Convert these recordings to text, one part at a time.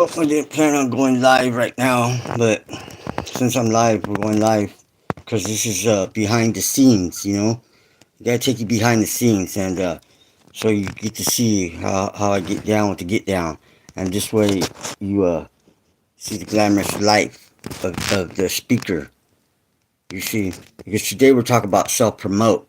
I didn't plan on going live right now, but since I'm live, we're going live because this is behind the scenes. You gotta take you behind the scenes, and so you get to see how I get down with the get down, and this way you see the glamorous life of the speaker. You see, because today we're talking about self promote.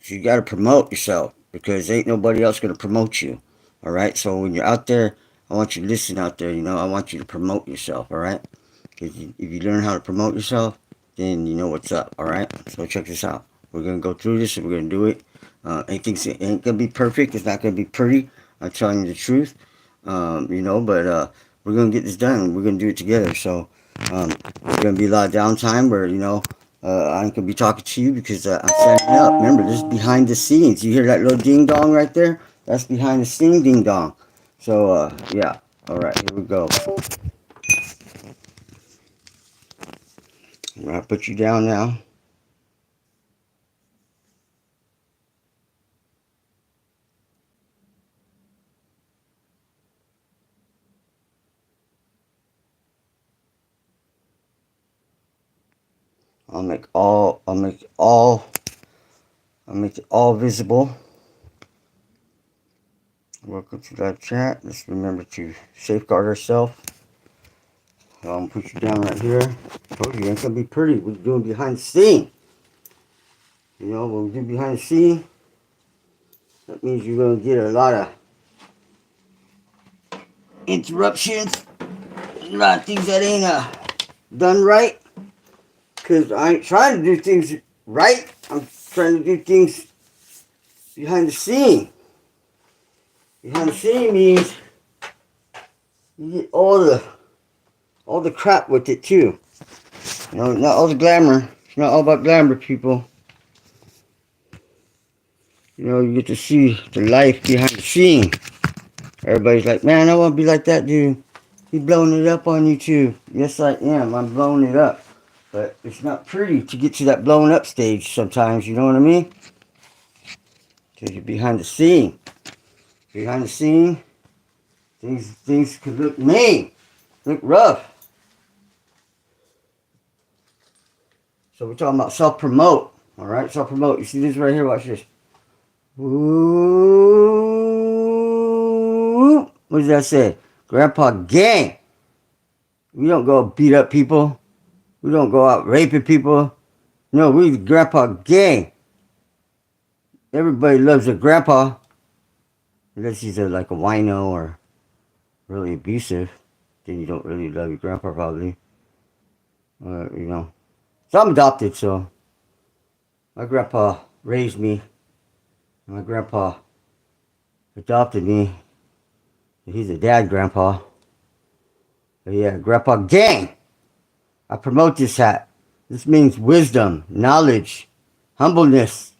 So you gotta promote yourself because ain't nobody else gonna promote you. All right. So when you're out there, I want you to listen out there. I want you to promote yourself. All right. Because if you learn how to promote yourself, then you know what's up. All right. So check this out. We're gonna go through this and we're gonna do it. It ain't gonna be perfect. It's not gonna be pretty. I'm telling you the truth. But we're gonna get this done. We're gonna do it together. So there's gonna be a lot of downtime where I'm gonna be talking to you because I'm setting up. Remember, this is behind the scenes. You hear that little ding dong right there? That's behind the scene ding dong. So yeah. All right, here we go. I'm gonna put you down now. I'll make it all visible. Welcome to that chat. Let's remember to safeguard ourselves. So I'm gonna put you down right here. Told you, it's gonna be pretty. We're doing behind the scene. When we do behind the scene, that means you're gonna get a lot of interruptions, a lot of things that ain't done right. Cause I ain't trying to do things right. I'm trying to do things behind the scene. Behind the scene means you get all the crap with it too. Not all the glamour. It's not all about glamour, people. You get to see the life behind the scene. Everybody's like, man, I want to be like that dude. He's blowing it up on YouTube. Yes, I am. I'm blowing it up. But it's not pretty to get to that blown up stage sometimes. You know what I mean? Because you're behind the scene. Behind the scene, things could look mean, look rough. So we're talking about self-promote. All right, self-promote. You see this right here? Watch this. Ooh. What does that say? Grandpa gang. We don't go beat up people. We don't go out raping people. No, we the grandpa gang. Everybody loves their grandpa. Unless he's like a wino or really abusive. Then you don't really love your grandpa probably. So I'm adopted, so my grandpa raised me. My grandpa adopted me. He's a dad grandpa. But yeah, grandpa gang. I promote this hat. This means wisdom, knowledge, humbleness,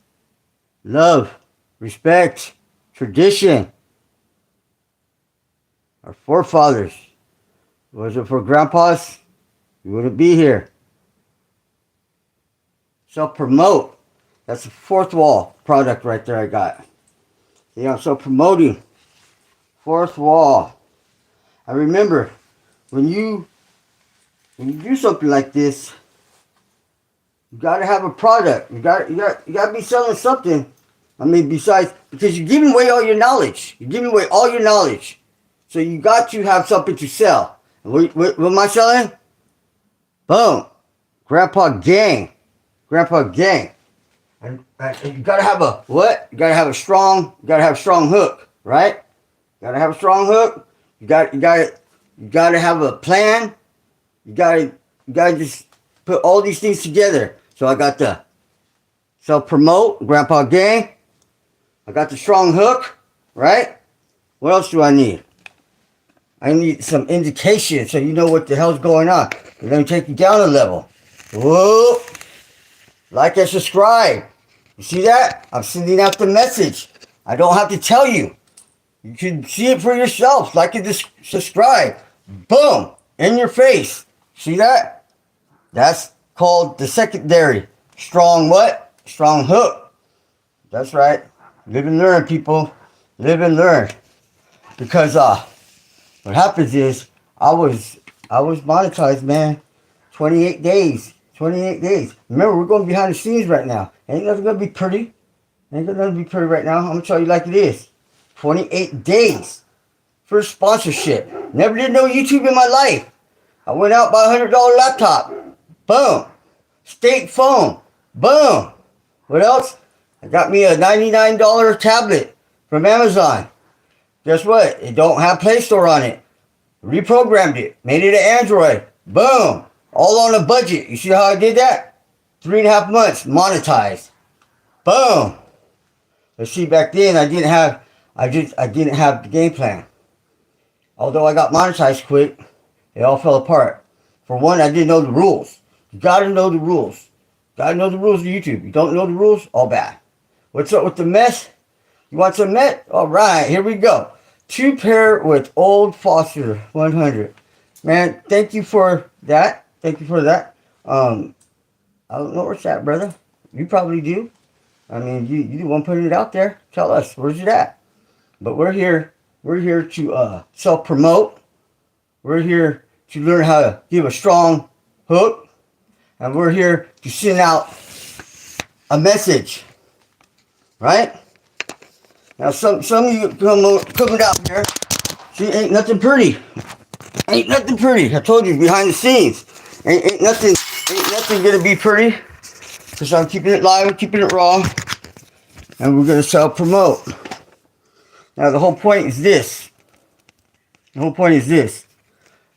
love, respect, tradition. Our forefathers. Was it for grandpas? You wouldn't be here. Self-promote. That's the fourth wall product right there I got. I'm self-promoting. Fourth wall. I remember when you do something like this, you gotta have a product. You gotta be selling something. I mean, besides, because you're giving away all your knowledge. You're giving away all your knowledge. So you got to have something to sell. And what am I selling? Boom. Grandpa gang. Grandpa gang. And you gotta have a what? You gotta have a strong hook, right? You gotta have a strong hook. You gotta have a plan. You gotta just put all these things together. So I got the self-promote, grandpa gang. I got the strong hook, right? What else do I need? I need some indication so you know what the hell's going on. We're gonna take you down a level. Whoa! Like and subscribe. You see that? I'm sending out the message. I don't have to tell you. You can see it for yourself. Like and subscribe. Boom! In your face. See that? That's called the secondary. Strong what? Strong hook. That's right. Live and learn, people. Live and learn. Because what happens is I was monetized, man. 28 days. 28 days. Remember, we're going behind the scenes right now. Ain't nothing gonna be pretty. Ain't gonna be pretty right now. I'm gonna tell you like it is. 28 days for sponsorship. Never did no YouTube in my life. I went out by $100 laptop. Boom. State phone. Boom. What else? I got me a $99 tablet from Amazon. Guess what? It don't have Play Store on it. Reprogrammed it. Made it an Android. Boom. All on a budget. You see how I did that? 3.5 months monetized. Boom. Let's see, back then I didn't have the game plan. Although I got monetized quick, it all fell apart. For one, I didn't know the rules. You gotta know the rules. Gotta know the rules of YouTube. You don't know the rules, all bad. What's up with the mess? You want some met? Alright, here we go. 2 pair with Old Foster 100. Man, thank you for that. Thank you for that. I don't know where it's at, brother. You probably do. I mean, you the one putting it out there. Tell us, where's it at? But we're here to self-promote. We're here to learn how to give a strong hook. And we're here to send out a message. Right? Now some of you coming out here, see, ain't nothing pretty. Ain't nothing pretty. I told you, behind the scenes. Ain't nothing gonna be pretty. Because I'm keeping it live, keeping it raw. And we're gonna self-promote. Now the whole point is this.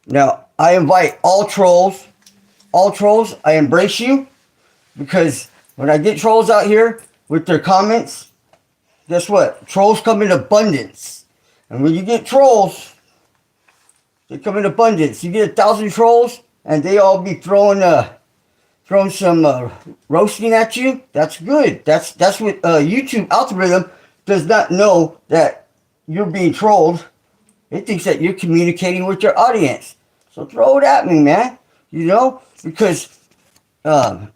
Now, I invite all trolls. All trolls, I embrace you. Because when I get trolls out here with their comments, guess what? Trolls come in abundance. And when you get trolls, they come in abundance. You get 1,000 trolls, and they all be throwing some roasting at you. That's good. That's what YouTube algorithm does not know, that you're being trolled. It thinks that you're communicating with your audience. So throw it at me, man. You know, because I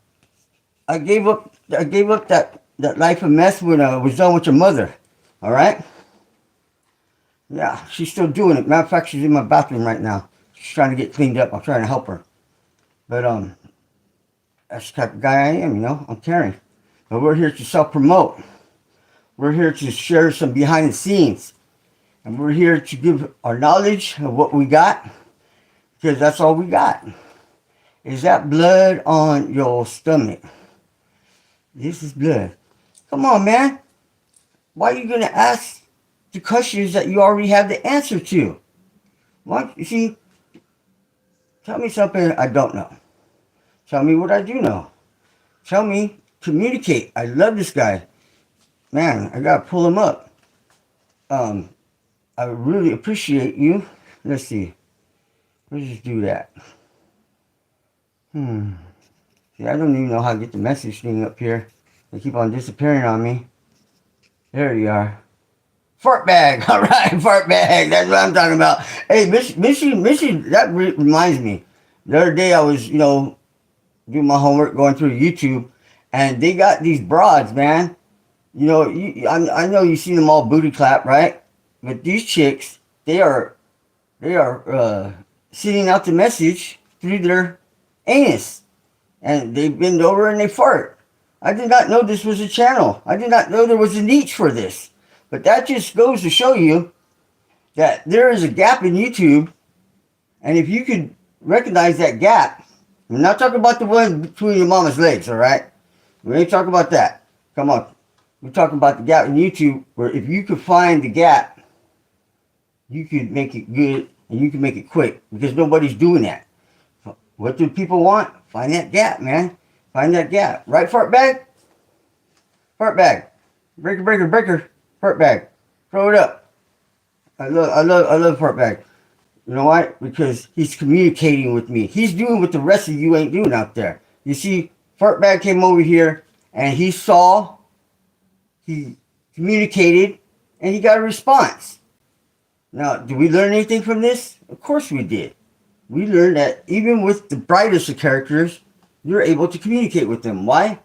gave up that life of mess when I was done with your mother. All right? Yeah, she's still doing it. Matter of fact, she's in my bathroom right now. She's trying to get cleaned up. I'm trying to help her. But that's the type of guy I am, you know. I'm caring. But we're here to self-promote. We're here to share some behind the scenes. And we're here to give our knowledge of what we got. Because that's all we got. Is that blood on your stomach? This is blood. Come on, man. Why are you going to ask the questions that you already have the answer to? What? You see, tell me something I don't know. Tell me what I do know. Tell me, communicate. I love this guy. Man, I got to pull him up. I really appreciate you. Let's see. Let's just do that. See, I don't even know how to get the message thing up here. They keep on disappearing on me. There you are. Fart bag. All right, fart bag. That's what I'm talking about. Hey, Missy, that reminds me. The other day I was, doing my homework, going through YouTube, and they got these broads, man. I know you've seen them all booty clap, right? But these chicks, they are sending out the message through their anus. And they bend over and they fart. I did not know this was a channel. I did not know there was a niche for this. But that just goes to show you that there is a gap in YouTube. And if you could recognize that gap, we're not talking about the one between your mama's legs, all right? We ain't talking about that. Come on. We're talking about the gap in YouTube, where if you could find the gap, you could make it good and you can make it quick, because nobody's doing that. What do people want? Find that gap, man. Find that gap. Right, fart bag? Fart bag. Breaker. Fart bag. Throw it up. I love fart bag. You know why? Because he's communicating with me. He's doing what the rest of you ain't doing out there. You see, fart bag came over here and he saw, he communicated, and he got a response. Now, did we learn anything from this? Of course we did. We learned that even with the brightest of characters, you're able to communicate with them. Why?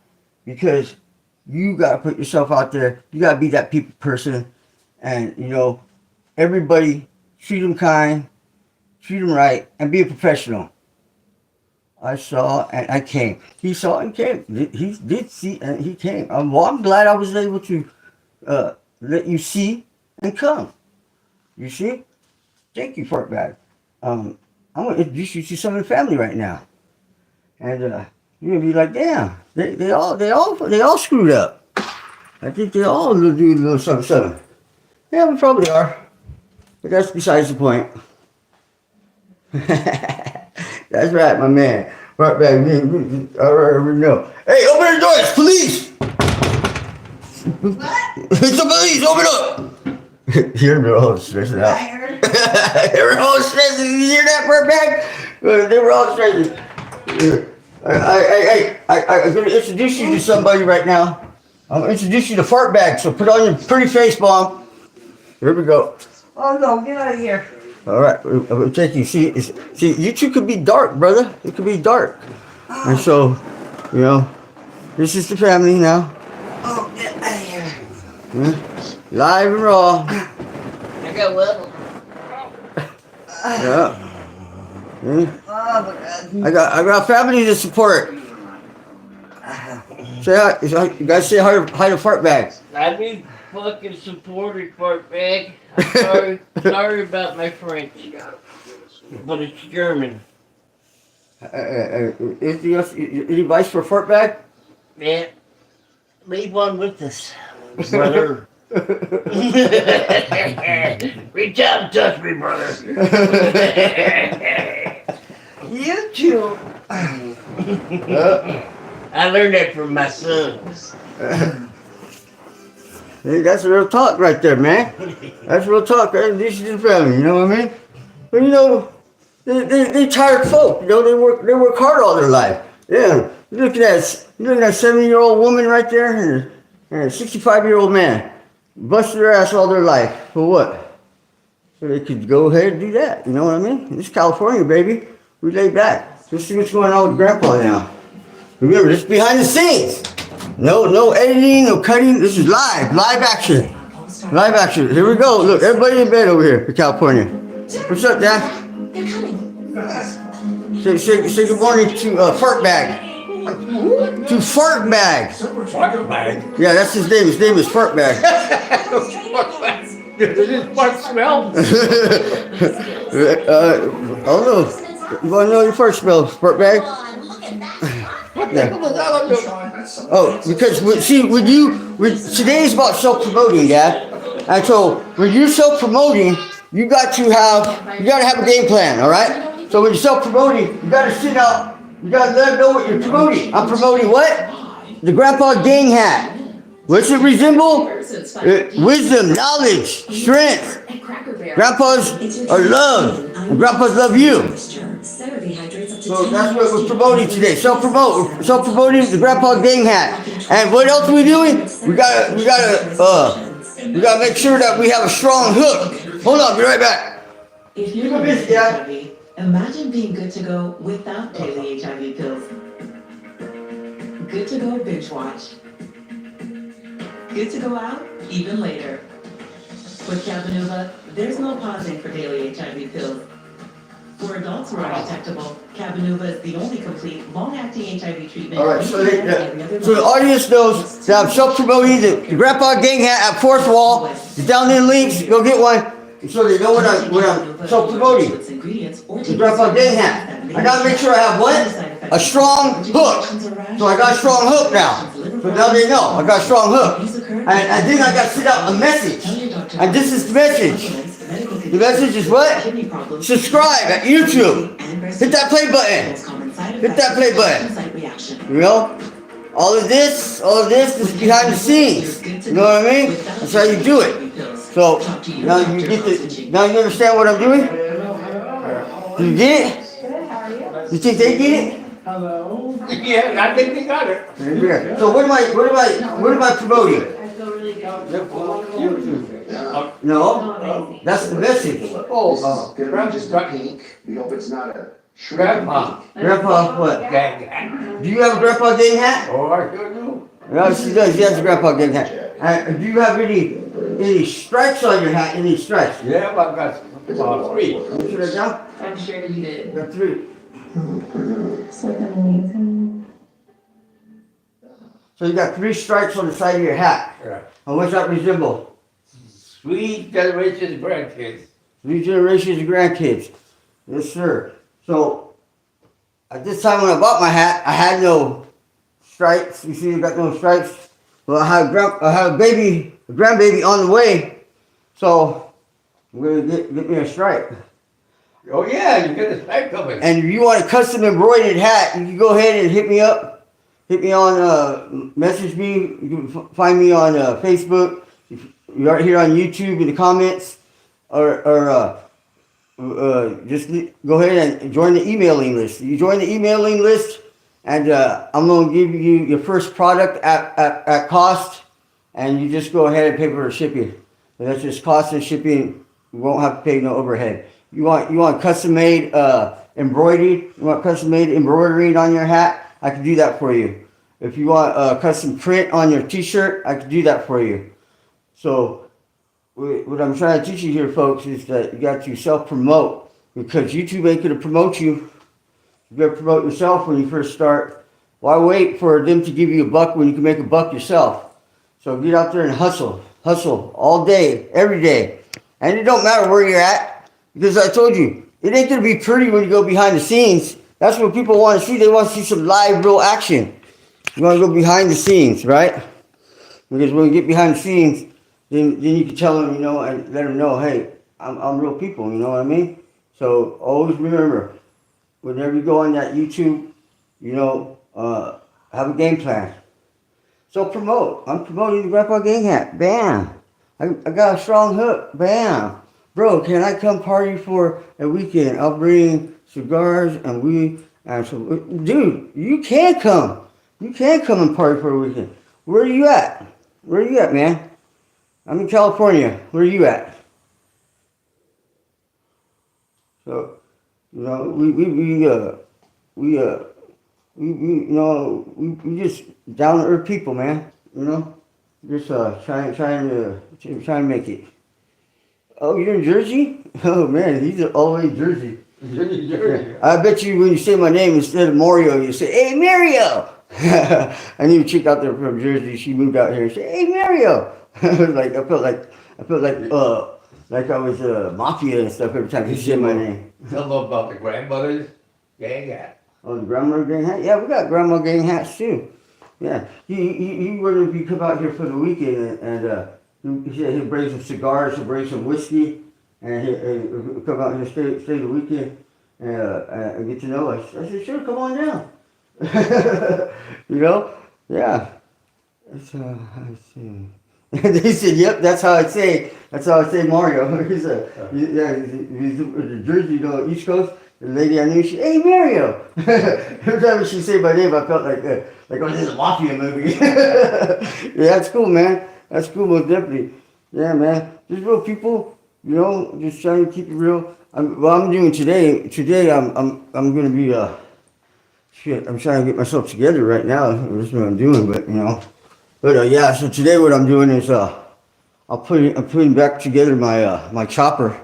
Because you got to put yourself out there. You got to be that people person. And, everybody treat them kind. treat him right, and be a professional. I saw and I came. He saw and came. He did see and he came. I'm glad I was able to let you see and come. You see? Thank you, Portbag. I'm gonna introduce you to some of the family right now, and you're gonna be like, damn, they all screwed up. I think they all do a little something, something. Yeah, we probably are, but that's besides the point. That's right, my man. Portbag, I already know. Hey, open the doors, police! What? It's the police, open up! They're all stressed out. They were all stressed. Did you hear that, Portbag? They were all stressed. I'm going to introduce you to somebody right now. I'm going to introduce you to Fartbag, so put on your pretty face, Mom. Here we go. Oh no, get out of here. All right, I'm going to take you. See, YouTube could be dark, brother. It could be dark. And so, you know, this is the family now. Oh, get out of here. Live and raw. I got level. Yeah. Oh my God. I got family to support. Say hi. You guys say hi to Fartbag. I need fucking supported, Portbag. I'm sorry about my French, but it's German. Any advice for Fartbag? Man, leave one with us, brother. Reach out and touch me, brother. You too. I learned that from my son. Hey, that's real talk right there, man. That's real talk. Right? This is the family, you know what I mean? But you know, they tired folk. You know, they work hard all their life. Yeah, you're looking at a 70-year-old woman right there and a 65-year-old man, bust their ass all their life for what? So they could go ahead and do that. You know what I mean? This is California, baby. We lay back. Just see what's going on with Grandpa now. Remember, this is behind the scenes. No editing, no cutting. This is live action. Live action. Here we go. Look, everybody in bed over here in California. What's up, Dad? They're coming. Say good morning to Fartbag. To Fartbag. Fartbag? Yeah, that's his name. His name is Fartbag. Does this fart smell? I don't know. You want to know your first smell, Fartbag? What the hell is that? Oh, because today is about self-promoting, Dad. And so when you're self-promoting, you got to have a game plan, all right? So when you're self-promoting, you got to sit out. You got to let them know what you're promoting. I'm promoting what? The Grandpa Gang hat. What's it resemble? Wisdom, knowledge, strength. Grandpas are loved, and grandpas love you. So that's what we're promoting today. Self-promoting the Grandpa Gang hat. And what else are we doing? We gotta make sure that we have a strong hook. Hold on, be right back. If you're not HIV, imagine being good to go without daily HIV pills. Good to go binge watch. Good to go out even later. With Cabenuva, there's no pausing for daily HIV pills. For adults who are undetectable, Cabenuva is the only complete, long-acting HIV treatment. All right, so the audience knows that I'm self-promoting the Grandpa Gang hat at Fourth Wall. It's down in the links. Go get one. So they know what I'm self-promoting. The Grandpa Gang hat. I gotta make sure I have what? A strong hook. So I got a strong hook now. So now they know I got a strong hook. And then I got to send out a message. And this is the message. The message is what? Subscribe at YouTube. Hit that play button. Hit that play button. You know? All of this is behind the scenes. You know what I mean? That's how you do it. So now you understand what I'm doing? You get it? You think they get it? Hello? Yeah, I think they got it. Yeah. So what am I promoting? No, that's the message. Grandpa is pink. We hope it's not a Grandpa. Grandpa what? Gang hat. Do you have a Grandpa Gang hat? Oh, I sure do. No, she does. She has a Grandpa Gang hat. Do you have any any stripes on your hat? Any stripes? Yeah, but I've got 3. You put it down? I'm sure you did. Got 3. So amazing. So you got 3 stripes on the side of your hat. Yeah. And what's that resemble? 3 generations grandkids. 3 generations of grandkids. Yes, sir. So at this time when I bought my hat, I had no stripes. You see, I got no stripes. Well, I had a grandbaby on the way. So I'm gonna get me a stripe. Oh yeah, you get a stripe coming. And if you want a custom embroidered hat, you can go ahead and hit me up. Hit me on, message me. You can find me on Facebook. You're here on YouTube in the comments, or just go ahead and join the emailing list. You join the emailing list, and I'm gonna give you your first product at cost, and you just go ahead and pay for the shipping. And that's just cost and shipping. You won't have to pay no overhead. You want custom made embroidery? You want custom made embroidery on your hat? I can do that for you. If you want a custom print on your T-shirt, I can do that for you. So what I'm trying to teach you here, folks, is that you got to self-promote, because YouTube ain't going to promote you. You got to promote yourself when you first start. Why wait for them to give you a buck when you can make a buck yourself? So get out there and hustle all day, every day. And it don't matter where you're at, because I told you, it ain't going to be pretty when you go behind the scenes. That's what people want to see. They want to see some live, real action. You want to go behind the scenes, right? Because when you get behind the scenes, then you can tell them, and let them know, hey, I'm real people, you know what I mean? So always remember, whenever you go on that YouTube, have a game plan. So promote. I'm promoting the Grandpa Gang hat. Bam. I got a strong hook. Bam. Bro, can I come party for a weekend? I'll bring cigars and weed. Dude, you can come. You can come and party for a weekend. Where are you at? Where are you at, man? I'm in California. Where are you at? So, we just down to earth people, man. Just trying to make it. Oh, you're in Jersey? Oh man, he's all the way in Jersey. I bet you when you say my name instead of Mario, you say, "Hey Mario." I knew a chick out there from Jersey. She moved out here and said, "Hey Mario." I felt like I was mafia and stuff every time you say my name. Tell them about the grandmother's gang hat. Oh, the grandmother gang hat? Yeah, we got grandma gang hats too. Yeah, he wanted to come out here for the weekend, and he said he'd bring some cigars, he'll bring some whiskey, and he'll come out here, stay the weekend, and get to know us. I said, sure, come on down. Yeah. So I see. They said, "Yep, that's how I say Mario." He said, "Yeah, he's the Jersey, East Coast." The lady I knew, she, "Hey Mario." Every time she say my name, I felt like oh, this is a mafia movie. Yeah, that's cool, man. That's cool, most definitely. Yeah, man. Just real people, just trying to keep it real. I'm doing today. Today, I'm gonna be I'm trying to get myself together right now. That's what I'm doing, but yeah. So today, what I'm doing is I'm putting back together my chopper.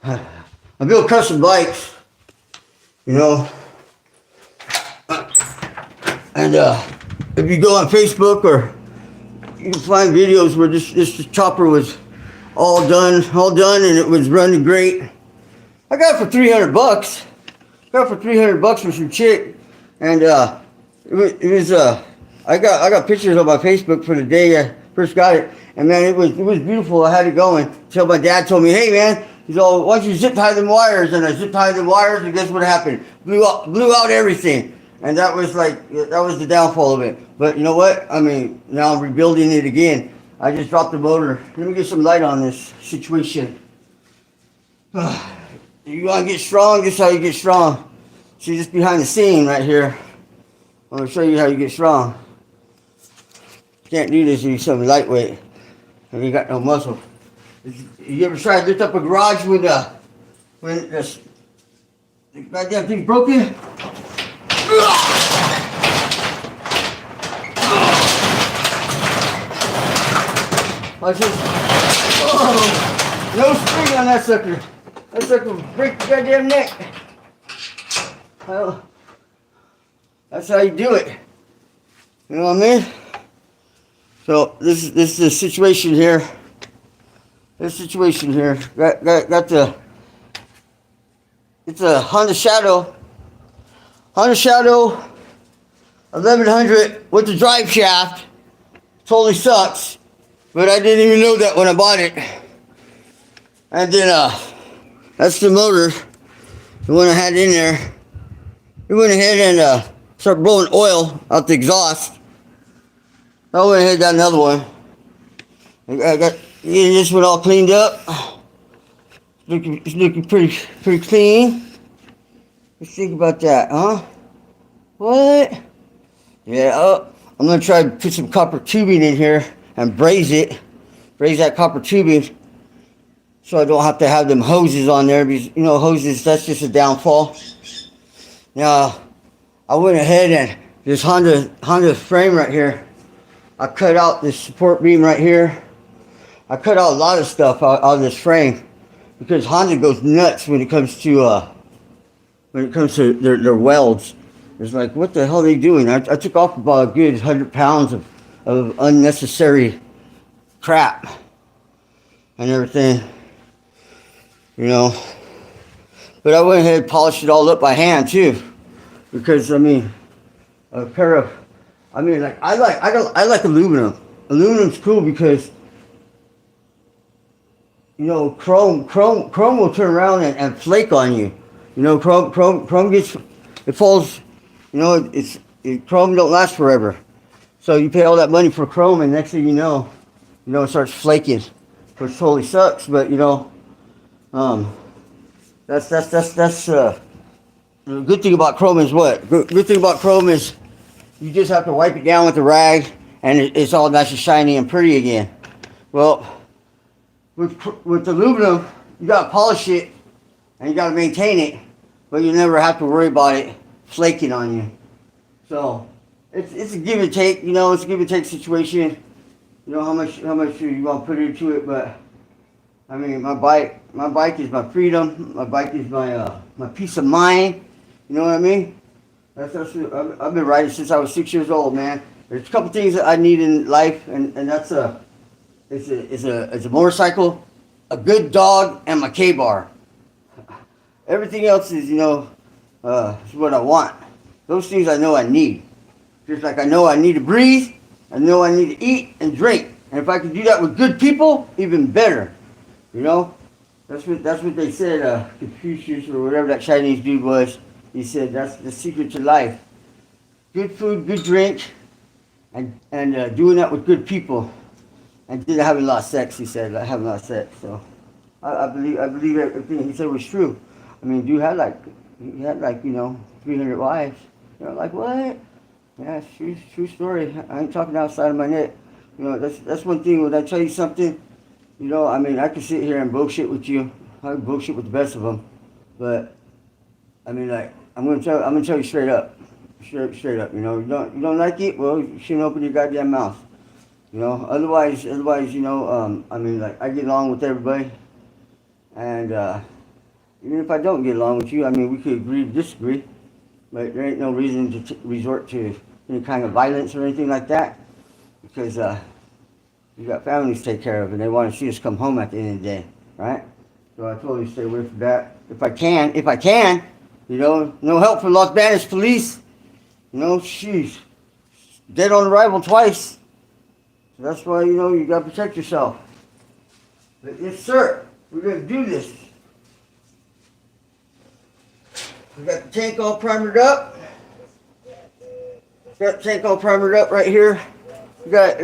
I build custom bikes, and if you go on Facebook, or you can find videos where this chopper was all done, and it was running great. I got it for $300. Got it for $300 from some chick, and it was I got pictures on my Facebook for the day I first got it, and man, it was beautiful. I had it going until my dad told me, "Hey man," he's all, "why don't you zip tie them wires?" And I zip tied them wires, and guess what happened? Blew out everything. And that was the downfall of it. But you know what? I mean, now I'm rebuilding it again. I just dropped the motor. Let me get some light on this situation. You want to get strong? This is how you get strong. See, just behind the scene right here. I'm going to show you how you get strong. Can't do this if you're something lightweight and you got no muscle. You ever tried to lift up a garage when the goddamn thing's broken? Watch this. Oh, no spring on that sucker. That sucker will break the goddamn neck. Well, that's how you do it. You know what I mean? So this is the situation here. This situation here. Got the. It's a Honda Shadow. Honda Shadow 1100 with the drive shaft. Totally sucks, but I didn't even know that when I bought it. And then that's the motor, the one I had in there. We went ahead and started blowing oil out the exhaust. I went ahead and got another one. I got this one all cleaned up. It's looking pretty clean. Let's think about that, huh? What? Yeah, I'm gonna try to put some copper tubing in here and braze it. Braze that copper tubing so I don't have to have them hoses on there because, you know, hoses, that's just a downfall. Now, I went ahead and this Honda frame right here, I cut out this support beam right here. I cut out a lot of stuff out of this frame because Honda goes nuts when it comes to their welds. It's like, what the hell are they doing? I took off about a good 100 pounds of unnecessary crap and everything, you know. But I went ahead and polished it all up by hand too, because I mean, a pair of, I mean, like I like aluminum. Aluminum's cool because, you know, chrome will turn around and flake on you. You know, chrome gets, it falls. You know, chrome don't last forever. So you pay all that money for chrome, and next thing you know, it starts flaking, which totally sucks. But you know, that's the good thing about chrome is what? Good thing about chrome is you just have to wipe it down with a rag, and it's all nice and shiny and pretty again. Well, with aluminum, you gotta polish it and you gotta maintain it, but you never have to worry about it flaking on you. So it's a give and take, you know, it's a give and take situation. You know how much you want to put into it, but I mean my bike is my freedom. My bike is my peace of mind. You know what I mean? That's I've been riding since I was 6 years old, man. There's a couple things that I need in life, and that's it's a motorcycle, a good dog, and my K-bar. Everything else is, you know, is what I want. Those things I know I need. Just like I know I need to breathe, I know I need to eat and drink. And if I can do that with good people, even better. You know? That's what they said, Confucius or whatever that Chinese dude was. He said that's the secret to life. Good food, good drink, and doing that with good people. And having a lot of sex, he said, like having a lot of sex. So I believe everything he said was true. I mean, dude had like, you know, 300 wives. You know, like what? Yeah, it's true story. I ain't talking outside of my neck. You know, that's one thing. When I tell you something, you know, I mean, I can sit here and bullshit with you. I can bullshit with the best of them, but I mean, like, I'm gonna tell you straight up, straight up. You know, you don't like it, well, you shouldn't open your goddamn mouth. You know, otherwise, you know, I mean, like, I get along with everybody, and even if I don't get along with you, I mean, we could agree to disagree, but there ain't no reason to resort to any kind of violence or anything like that, because you got families to take care of, and they want to see us come home at the end of the day, right? So I told you to stay away from that. If I can, you know, no help from Los Banos police. You know, sheesh, dead on arrival twice. So that's why, you know, you gotta protect yourself. But yes, sir, we're gonna do this. We got the tank all primered up. Got the tank all primered up right here. We got a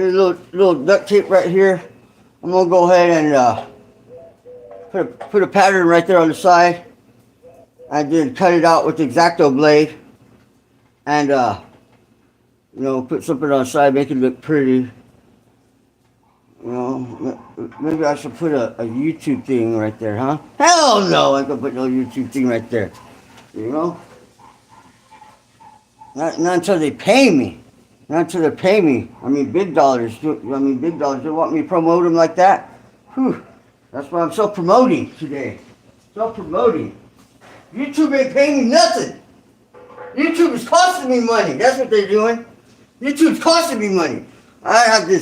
little duct tape right here. I'm gonna go ahead and put a pattern right there on the side. I did cut it out with the X-Acto blade, and you know, put something on the side, make it look pretty. You know, maybe I should put a YouTube thing right there, huh? Hell no, I ain't gonna put no YouTube thing right there. You know, not until they pay me. Not until they pay me. I mean, big dollars. Big dollars. They want me to promote them like that. Whew. That's why I'm self-promoting today. Self-promoting. YouTube ain't paying me nothing. YouTube is costing me money. That's what they're doing. YouTube's costing me money. I have to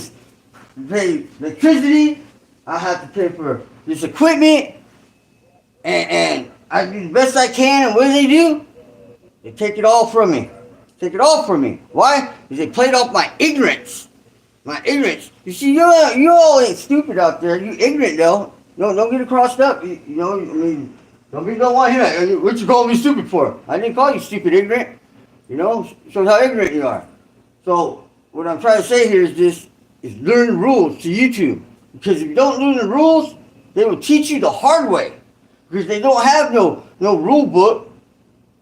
pay electricity. I have to pay for this equipment. And I do the best I can. And what do? They take it all from me. Take it all from me. Why? Because they played off my ignorance. My ignorance. You see, you all ain't stupid out there. You ignorant though. Don't get it crossed up. You know, I mean, don't want to hear that. What you call me stupid for? I didn't call you stupid, ignorant. You know, shows how ignorant you are. So what I'm trying to say here is this: is learn the rules to YouTube. Because if you don't learn the rules, they will teach you the hard way. Because they don't have no rule book.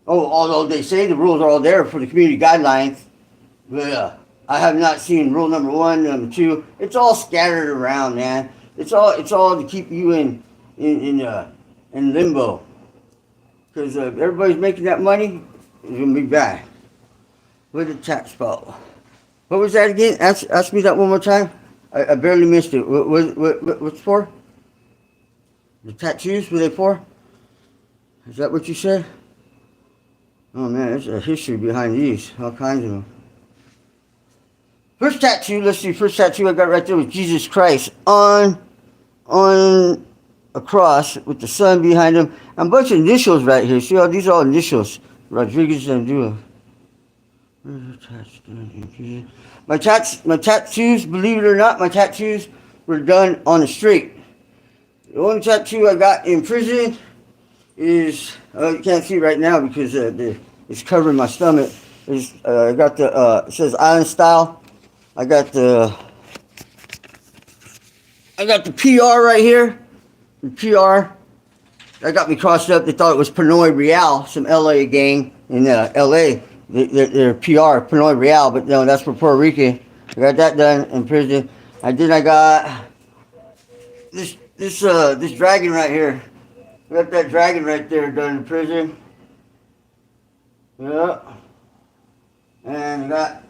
Oh, although they say the rules are all there for the community guidelines, but I have not seen rule number 1, number 2. It's all scattered around, man. It's all to keep you in limbo. Because if everybody's making that money, it's gonna be bad. Where's the tax spot? What was that again? Ask me that one more time. I barely missed it. What's for? The tattoos? Were they for? Is that what you said? Oh man, there's a history behind these. All kinds of them. First tattoo, let's see. First tattoo I got right there was Jesus Christ on a cross with the sun behind him. And a bunch of initials right here. See how these are all initials. Rodriguez and Dua. My tattoos, believe it or not, my tattoos were done on the street. The only tattoo I got in prison is, you can't see right now because it's covering my stomach. I got the, it says Island Style. I got the PR right here. The PR. That got me crossed up. They thought it was Pinoy Real, some LA gang in LA. They're PR, Pinoy Real, but no, that's for Puerto Rican. I got that done in prison. I got this dragon right here. I got that dragon right there done in prison. Yeah. And I got,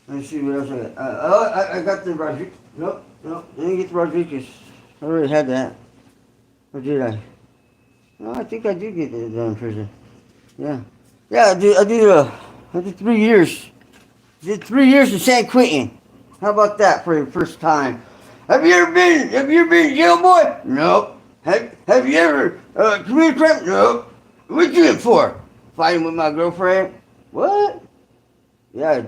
let me see what else I got. I got the Rodriguez. Nope, I didn't get the Rodriguez. I already had that. Or did I? No, I think I did get it done in prison. Yeah. Yeah, I did 3 years. Did 3 years in San Quentin. How about that for your first time? Have you ever been in jail, boy? Nope. Have you ever committed crime? Nope. What you in for? Fighting with my girlfriend? What? Yeah,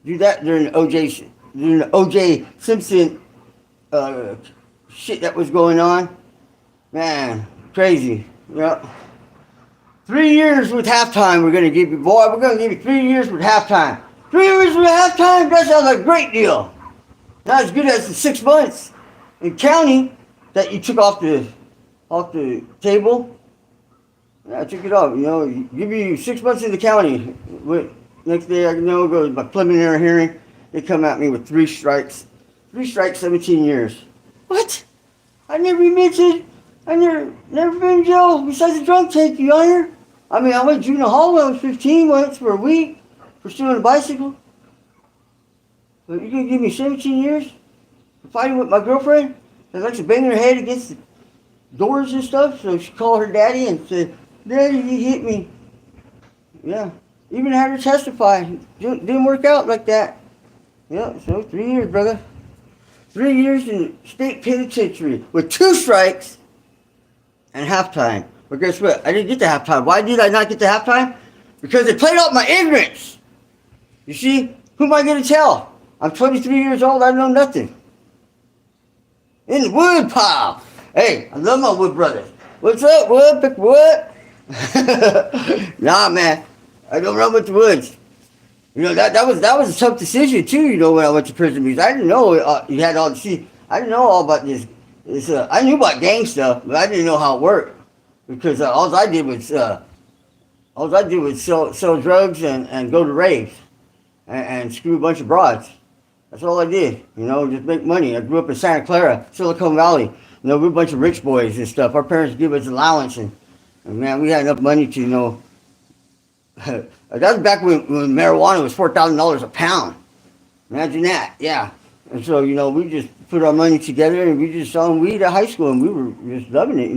do that during the OJ Simpson shit that was going on. Man, crazy. Yep. 3 years with halftime we're gonna give you, boy. We're gonna give you 3 years with halftime. 3 years with halftime? That sounds like a great deal. Not as good as the 6 months in county that you took off the table. Yeah, I took it off. You know, give you 6 months in the county. Next day, I go to my preliminary hearing. They come at me with 3 strikes. 3 strikes, 17 years. What? I never been in jail besides a drunk take, Your Honor. I mean, I went to junior hall when I was 15 once for a week for stealing a bicycle. But you're gonna give me 17 years for fighting with my girlfriend that likes to bang her head against the doors and stuff? So she called her daddy and said, "Daddy, he hit me." Yeah. Even had her testify. Didn't work out like that. Yeah, so 3 years, brother. 3 years in state penitentiary with 2 strikes and halftime. But guess what? I didn't get the halftime. Why did I not get the halftime? Because they played off my ignorance. You see? Who am I going to tell? I'm 23 years old. I know nothing. In the wood pile. Hey, I love my wood brothers. What's up, wood? Pick wood? Nah, man. I don't run with the woods. You know, that was a tough decision, too, you know, when I went to prison. Because I didn't know you had all the... See, I didn't know all about this. I knew about gang stuff, but I didn't know how it worked. Because all I did was sell drugs and go to raves and screw a bunch of broads. That's all I did, you know, just make money. I grew up in Santa Clara, Silicon Valley. You know, we're a bunch of rich boys and stuff. Our parents give us allowance, and man, we had enough money to, you know, that was back when marijuana was $4,000 a pound. Imagine that, yeah. And so, we just put our money together and we just selling weed at high school and we were just loving it.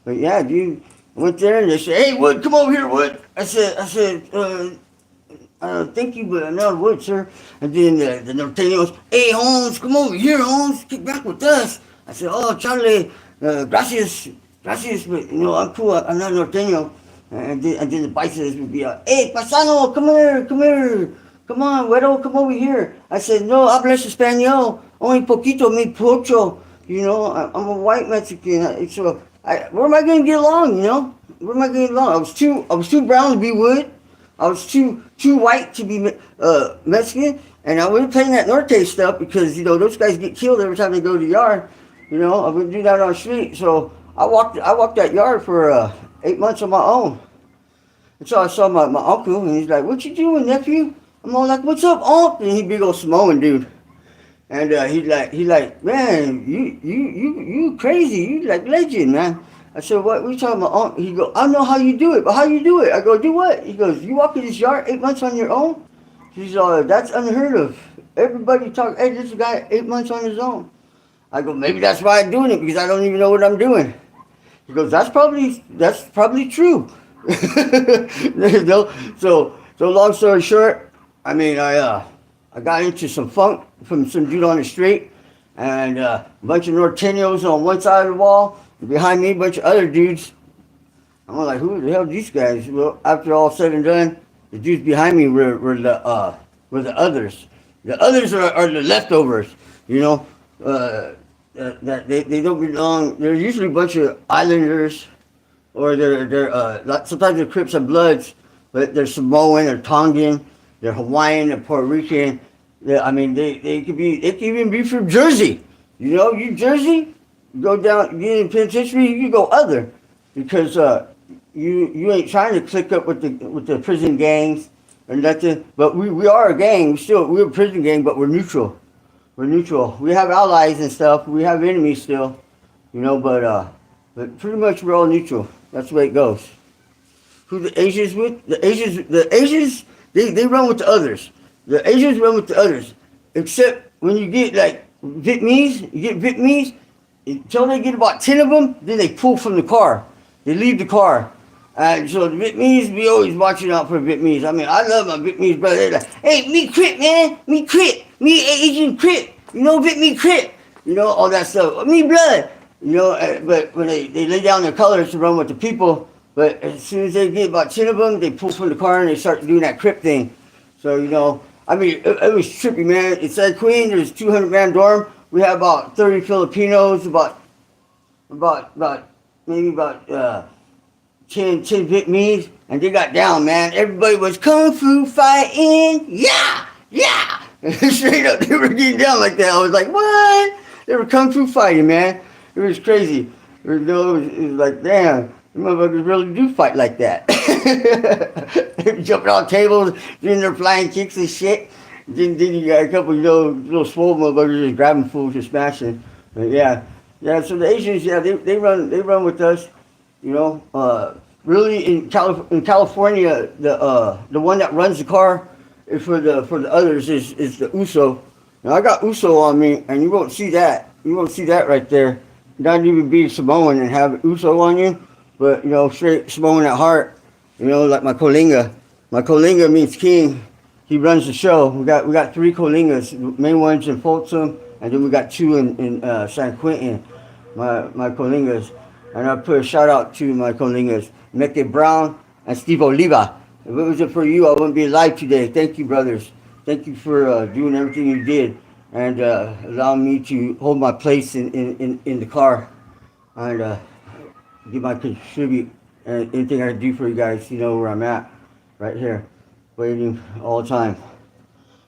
But yeah, dude, I went there and they said, "Hey, Wood, come over here, Wood." Thank you, but no, Wood, sir. And then the norteños, "Hey, Holmes, come over here, Holmes, get back with us." I said, "Oh, Charlie, gracias, gracias, but I'm cool. I'm not norteño." And then the bicyclists would be "Hey, paisano, come here. Come on, güero, come over here." I said, "No, hablas español, only poquito, mi pocho." I'm a white Mexican, so where am I going to get along? Where am I going to get along? I was too brown to be Wood. I was too white to be Mexican, and I wasn't playing that norte stuff because those guys get killed every time they go to the yard. I wouldn't do that on the street, so I walked that yard for 8 months on my own. And so I saw my uncle, and he's like, "What you doing, nephew?" I'm all like, "What's up, Unc?" And he big old Samoan dude. And he's like, "Man, you crazy, you like legend, man." I said, "What we talking about, Unc?" He go, "I know how you do it, but how you do it?" I go, "Do what?" He goes, "You walk in this yard 8 months on your own?" He's "That's unheard of. Everybody talk, hey, this guy 8 months on his own." I go, "Maybe that's why I'm doing it, because I don't even know what I'm doing." He goes, That's probably true." So long story short, I got into some funk from some dude on the street, and a bunch of norteños on one side of the wall, and behind me a bunch of other dudes. I'm like, "Who the hell are these guys?" Well, after all said and done, the dudes behind me were the others. The others are the leftovers, that they don't belong. They're usually a bunch of islanders, or they're sometimes they're Crips and Bloods, but they're Samoan, they're Tongan, they're Hawaiian, they're Puerto Rican. They could even be from Jersey. You Jersey, you go down, get in penitentiary, you go other, because you ain't trying to click up with the prison gangs or nothing. But we are a gang. We're a prison gang, but we're neutral. We're neutral. We have allies and stuff. We have enemies still, but pretty much we're all neutral. That's the way it goes. Who the Asians with? The Asians, they run with the others. The Asians run with the others. Except when you get like Vietnamese, until they get about 10 of them, then they pull from the car. They leave the car. And so the Vietnamese, we always watching out for Vietnamese. I love my Vietnamese brother. They're like, "Hey, me Crip, man. Me Crip. Me Asian Crip. Vietnamese Crip." All that stuff. Me blood. But when they lay down their colors to run with the people, but as soon as they get about 10 of them, they pull from the car and they start doing that Crip thing. So, it was trippy, man. It's San Queen, there's 200-man dorm. We have about 30 Filipinos, about 10 Vietnamese, and they got down, man. Everybody was kung fu fighting, yeah. Straight up, they were getting down like that. I was like, what? They were kung fu fighting, man. It was crazy. It was like, damn, the motherfuckers really do fight like that. They were jumping on tables, doing their flying kicks and shit. Then you got a couple, little swole motherfuckers just grabbing fools and smashing. But yeah. So the Asians, they run with us. Really in California, the one that runs the car for the others is the Uso. Now I got Uso on me, and you won't see that. You won't see that right there. Not even being Samoan and have Uso on you, but straight Samoan at heart. Like my Kolinga. My Kolinga means king. He runs the show. We got 3 Kolingas. The main one's in Folsom, and then we got 2 in San Quentin. My Kolingas. And I put a shout out to my Kolingas, Meke Brown and Steve Oliva. If it wasn't for you, I wouldn't be alive today. Thank you, brothers. Thank you for doing everything you did and allowing me to hold my place in the car and give my contribute and anything I do for you guys. You know where I'm at, right here, waiting all the time.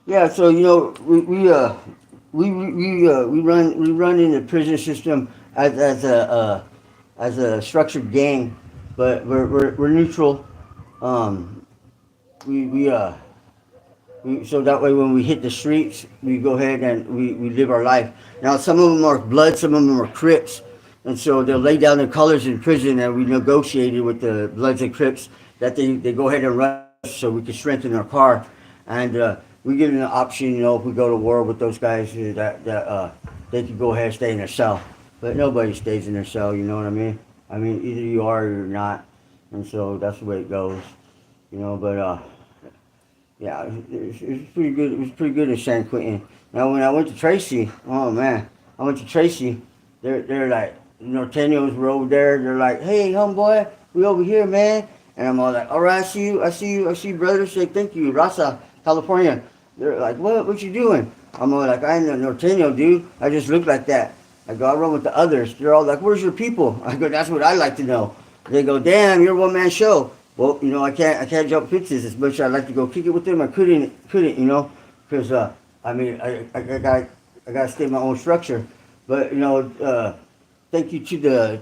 Yeah, so we run in the prison system as a structured gang, but we're neutral. So that way when we hit the streets, we go ahead and we live our life. Now some of them are blood, some of them are Crips, and so they'll lay down their colors in prison, and we negotiated with the Bloods and Crips that they go ahead and run so we can strengthen our car. And we give them the option, you know, if we go to war with those guys, that they could go ahead and stay in their cell. But nobody stays in their cell, you know what I mean? I mean, either you are or you're not, and so that's the way it goes, you know. But yeah, it was pretty good. It was pretty good in San Quentin. Now, when I went to Tracy, oh man, I went to Tracy. They're like, Norteños were over there. They're like, hey, homeboy, we over here, man. And I'm all like, all right, I see you, brother. Say thank you, Raza, California. They're like, what you doing? I'm all like, I ain't no Norteño, dude. I just look like that. I go, I run with the others. They're all like, where's your people? I go, that's what I like to know. They go, damn, you're a one-man show. Well, I can't jump fences as much as I'd like to go kick it with them. I couldn't, because I mean, I got to stay in my own structure. But thank you to the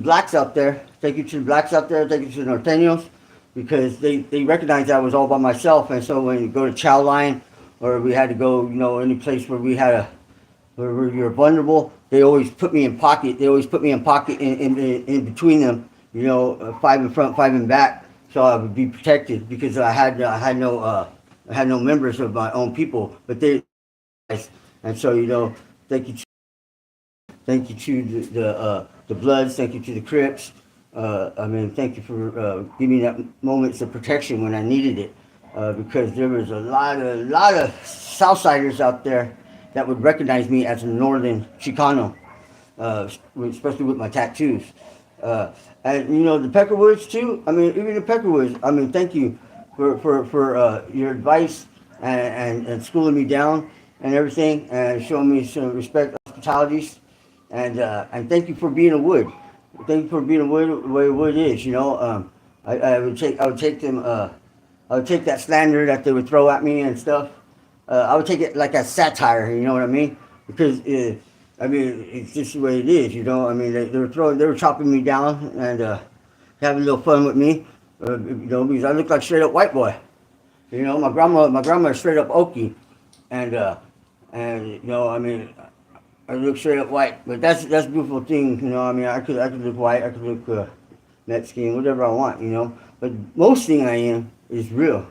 blacks out there. Thank you to the blacks out there. Thank you to the Norteños, because they recognized I was all by myself. And so when you go to chow line, or we had to go, any place where where you're vulnerable, they always put me in pocket. They always put me in pocket in between them. 5 in front, 5 in back, so I would be protected, because I had no members of my own people, but they, and so thank you to the Bloods, thank you to the Crips. I mean, thank you for giving me that moments of protection when I needed it, because there was a lot of Southsiders out there that would recognize me as a Northern Chicano, especially with my tattoos. And the Peckerwoods too. I mean, even the Peckerwoods. I mean, thank you for your advice and schooling me down and everything, and showing me some respect, hospitalities, and thank you for being a Wood. Thank you for being a Wood the way Wood is. I would take them. I would take that slander that they would throw at me and stuff. I would take it like a satire. You know what I mean? Because I mean, it's just the way it is, I mean, they were chopping me down and having a little fun with me, because I look like straight up white boy. My grandma is straight up Okie, and I mean, I look straight up white. But that's a beautiful thing, I mean, I could look white, I could look Mexican, whatever I want, But most thing I am is real.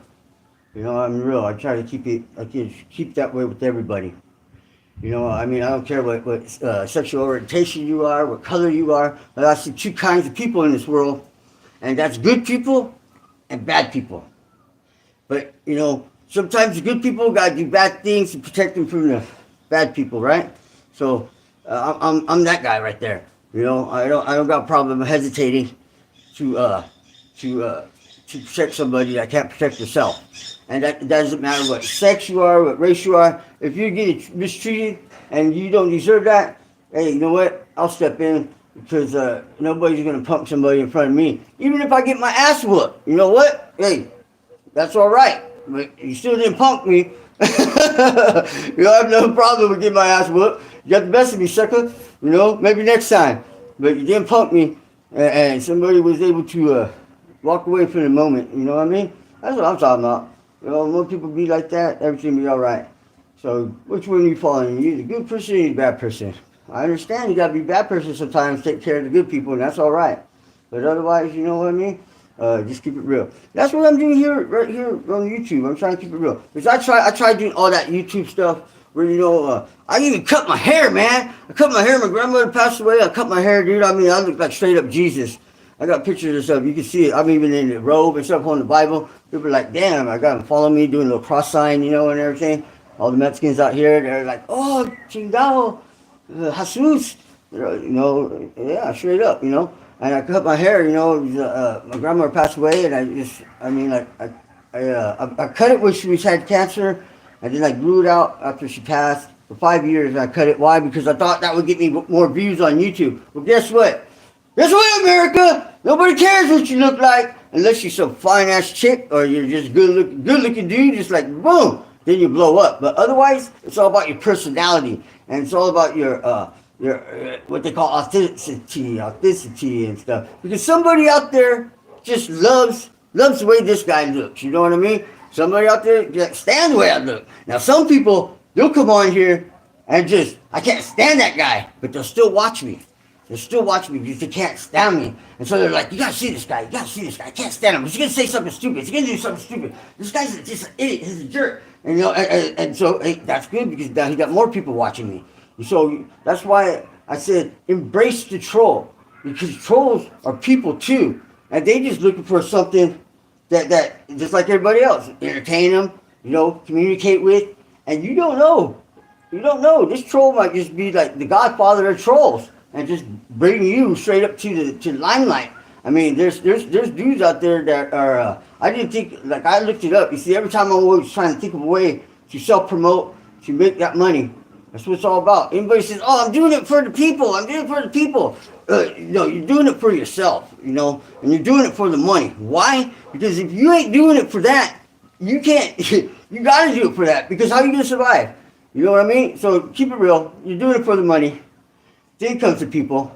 I'm real. I try to keep that way with everybody. I mean, I don't care what sexual orientation you are, what color you are. But I see two kinds of people in this world, and that's good people and bad people. But, sometimes the good people got to do bad things to protect them from the bad people, right? So, I'm that guy right there. I don't got a problem hesitating to protect somebody that can't protect yourself. And that doesn't matter what sex you are, what race you are. If you're getting mistreated and you don't deserve that, hey, you know what? I'll step in, because nobody's going to pump somebody in front of me. Even if I get my ass whooped, you know what? Hey, that's all right. But you still didn't punk me. I have no problem with getting my ass whooped. You got the best of me, sucker. Maybe next time. But you didn't punk me, and somebody was able to walk away from the moment. You know what I mean? That's what I'm talking about. When people be like that, everything be all right. So, which one are you following? You the good person or you the bad person? I understand you gotta be a bad person sometimes, take care of the good people, and that's all right. But otherwise, you know what I mean? Just keep it real. That's what I'm doing right here on YouTube. I'm trying to keep it real. Because I try doing all that YouTube stuff where, I even cut my hair, man. I cut my hair. My grandmother passed away. I cut my hair, dude. I mean, I look like straight up Jesus. I got pictures of stuff. You can see it. I'm even in the robe and stuff on the Bible. People are like, damn, I got them following me, doing a little cross sign, and everything. All the Mexicans out here, they're like, oh, chingado, Jesus. Yeah, straight up, And I cut my hair, my grandmother passed away, and I cut it when she had cancer, and then I grew it out after she passed. For 5 years, I cut it. Why? Because I thought that would get me more views on YouTube. Well, guess what? Guess what, America? Nobody cares what you look like unless you're some fine-ass chick or you're just good-looking dude, just like, boom, then you blow up. But otherwise, it's all about your personality, and it's all about your what they call authenticity and stuff. Because somebody out there just loves the way this guy looks, you know what I mean? Somebody out there can't stand the way I look. Now, some people, they'll come on here and I can't stand that guy, but they'll still watch me. They're still watching me because they can't stand me. And so they're like, you gotta see this guy. You gotta see this guy. I can't stand him. He's gonna say something stupid. He's gonna do something stupid. This guy's just an idiot. He's a jerk. And you know, and so hey, that's good because now he got more people watching me. And so that's why I said embrace the troll, because trolls are people too, and they just looking for something that just like everybody else, entertain them, you know, communicate with, and you don't know. You don't know. This troll might just be like the godfather of trolls and just bring you straight up to the limelight. I mean, there's dudes out there that are. I didn't think, like, I looked it up. You see, every time I'm always trying to think of a way to self promote, to make that money. That's what it's all about. Anybody says, "Oh, I'm doing it for the people. I'm doing it for the people." No, you're doing it for yourself. You know, and you're doing it for the money. Why? Because if you ain't doing it for that, you can't. You got to do it for that. Because how are you gonna survive? You know what I mean? So keep it real. You're doing it for the money. Then comes the people.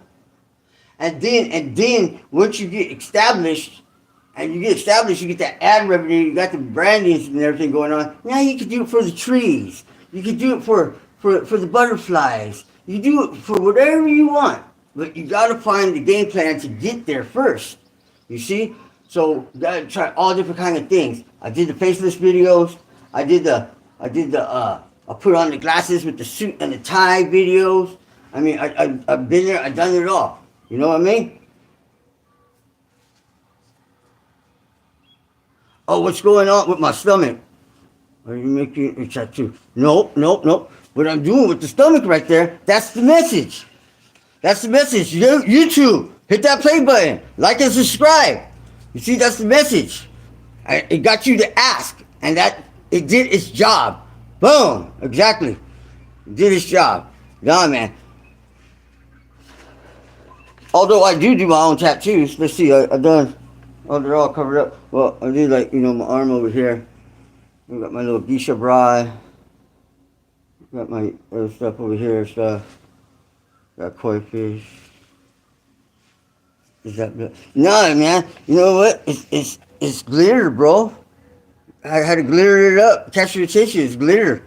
And then once you get established, you get that ad revenue, you got the branding and everything going on. Now you can do it for the trees. You can do it for the butterflies. You do it for whatever you want. But you gotta find the game plan to get there first. You see? So you gotta try all different kind of things. I did the faceless videos. I put on the glasses with the suit and the tie videos. I mean, I've been there, I've done it all. You know what I mean? Oh, what's going on with my stomach? Are you making a tattoo? Nope. What I'm doing with the stomach right there, that's the message. That's the message. YouTube, hit that play button. Like and subscribe. You see, that's the message. It got you to ask, and that it did its job. Boom. Exactly. It did its job. Nah, man. Although I do my own tattoos. Let's see, I done. Oh, they're all covered up. Well, I did, like, you know, my arm over here. I got my little geisha bride. Got my other stuff over here, stuff. Got koi fish. Is that good? No, man. You know what? It's glitter, bro. I had to glitter it up. Catch your attention. It's glitter.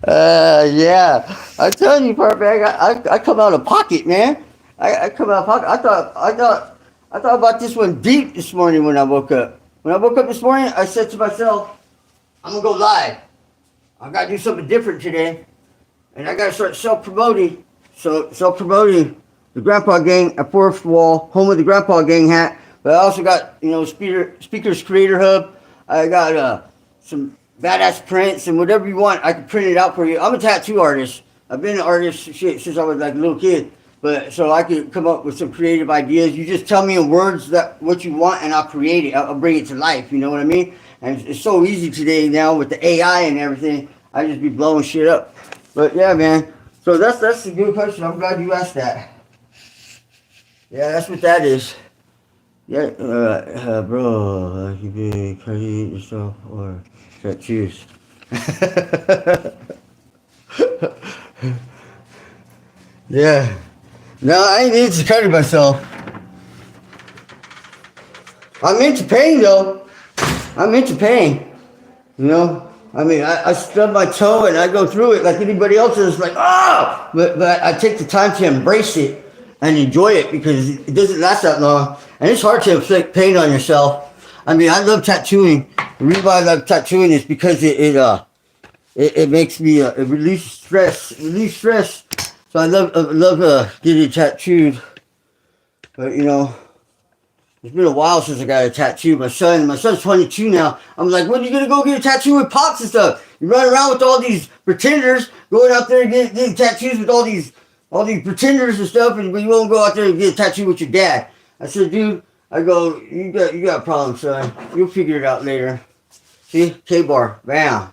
Yeah. I'm telling you, part bag. I come out of pocket, man. I come out of pocket. I thought about this one deep this morning when I woke up. When I woke up this morning, I said to myself, I'm gonna go live. I gotta do something different today, and I gotta start self-promoting. So self-promoting the Grandpa Gang at Fourth Wall, home of the Grandpa Gang hat. But I also got, you know, Speakers Creator Hub. I got some badass prints and whatever you want, I can print it out for you. I'm a tattoo artist. I've been an artist since I was like a little kid. But so I could come up with some creative ideas. You just tell me in words that what you want, and I'll create it. I'll bring it to life. You know what I mean? And it's so easy today now with the AI and everything. I just be blowing shit up. But yeah, man. So that's a good question. I'm glad you asked that. Yeah, that's what that is. Yeah, bro, you be crazy yourself or tattoos. Yeah. No, I ain't into cutting myself. I'm into pain though. I'm into pain. You know? I mean, I stub my toe and I go through it like anybody else is, like, oh! But I take the time to embrace it and enjoy it because it doesn't last that long. And it's hard to inflict pain on yourself. I mean, I love tattooing. The reason why I love tattooing is because it makes me release stress. So I love getting tattooed. But you know, it's been a while since I got a tattoo. My son's 22 now. I'm like, when are you gonna go get a tattoo with pops and stuff? You run around with all these pretenders, going out there and getting tattoos with all these pretenders and stuff, and you won't go out there and get a tattoo with your dad. I said, dude, I go, you got a problem, son. You'll figure it out later. See, K-bar, bam,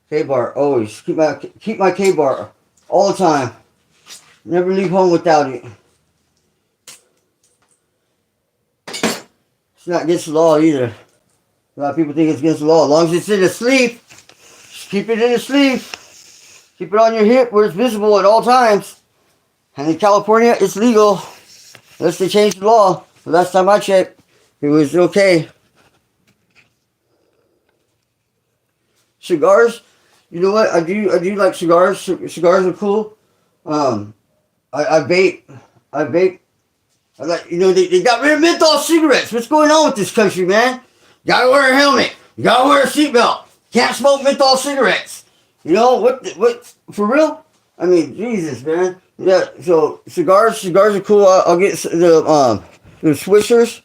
K-bar, always keep my K-bar all the time. Never leave home without it. It's not against the law either. A lot of people think it's against the law. As long as it's in the sleeve, just keep it in the sleeve. Keep it on your hip where it's visible at all times. And in California, it's legal. Unless they change the law. The last time I checked, it was okay. Cigars, you know what? I do like cigars. Cigars are cool. I vape. I vape. I like, they got rid of menthol cigarettes. What's going on with this country, man? You gotta wear a helmet. You gotta wear a seatbelt. Can't smoke menthol cigarettes. What, for real? I mean, Jesus, man. Yeah, so cigars are cool. I'll get the Swishers.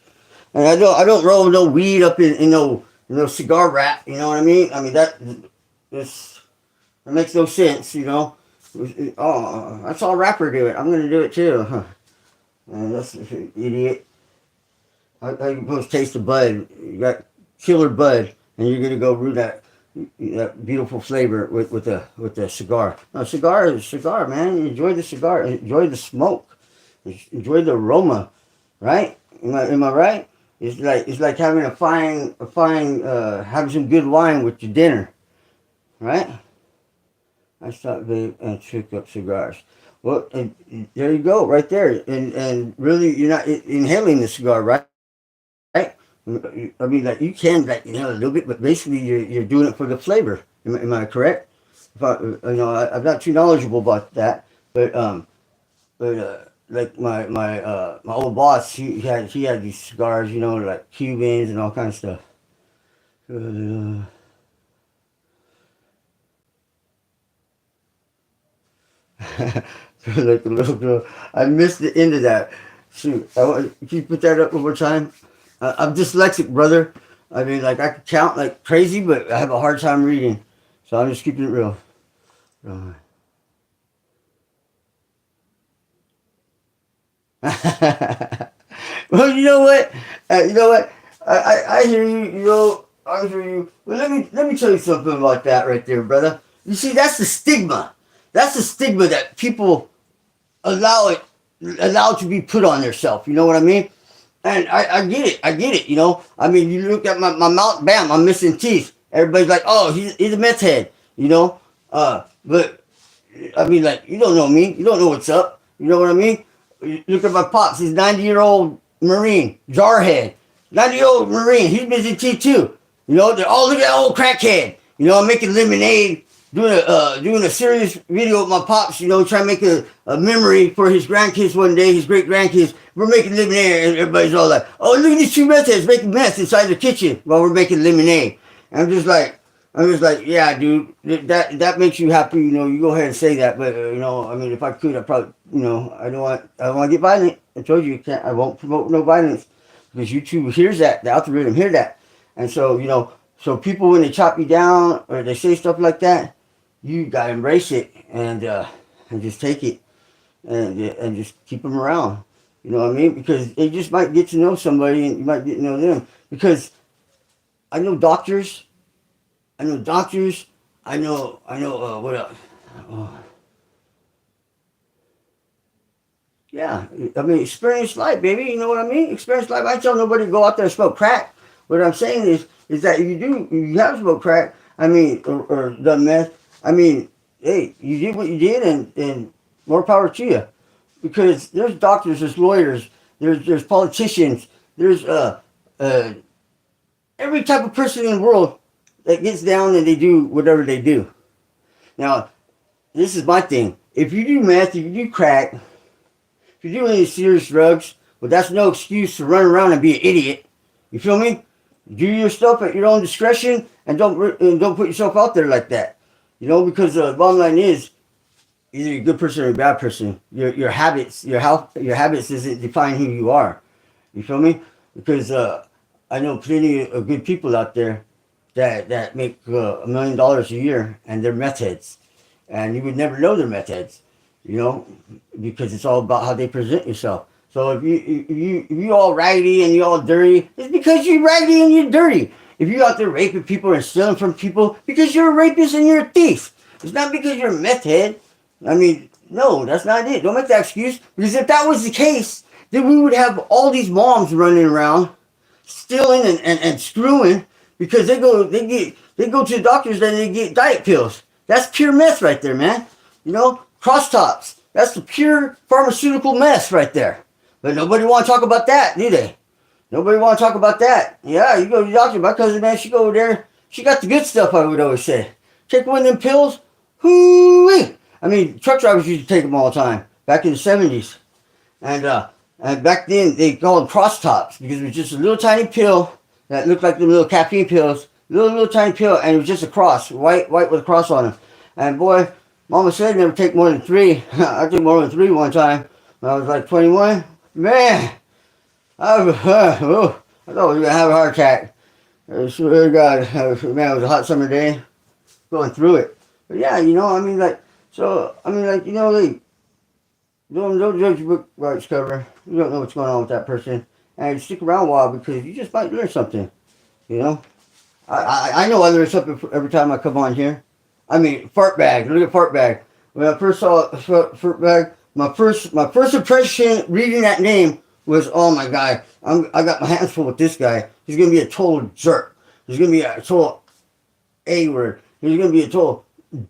And I don't roll no weed up in no cigar wrap. You know what I mean? I mean, that makes no sense. Oh, I saw a rapper do it. I'm gonna do it too. Huh. Man, that's an idiot. How you supposed to taste the bud? You got killer bud, and you're gonna go root that beautiful flavor with the cigar. No, cigar is a cigar, man. Enjoy the cigar. Enjoy the smoke. Enjoy the aroma, right? Am I right? It's like having having some good wine with your dinner, right? I stopped vape and took up cigars. Well, and there you go, right there. And really, you're not inhaling the cigar, right? Right? I mean, like you can, like a little bit, but basically you're doing it for the flavor. Am I correct? If I'm not too knowledgeable about that, but like my old boss, he had these cigars, like Cubans and all kinds of stuff. Like a little girl. I missed the end of that. Shoot, can you put that up one more time? I'm dyslexic, brother. I mean, like I can count like crazy, but I have a hard time reading. So I'm just keeping it real. Well, you know what? I hear you. I hear you. Well, let me tell you something about that right there, brother. You see, that's the stigma. That's the stigma that people allow to be put on themselves. You know what I mean? And I get it. I get it. I mean, you look at my mouth, bam, I'm missing teeth. Everybody's like, oh, he's a meth head. But I mean, like, you don't know me. You don't know what's up. You know what I mean? You look at my pops. He's 90-year-old Marine, jarhead. 90-year-old Marine. He's missing teeth too. They're all look at that old crackhead. I'm making lemonade, doing a serious video with my pops, trying to make a memory for his grandkids one day, his great grandkids. We're making lemonade, and everybody's all like, oh, look at these two meth heads making meth inside the kitchen while we're making lemonade. And I'm just like, yeah, dude, that makes you happy, you go ahead and say that. But, I mean, if I could, I probably, I don't want to get violent. I told you, I won't promote no violence because YouTube hears that, the algorithm hear that. And so, so people, when they chop you down or they say stuff like that, you gotta embrace it and just take it and just keep them around. You know what I mean? Because they just might get to know somebody and you might get to know them. Because I know doctors. I know what else? Yeah, I mean, experience life, baby. You know what I mean? Experience life. I tell nobody to go out there and smoke crack. What I'm saying is that if you have smoked crack, I mean, or done meth, I mean, hey, you did what you did, and more power to you. Because there's doctors, there's lawyers, there's politicians, there's every type of person in the world that gets down and they do whatever they do. Now, this is my thing. If you do meth, if you do crack, if you do any serious drugs, well, that's no excuse to run around and be an idiot. You feel me? Do your stuff at your own discretion and don't put yourself out there like that. Because the bottom line is, either you're a good person or a bad person. Your habits doesn't define who you are. You feel me? Because I know plenty of good people out there that make $1 million a year and they're meth heads, and you would never know they're meth heads. Because it's all about how they present yourself. So if you all raggedy and you all dirty, it's because you're raggedy and you're dirty. If you out there raping people and stealing from people, because you're a rapist and you're a thief. It's not because you're a meth head. I mean, no, that's not it. Don't make that excuse. Because if that was the case, then we would have all these moms running around, stealing and screwing, because they go to the doctors and they get diet pills. That's pure meth right there, man. Cross-tops. That's the pure pharmaceutical mess right there. But nobody want to talk about that, do they? Nobody want to talk about that. Yeah, you go to the doctor. My cousin, man, she go over there. She got the good stuff, I would always say. Take one of them pills. Hoo-wee. I mean, truck drivers used to take them all the time. back in the 70s. And back then they called them cross tops because it was just a little tiny pill that looked like the little caffeine pills, little tiny pill, and it was just a cross, white with a cross on it. And boy, Mama said never take more than 3. I took more than 3 one time when I was like 21. Man, I thought I was gonna have a heart attack. I swear to God, man, it was a hot summer day, going through it. But yeah, you know, I mean, like, so, I mean, like, you know, like, don't judge a book by its cover. You don't know what's going on with that person, and stick around a while because you just might learn something. You know, I know I learn something every time I come on here. I mean, fart bag. Look at fart bag. When I first saw fart bag, my first impression reading that name was, oh my God, I got my hands full with this guy. He's gonna be a total jerk. He's gonna be a total A word. He's gonna be a total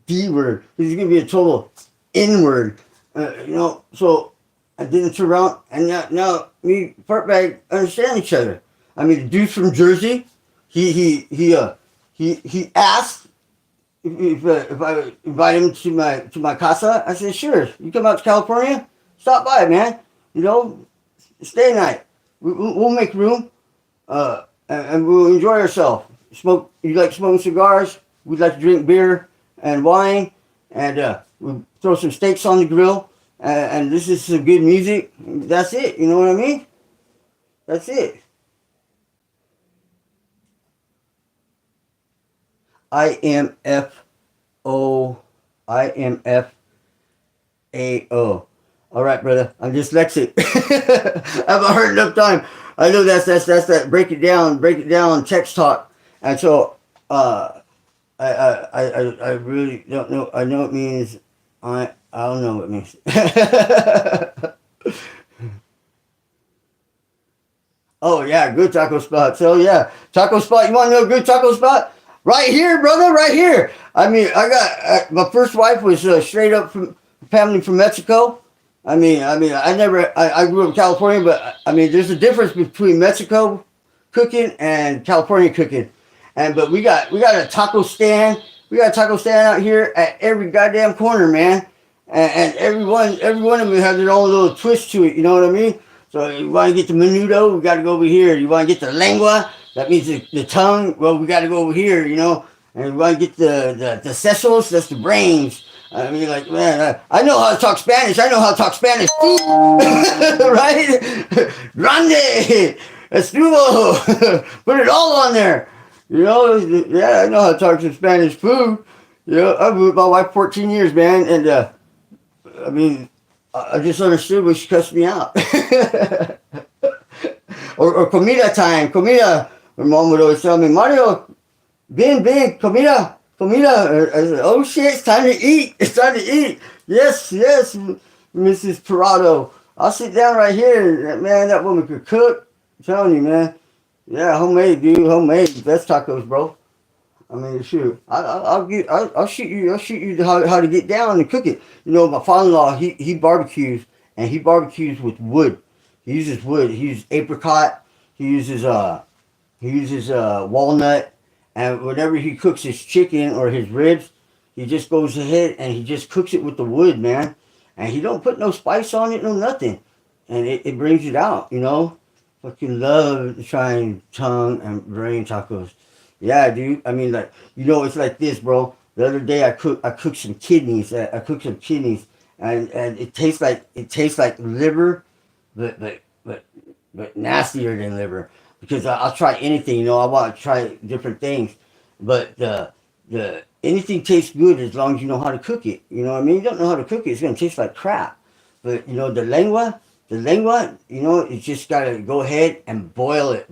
D word. He's gonna be a total N word. You know, so I didn't turn around, and now me Fartbag understand each other. I mean, the dude from Jersey, he asked if I invite him to my casa. I said, sure. You come out to California, stop by, man. You know, stay a night. We'll make room, and we'll enjoy ourselves. Smoke. You like smoking cigars? We'd like to drink beer and wine, and we throw some steaks on the grill, and this is some good music. That's it. You know what I mean? That's it. IMFO. IMFAO. All right, brother. I'm dyslexic. I haven't heard enough time. I know that's that break it down text talk. And so I really don't know. I know it means I don't know what it means. Oh yeah, good taco spot. So yeah, taco spot. You want to know a good taco spot? Right here, brother. Right here. I mean, I got my first wife was straight up from family from Mexico. I grew up in California, but I mean, there's a difference between Mexico cooking and California cooking. But we got a taco stand. We got a taco stand out here at every goddamn corner, man. And every one of them has their own little twist to it. You know what I mean? So you want to get the menudo, we got to go over here. You want to get the lengua, that means the tongue. Well, we got to go over here. You know. And you want to get the sesos, that's the brains. I mean, like, man, I know how to talk Spanish. I know how to talk Spanish, right? Grande, estuvo, put it all on there. You know, yeah, I know how to talk some Spanish food. You know, I've been with my wife 14 years, man, and I mean, I just understood when she cussed me out. or comida time, comida. My mom would always tell me, Mario, Ben, comida. I said, oh shit, it's time to eat. It's time to eat. Yes, Mrs. Parado. I'll sit down right here. Man, that woman could cook. I'm telling you, man. Yeah, homemade, dude. Homemade. Best tacos, bro. I mean, shoot. I'll shoot you how to get down and cook it. You know, my father-in-law, he barbecues, and he barbecues with wood. He uses wood. He uses apricot. He uses walnut. And whenever he cooks his chicken or his ribs, he just goes ahead and he just cooks it with the wood, man. And he don't put no spice on it, no nothing. And it brings it out, you know. Fucking love trying tongue and brain tacos. Yeah, dude. I mean, like, you know, it's like this, bro. The other day I cooked some kidneys. And it tastes like liver, but nastier than liver. Because I'll try anything, you know. I want to try different things, but the anything tastes good as long as you know how to cook it. You know what I mean? You don't know how to cook it, it's gonna taste like crap. But you know the lengua, you know, you just gotta go ahead and boil it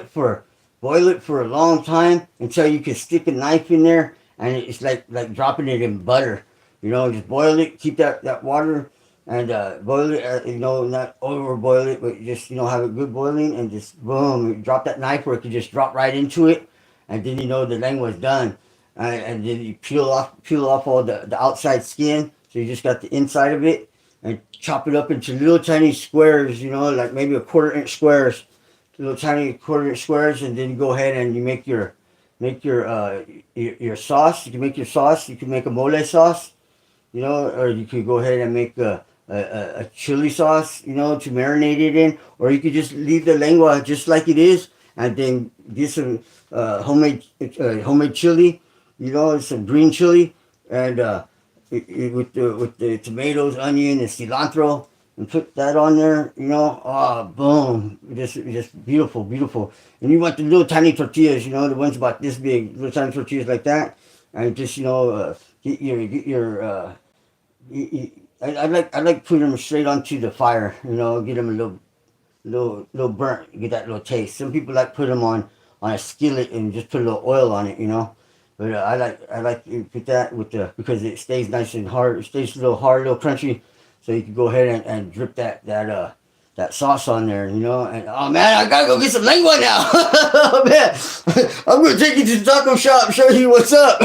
for a long time until you can stick a knife in there, and it's like dropping it in butter. You know, just boil it, keep that water. And boil it, you know, not over boil it, but just, you know, have it good boiling, and just boom, drop that knife where it can just drop right into it, and then you know the lengua is done. And then you peel off all the outside skin, so you just got the inside of it, and chop it up into little tiny squares, you know, like maybe a 1/4 inch squares, little tiny 1/4 inch squares, and then you go ahead and you make your sauce. You can make your sauce. You can make a mole sauce, you know, or you could go ahead and make a a chili sauce, you know, to marinate it in, or you could just leave the lengua just like it is, and then get some homemade chili, you know, some green chili, and with the tomatoes, onion, and cilantro, and put that on there, you know. Oh, boom! Just beautiful, beautiful. And you want the little tiny tortillas, you know, the ones about this big, little tiny tortillas like that, and just I like putting them straight onto the fire, you know, get them a little burnt, get that little taste. Some people like put them on a skillet and just put a little oil on it, you know. But I like to put that with the because it stays nice and hard. It stays a little hard, a little crunchy, so you can go ahead and drip that sauce on there, you know. And oh man, I gotta go get some lengua now. Oh, man, I'm gonna take you to the taco shop, show you what's up.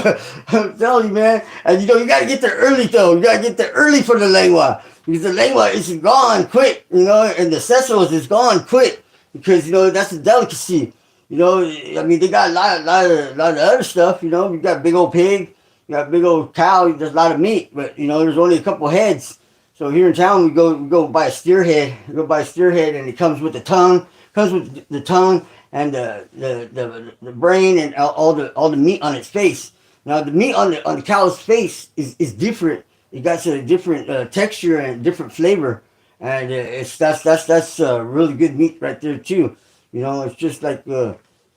I'm telling you, man. And you know, you gotta get there early though. You gotta get there early for the lengua because the lengua is gone quick, you know, and the sesos is gone quick because you know that's a delicacy. You know, I mean, they got a lot of other stuff. You know, you got big old pig, you got big old cow. There's a lot of meat, but you know, there's only a couple heads. So here in town, we go buy a steer head. We go buy a steer head, and it comes with the tongue. Comes with the tongue and the brain and all the meat on its face. Now the meat on the cow's face is different. It got a different texture and different flavor, and that's really good meat right there too. You know, it's just like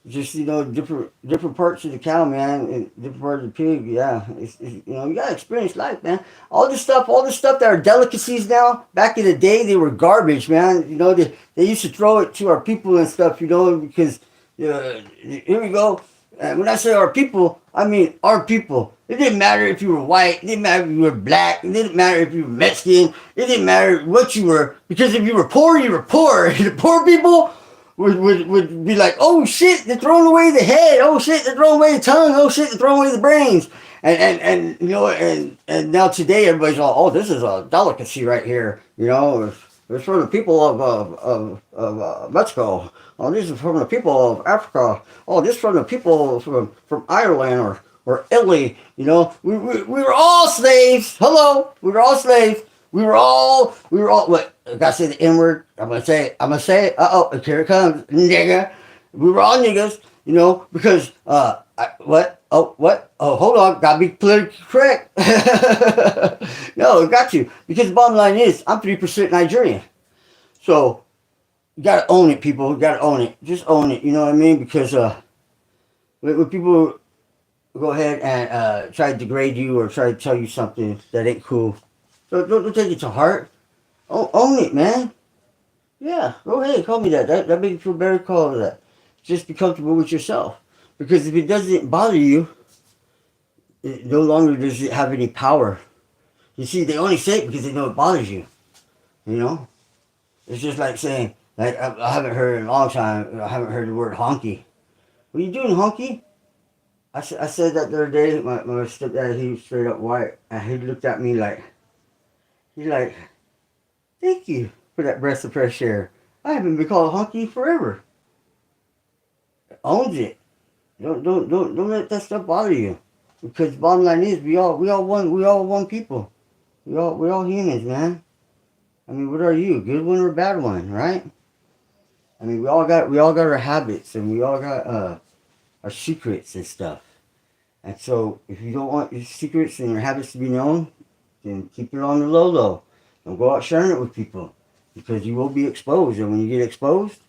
just you know different parts of the cow, man, and different parts of the pig. Yeah, it's you know you gotta experience life, man. All this stuff that are delicacies now. Back in the day, they were garbage, man. You know, they used to throw it to our people and stuff. You know, because here we go. And when I say our people, I mean our people. It didn't matter if you were white. It didn't matter if you were black. It didn't matter if you were Mexican. It didn't matter what you were. Because if you were poor, you were poor. The poor people would be like, oh shit, they're throwing away the head. Oh shit, they're throwing away the tongue. Oh shit, they're throwing away the brains. And you know, and now today everybody's all, oh, this is a delicacy right here. You know, it's for the people of Mexico. Oh, this is from the people of Africa. Oh, this is from the people from Ireland or Italy. You know, we were all slaves. Hello, we were all slaves. We were all what? I gotta say the N word. I'm gonna say it. Here it comes, nigga. We were all niggas, you know, because what? Oh, what? Oh, hold on. Gotta be politically correct. No, got you. Because the bottom line is, I'm 3% Nigerian. So, you gotta own it, people. You gotta own it. Just own it, you know what I mean? Because when people go ahead and try to degrade you or try to tell you something that ain't cool, so don't take it to heart. Own it, man. Yeah, go ahead, call me that. That makes you feel better, call it that. Just be comfortable with yourself. Because if it doesn't bother you, it no longer does it have any power. You see, they only say it because they know it bothers you. You know? It's just like saying, like, I haven't heard in a long time, I haven't heard the word honky. What are you doing, honky? I said that the other day, my stepdad, he was straight up white, and he looked at me like, he's like, thank you for that breath of fresh air. I haven't been called honky forever. Owns it. Don't let that stuff bother you. Because the bottom line is we all one people. We all humans, man. I mean, what are you? Good one or bad one, right? I mean, we all got our habits and we all got our secrets and stuff. And so if you don't want your secrets and your habits to be known, then keep it on the low. Don't go out sharing it with people. Because you will be exposed. And when you get exposed,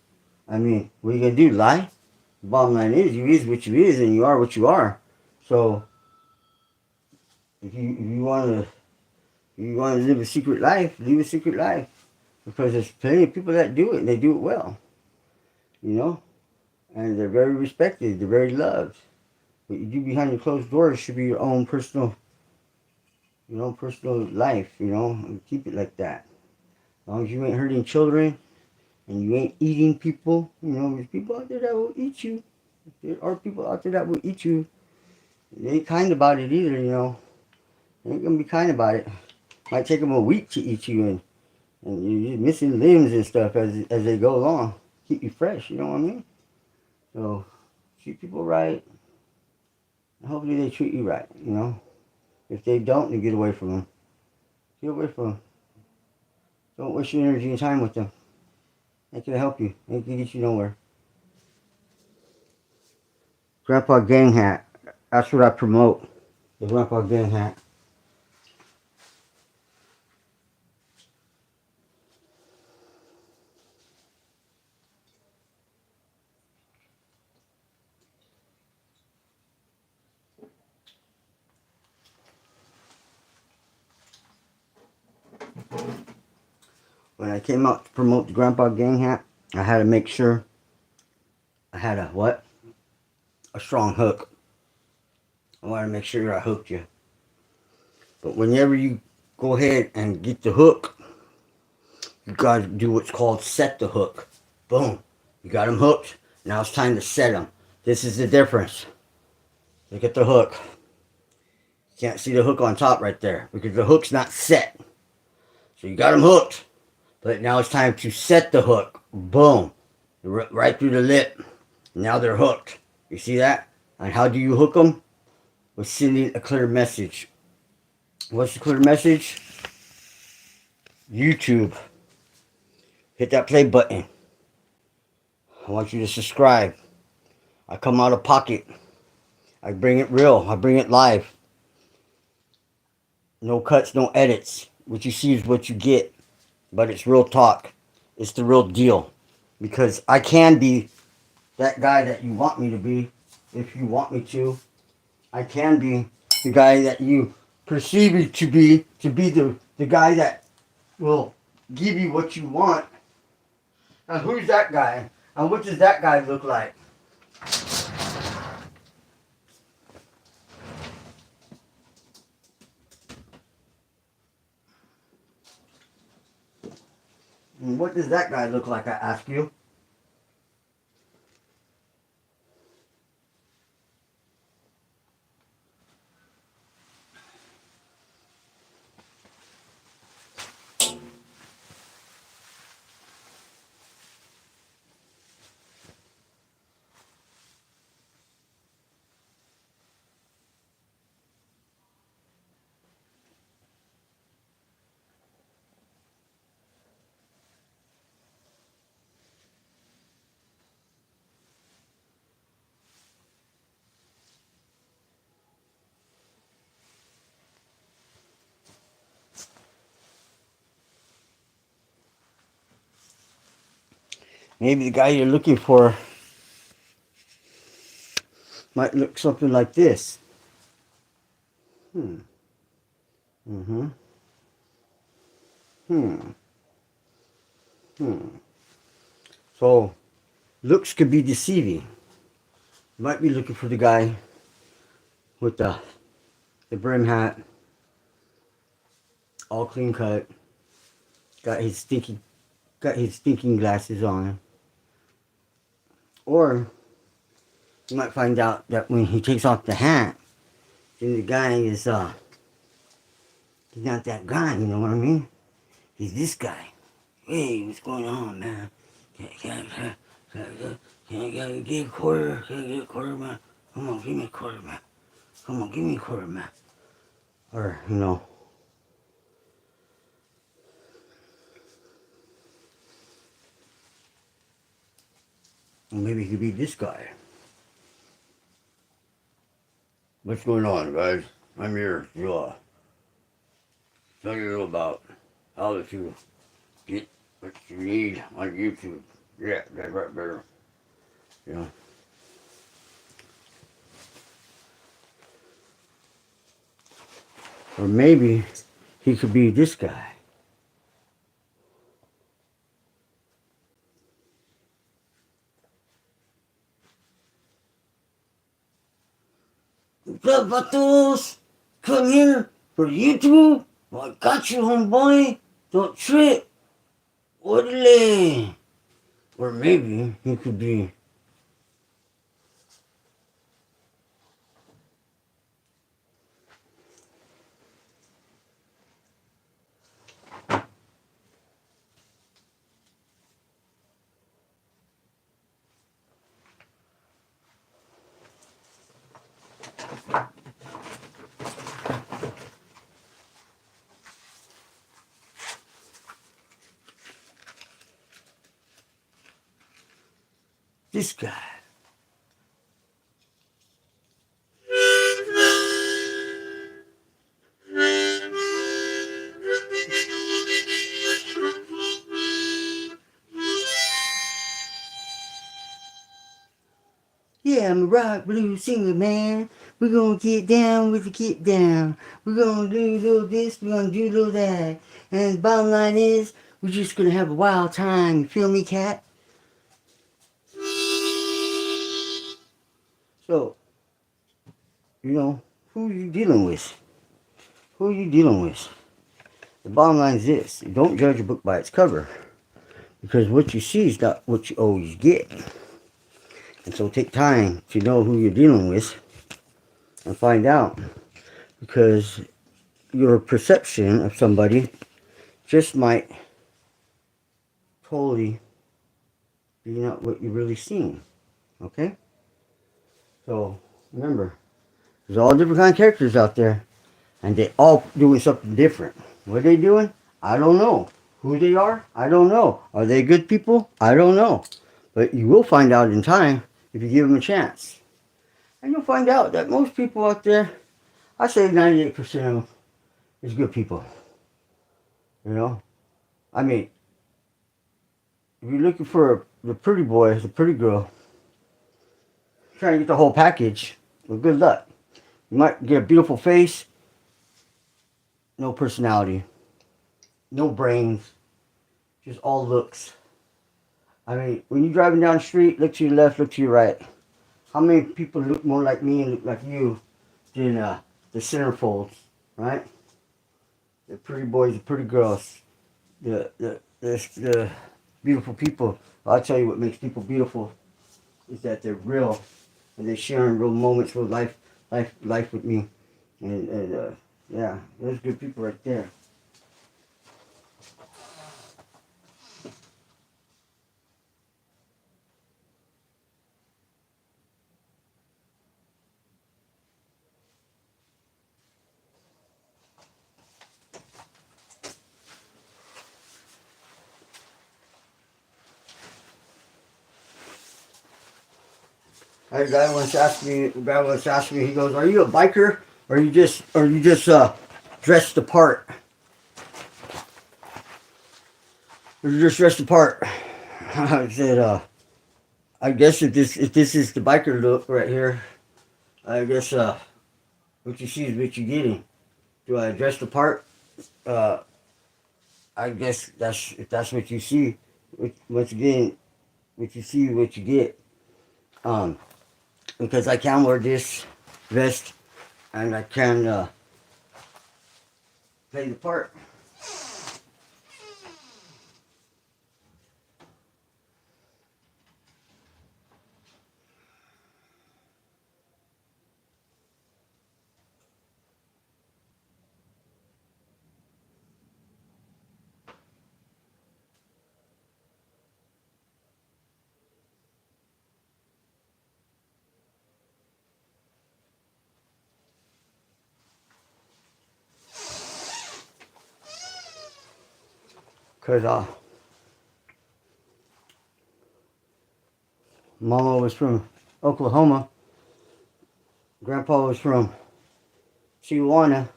I mean, what are you gonna do? Lie? The bottom line is you is what you is and you are what you are. So if you wanna live a secret life, live a secret life. Because there's plenty of people that do it and they do it well. You know? And they're very respected, they're very loved. What you do behind your closed doors should be your own personal life, you know, and keep it like that. As long as you ain't hurting children and you ain't eating people, you know, there's people out there that will eat you. There are people out there that will eat you. They ain't kind about it either, you know. They ain't gonna be kind about it. Might take them a week to eat you, and you're missing limbs and stuff as they go along. Keep you fresh, you know what I mean? So, treat people right. And hopefully they treat you right, you know. If they don't, then get away from them. Get away from them. Don't waste your energy and time with them. Ain't gonna help you. Ain't gonna get you nowhere. Grandpa Gang Hat. That's what I promote. The Grandpa Gang Hat. When I came out to promote the Grandpa Gang Hat, I had to make sure I had a what? A strong hook. I wanted to make sure I hooked you. But whenever you go ahead and get the hook, you gotta do what's called set the hook. Boom. You got them hooked. Now it's time to set them. This is the difference. Look at the hook. You can't see the hook on top right there because the hook's not set. So you got them hooked. But now it's time to set the hook. Boom. Right through the lip. Now they're hooked. You see that? And how do you hook them? With sending a clear message. What's the clear message? YouTube. Hit that play button. I want you to subscribe. I come out of pocket. I bring it real. I bring it live. No cuts, no edits. What you see is what you get. But it's real talk. It's the real deal. Because I can be that guy that you want me to be. If you want me to. I can be the guy that you perceive me to be the guy that will give you what you want. Now who's that guy? And what does that guy look like? And what does that guy look like, I ask you? Maybe the guy you're looking for might look something like this. Mm-hmm. So, looks could be deceiving. You might be looking for the guy with the brim hat, all clean cut, got his thinking glasses on. Or you might find out that when he takes off the hat, then the guy is he's not that guy, you know what I mean? He's this guy. Hey, what's going on, man? Can I get a quarter? Can I get a quarter, man? Come on, give me a quarter, man. Come on, give me a quarter, man. Or, you know. Or maybe he could be this guy. What's going on, guys? I'm here to tell you about how to get what you need on YouTube. Yeah, that's right, better. Yeah. Or maybe he could be this guy. What's up, vatos? Come here for YouTube? Well, I got you, homeboy. Don't trip. Orderly. Or maybe he could be this guy. Yeah, I'm a rock blues singer, man. We're gonna get down with the get down. We're gonna do a little this, we're gonna do a little that. And the bottom line is, we're just gonna have a wild time. You feel me, cat? So, you know, who are you dealing with? Who are you dealing with? The bottom line is this. Don't judge a book by its cover. Because what you see is not what you always get. And so take time to know who you're dealing with and find out. Because your perception of somebody just might totally be not what you're really seeing. Okay? So remember, there's all different kind of characters out there. And they all doing something different. What are they doing? I don't know. Who they are? I don't know. Are they good people? I don't know. But you will find out in time if you give them a chance. And you'll find out that most people out there, I say 98% of them is good people. You know? I mean, if you're looking for the pretty boy, the pretty girl, trying to get the whole package, well, good luck. You might get a beautiful face, no personality, no brains, just all looks. I mean, when you're driving down the street, look to your left, look to your right. How many people look more like me and look like you than the centerfolds, right? The pretty boys, the pretty girls, the beautiful people. I'll tell you what makes people beautiful is that they're real and they're sharing real moments, real life with me. And yeah, those good people right there. A guy once asked me, he goes, "Are you a biker, or you just dressed the part? Or you just dressed the part?" I said, "I guess if this is the biker look right here, I guess what you see is what you're getting. Do I dress the part? I guess if that's what you see. Once again, what you see, what you get. Because I can wear this vest and I can play the part." Because Mama was from Oklahoma. Grandpa was from Tijuana.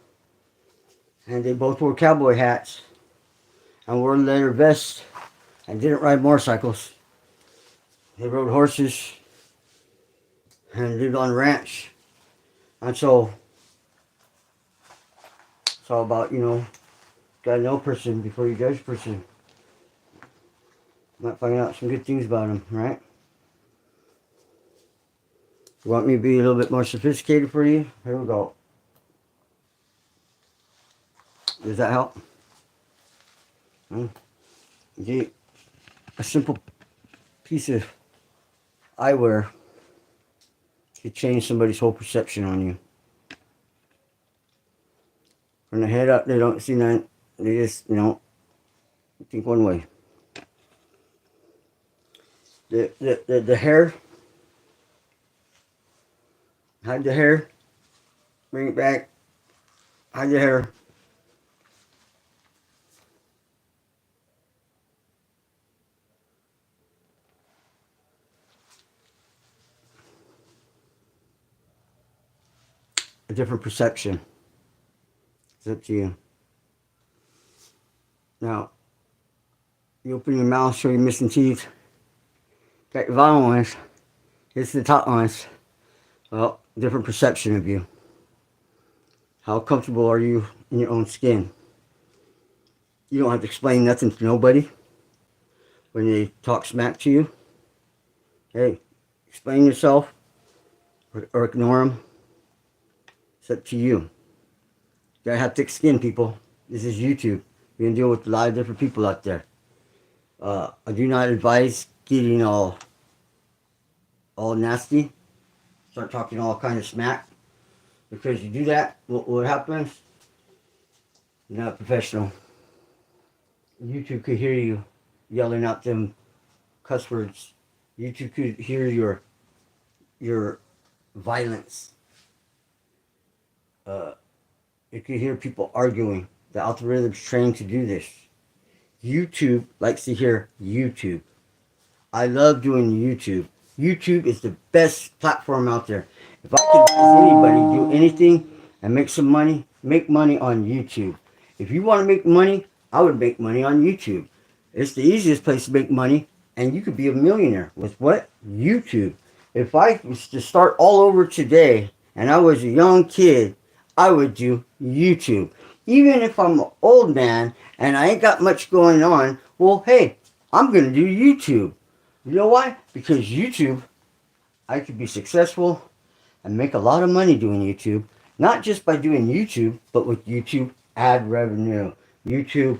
And they both wore cowboy hats and wore leather vests and didn't ride motorcycles. They rode horses and lived on a ranch. And so it's all about, gotta know a person before you judge a person. Might find out some good things about them, right? You want me to be a little bit more sophisticated for you? Here we go. Does that help? Get a simple piece of eyewear could change somebody's whole perception on you. From the head up, they don't see nothing. They just, think one way. The hair, hide the hair, bring it back, hide the hair. a different perception. It's up to you. Now, you open your mouth, show your missing teeth. Got your bottom ones. It's the top ones. Well, different perception of you. How comfortable are you in your own skin? You don't have to explain nothing to nobody when they talk smack to you. Hey, explain yourself or ignore them. It's up to you. You gotta have thick skin, people. This is YouTube. You're gonna deal with a lot of different people out there. I do not advise getting all nasty. Start talking all kind of smack. Because you do that, what happens? You're not a professional. YouTube could hear you yelling out them cuss words. YouTube could hear your violence. It could hear people arguing. The algorithm's trained to do this. YouTube likes to hear YouTube. I love doing YouTube. YouTube is the best platform out there. If I could advise anybody do anything and make some money, make money on YouTube. If you want to make money, I would make money on YouTube. It's the easiest place to make money, and you could be a millionaire with what? YouTube. If I was to start all over today and I was a young kid, I would do YouTube. Even if I'm an old man and I ain't got much going on, well, hey, I'm going to do YouTube. You know why? Because YouTube, I could be successful and make a lot of money doing YouTube. Not just by doing YouTube, but with YouTube ad revenue, YouTube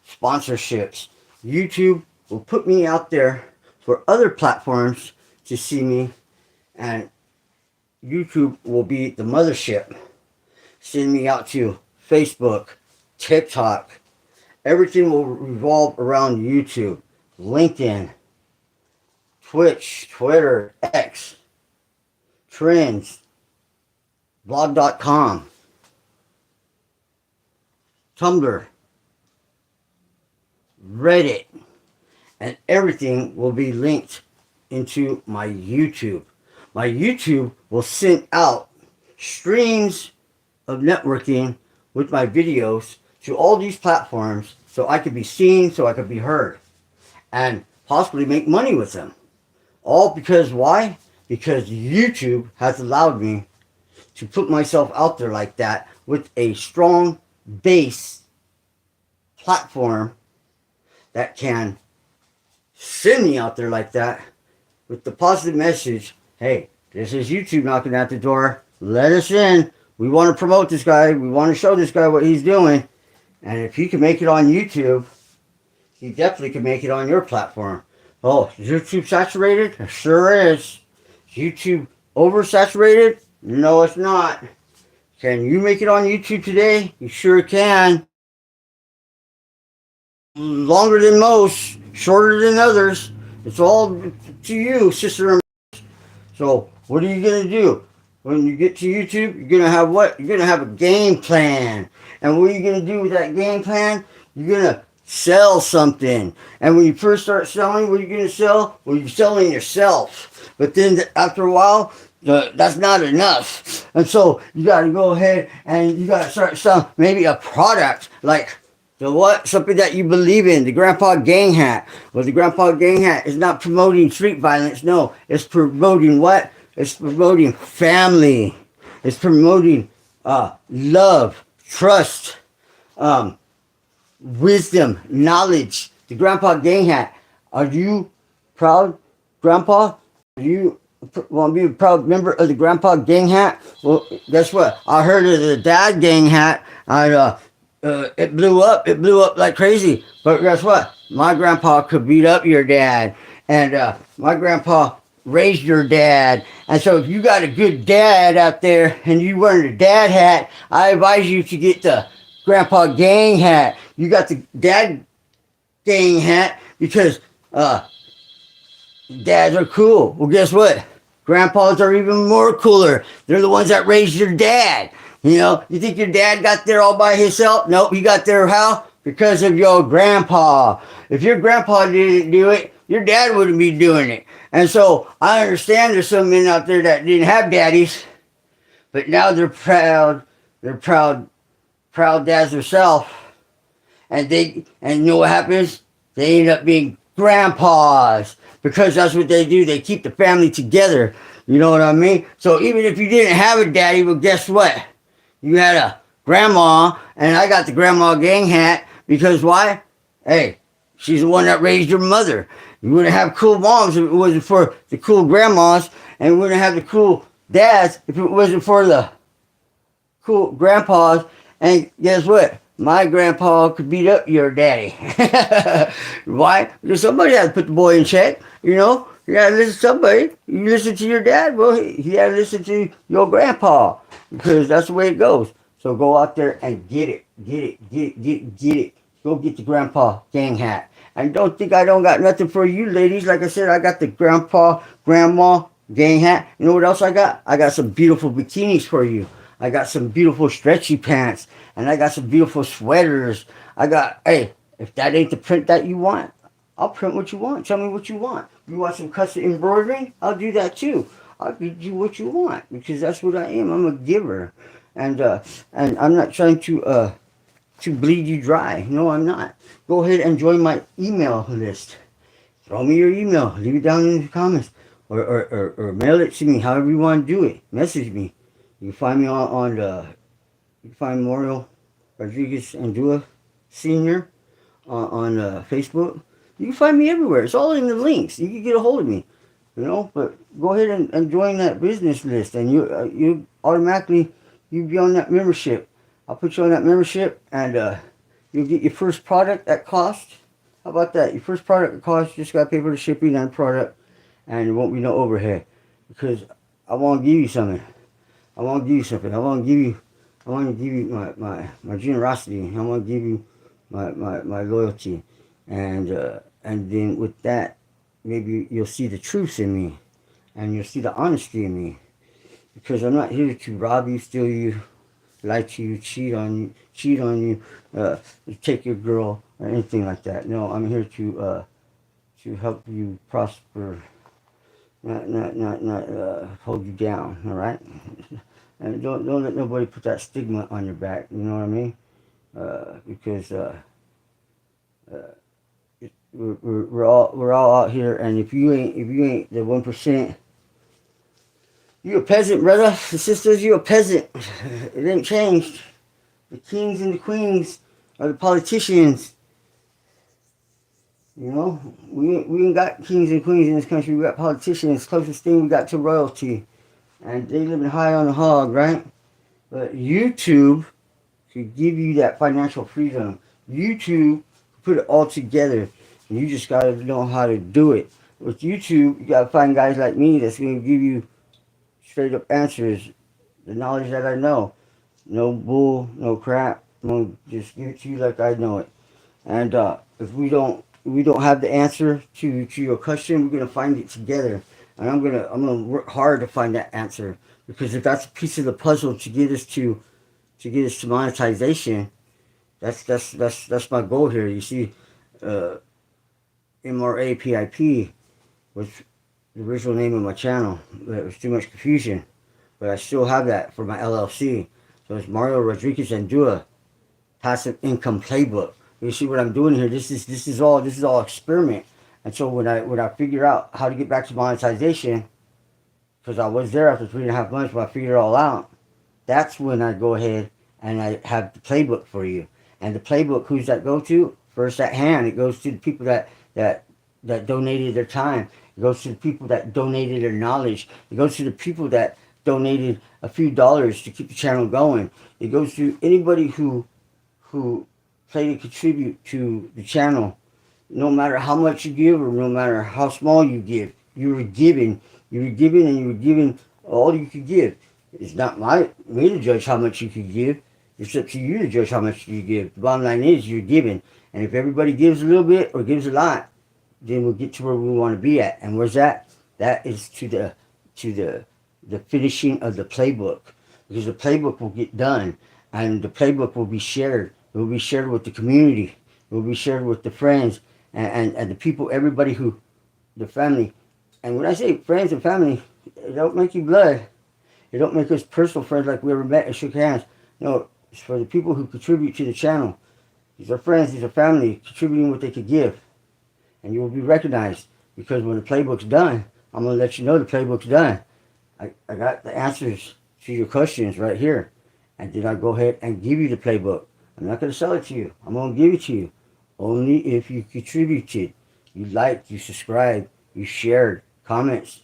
sponsorships. YouTube will put me out there for other platforms to see me, and YouTube will be the mothership. Send me out to Facebook, TikTok. Everything will revolve around YouTube, LinkedIn, Twitch, Twitter, X, Trends, blog.com, Tumblr, Reddit, and everything will be linked into my YouTube. My YouTube will send out streams of networking with my videos to all these platforms so I could be seen, so I could be heard, and possibly make money with them. All because why? Because YouTube has allowed me to put myself out there like that with a strong base platform that can send me out there like that with the positive message, hey, this is YouTube knocking at the door. Let us in. We want to promote this guy. We want to show this guy what he's doing. And if he can make it on YouTube, he definitely can make it on your platform. Oh, is YouTube saturated? It sure is. Is YouTube oversaturated? No, it's not. Can you make it on YouTube today? You sure can. Longer than most, shorter than others. It's all to you, sister. So, what are you going to do? When you get to YouTube, you're going to have what? You're going to have a game plan. And what are you going to do with that game plan? You're going to sell something. And when you first start selling, what are you going to sell? Well, you're selling yourself. But then after a while, that's not enough. And so you got to go ahead and you got to start selling maybe a product like the what? Something that you believe in. The Grandpa Gang Hat. Well, the Grandpa Gang Hat is not promoting street violence. No, it's promoting what? It's promoting family. It's promoting love, trust, wisdom, knowledge. The Grandpa Gang Hat. Are you proud, Grandpa? Do you want to be a proud member of the Grandpa Gang Hat? Well, guess what? I heard of the Dad Gang Hat. It blew up. It blew up like crazy. But guess what? My grandpa could beat up your dad. And my grandpa raised your dad. And so if you got a good dad out there and you wearing a dad hat, I advise you to get the Grandpa Gang Hat. You got the Dad Gang Hat because dads are cool. Well, guess what? Grandpas are even more cooler. They're the ones that raised your dad. You know, you think your dad got there all by himself? Nope, he got there how? Because of your grandpa. If your grandpa didn't do it, your dad wouldn't be doing it. And so I understand there's some men out there that didn't have daddies, But now they're proud dads themselves. And you know what happens? They end up being grandpas because that's what they do. They keep the family together. You know what I mean? So even if you didn't have a daddy, well, guess what? You had a grandma, and I got the grandma gang hat because why? Hey, she's the one that raised your mother. You wouldn't have cool moms if it wasn't for the cool grandmas, and we wouldn't have the cool dads if it wasn't for the cool grandpas. And guess what? My grandpa could beat up your daddy. Why? Because somebody had to put the boy in check. You know, you gotta listen to somebody. You listen to your dad, well, he had to listen to your grandpa because that's the way it goes. So go out there and get it. Get it. Go get the grandpa gang hat. And don't think I don't got nothing for you ladies. Like I said, I got the grandma gang hat. You know what else I got? I got some beautiful bikinis for you. I got some beautiful stretchy pants. And I got some beautiful sweaters. Hey, if that ain't the print that you want, I'll print what you want. Tell me what you want. You want some custom embroidery? I'll do that too. I'll give you what you want because that's what I am. I'm a giver. And I'm not trying to bleed you dry. No, I'm not. Go ahead and join my email list. Throw me your email. Leave it down in the comments. Or mail it to me, however you want to do it. Message me. You can find me you can find Mario Rodriguez Andua Sr. on Facebook. You can find me everywhere. It's all in the links. You can get a hold of me. You know, but go ahead and join that business list, and you automatically you be on that membership. I'll put you on that membership, and you'll get your first product at cost. How about that? Your first product at cost, you just got to pay for the shipping and product, and there won't be no overhead because I want to give you something. I want to give you my generosity. I want to give you my loyalty, and then with that, maybe you'll see the truth in me, and you'll see the honesty in me, because I'm not here to rob you, steal you, lie to you, cheat on you, take your girl or anything like that. No, I'm here to help you prosper, not hold you down. All right. And don't let nobody put that stigma on your back. You know what I mean? Because we're all out here, and if you ain't the 1%, you a peasant, brother. The sisters, you a peasant. It ain't changed. The kings and the queens are the politicians. You know, we ain't got kings and queens in this country. We got politicians. Closest thing we got to royalty. And they living high on the hog, right? But YouTube could give you that financial freedom. YouTube put it all together. And you just got to know how to do it. With YouTube, you got to find guys like me that's going to give you straight up answers. The knowledge that I know. No bull, no crap. No, just give it to you like I know it. And if we don't have the answer to your question, we're going to find it together. And I'm gonna work hard to find that answer, because if that's a piece of the puzzle to get us to monetization, that's my goal here. You see, MRA-P.I.P. was the original name of my channel. There was too much confusion, but I still have that for my LLC. So it's Mario Rodriguez Andua Passive Income Playbook. You see what I'm doing here? This is all experiment. And so when I figure out how to get back to monetization, because I was there after 3.5 months when I figured it all out, that's when I go ahead and I have the playbook for you. And the playbook, who's that go to? First at hand, it goes to the people that donated their time. It goes to the people that donated their knowledge. It goes to the people that donated a few dollars to keep the channel going. It goes to anybody who played and contribute to the channel. No matter how much you give or no matter how small you give, you were given all you could give. It's not me to judge how much you could give. It's up to you to judge how much you give. The bottom line is you're giving. And if everybody gives a little bit or gives a lot, then we'll get to where we want to be at. And where's that? That is to the finishing of the playbook. Because the playbook will get done and the playbook will be shared. It will be shared with the community. It will be shared with the friends. And the people, everybody the family. And when I say friends and family, it don't make you blood. They don't make us personal friends like we ever met and shook hands. No, it's for the people who contribute to the channel. These are friends, these are family, contributing what they could give. And you will be recognized. Because when the playbook's done, I'm going to let you know the playbook's done. I got the answers to your questions right here. And then I go ahead and give you the playbook. I'm not going to sell it to you. I'm going to give it to you. Only if you contributed. You liked, you subscribed, you shared, comments.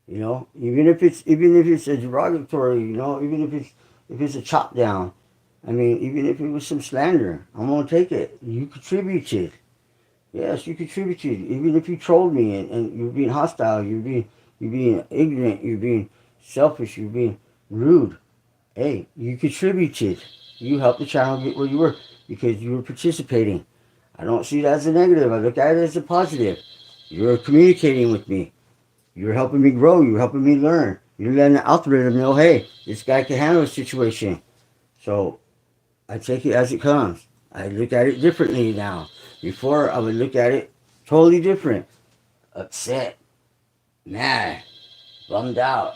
You know, even if it's a derogatory, you know, even if it's a chop down. I mean, even if it was some slander, I'm gonna take it. You contributed. Yes, you contributed. Even if you trolled me and you're being hostile, you're being ignorant, you're being selfish, you're being rude. Hey, you contributed. You helped the channel get where you were because you were participating. I don't see that as a negative. I look at it as a positive. You're communicating with me. You're helping me grow. You're helping me learn. You're letting the algorithm know, hey, this guy can handle a situation. So I take it as it comes. I look at it differently now. Before, I would look at it totally different. Upset, mad, bummed out,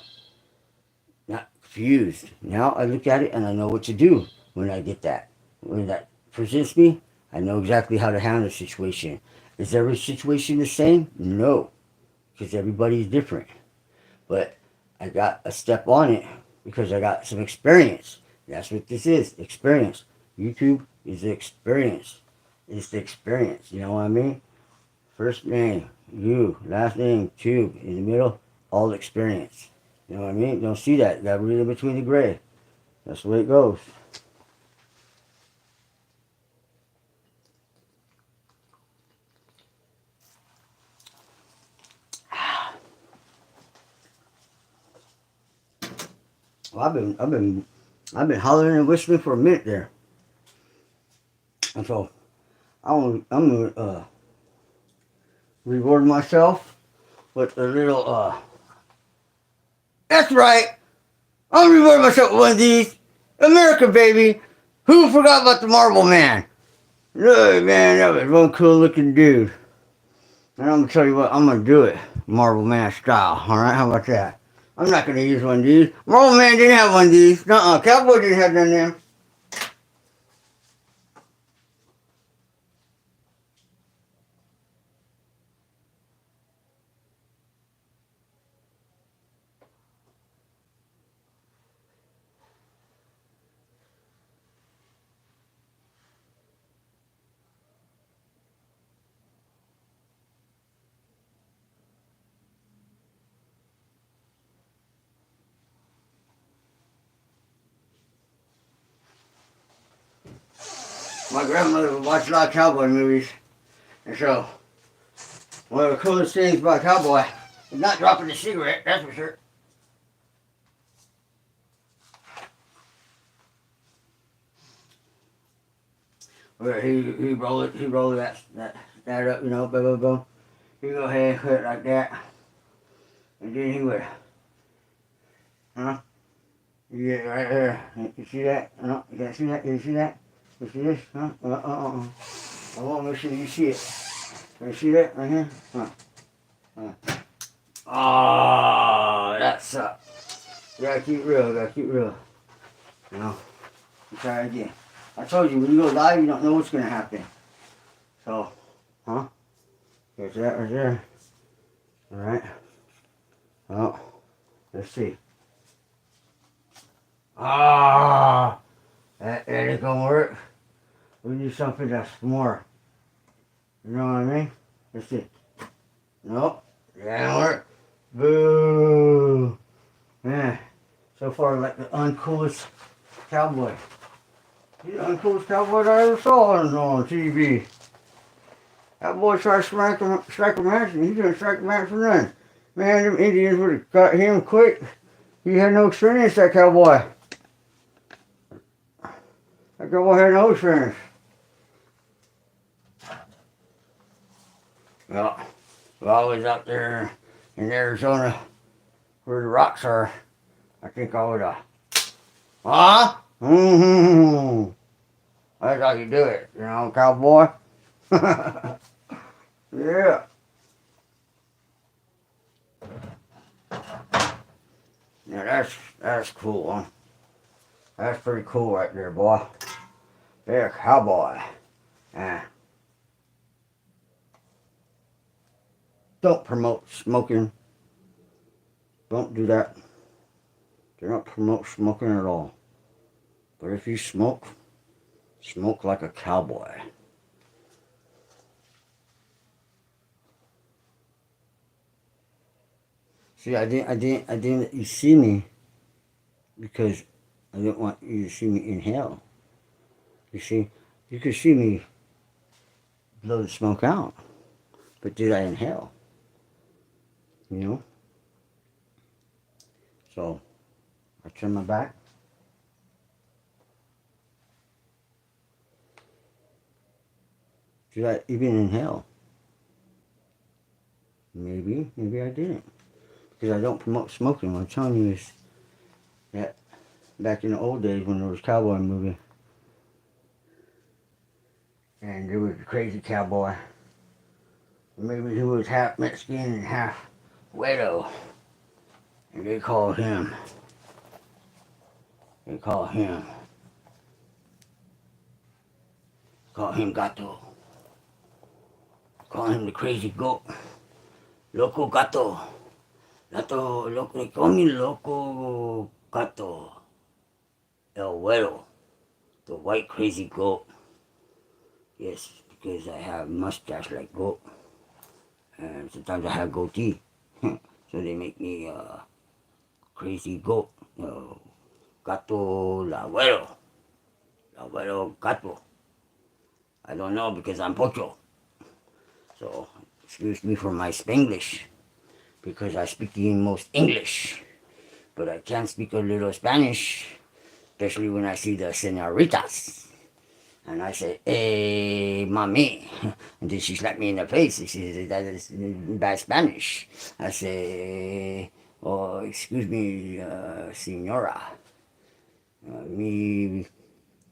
not confused. Now I look at it and I know what to do when I get that. When that presents me, I know exactly how to handle the situation. Is every situation the same? No, because everybody's different. But I got a step on it because I got some experience. That's what this is, experience. YouTube is the experience. It's the experience, you know what I mean? First name, you, last name, tube, in the middle, all experience. You know what I mean? Don't see that. You gotta read in between the gray. That's the way it goes. Well, I've been hollering and whistling for a minute there. And so I'm gonna reward myself with a little that's right. I'm gonna reward myself with one of these. America, baby. Who forgot about the Marble Man? Look, man, that was one cool looking dude. And I'm gonna tell you what, I'm gonna do it Marble Man style. Alright, how about that? I'm not gonna use one of these. Marble Man didn't have one of these. Nuh-uh. Cowboy didn't have none of them. My grandmother would watch a lot of cowboy movies. And so, one of the coolest things about a cowboy is not dropping a cigarette, that's for sure. Where he roll that up, you know, boom, boom, boom. He go ahead and put it like that. And then he would, huh? You get it right there. You see that? No, you can't see that? You see that? You see this? Huh? I want to make sure you see it. Can you see that right here? Oh, that sucks. You gotta keep real, You know? Try again. I told you, when you go live, you don't know what's gonna happen. So, there's that right there. Alright. Oh, let's see. That ain't gonna work. We need something that's more. You know what I mean? Let's see. Nope. That don't work. Boo. Man. So far, like the uncoolest cowboy. He's the uncoolest cowboy I ever saw on TV. That boy tried to strike a match, and he didn't strike a match for nothing. Man, them Indians would have got him quick. He had no experience, that cowboy. That cowboy had no experience. Well, while I was out there in Arizona, where the rocks are, I think I would have. That's how you do it, you know, cowboy. Yeah. Now that's cool, huh? That's pretty cool right there, boy. They're a cowboy. Don't promote smoking. Don't do that. Do not promote smoking at all. But if you smoke, smoke like a cowboy. See, I didn't let you see me because I didn't want you to see me inhale. You see, you could see me blow the smoke out, but did I inhale? You know? So, I turn my back. Did I even inhale? Maybe I didn't. Because I don't promote smoking. What I'm telling you is that back in the old days when there was a cowboy movie, and there was a crazy cowboy, maybe he was half Mexican and half Wedo, and they called him Gato. Call him the crazy goat. Loco Gato. Loco, they call me Loco Gato. El Güero. The white crazy goat. Yes, because I have mustache like goat. And sometimes I have goatee. So they make me crazy goat. Gato la Güero. La Güero Gato. I don't know because I'm Pocho. So excuse me for my Spanglish. Because I speak the most English. But I can speak a little Spanish. Especially when I see the senoritas. And I say, hey, mami. And then she slapped me in the face. She says, that is bad Spanish. I say, oh, excuse me, senora. Mi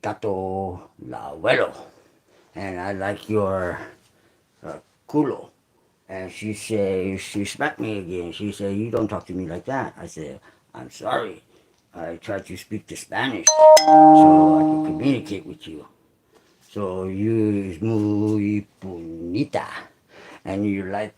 gato la abuelo. And I like your culo. And she smacked me again. She said, you don't talk to me like that. I said, I'm sorry. I tried to speak the Spanish so I can communicate with you. So you is muy bonita, and you like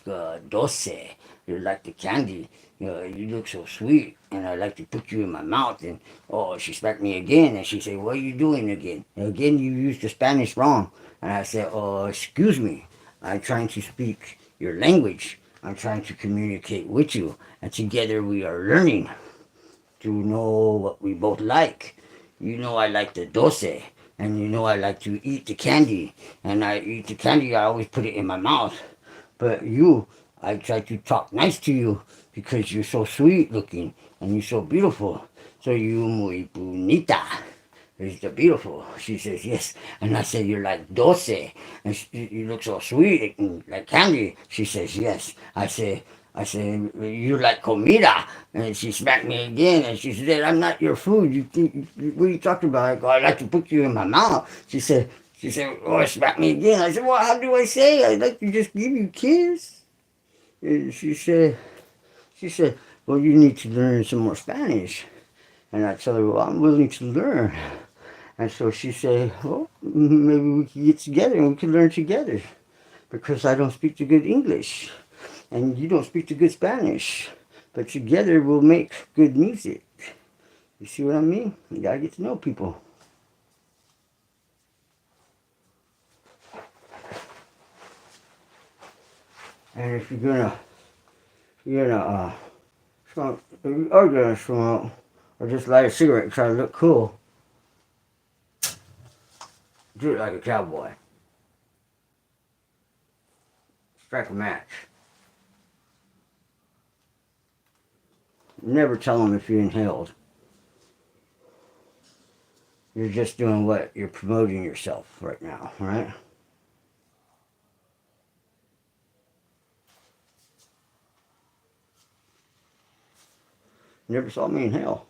dulce, you like the candy. You look so sweet, and I like to put you in my mouth. And oh, she smacked me again, and she said, "What are you doing again?" And again, you used the Spanish wrong. And I said, "Oh, excuse me. I'm trying to speak your language. I'm trying to communicate with you, and together we are learning to know what we both like. You know I like the dulce, and you know I like to eat the candy. And I eat the candy, I always put it in my mouth. But you, I try to talk nice to you because you're so sweet looking and you're so beautiful. So you muy bonita. Is the beautiful? She says, yes. And I said, you're like dulce. And you look so sweet and like candy. She says, yes. I said, you like comida. And she smacked me again. And she said, I'm not your food. What are you talking about? I go, I like to put you in my mouth. She said, oh, smack me again. I said, well, how do I say? I'd like to just give you a kiss. And she said, well, you need to learn some more Spanish. And I tell her, well, I'm willing to learn. And so she said, well, maybe we could get together and we could learn together. Because I don't speak the good English. And you don't speak the good Spanish. But together we'll make good music. You see what I mean? You gotta get to know people. And if you're gonna smoke, if you are gonna smoke, or just light a cigarette and try to look cool, do it like a cowboy. Strike a match. Never tell them if you inhaled. You're just doing what? You're promoting yourself right now, right? Never saw me inhale.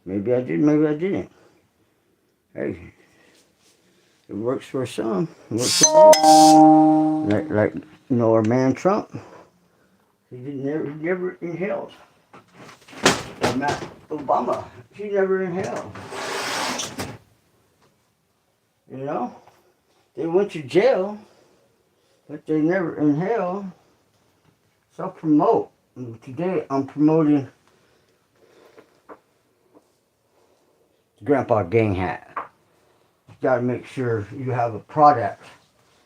Maybe I did, maybe I didn't. Hey, it works for some. It works for some. Like our man Trump. He never inhaled. Obama, he never in hell. You know? They went to jail, but they never in hell. So I promote. And today I'm promoting the Grandpa Gang hat. You gotta make sure you have a product.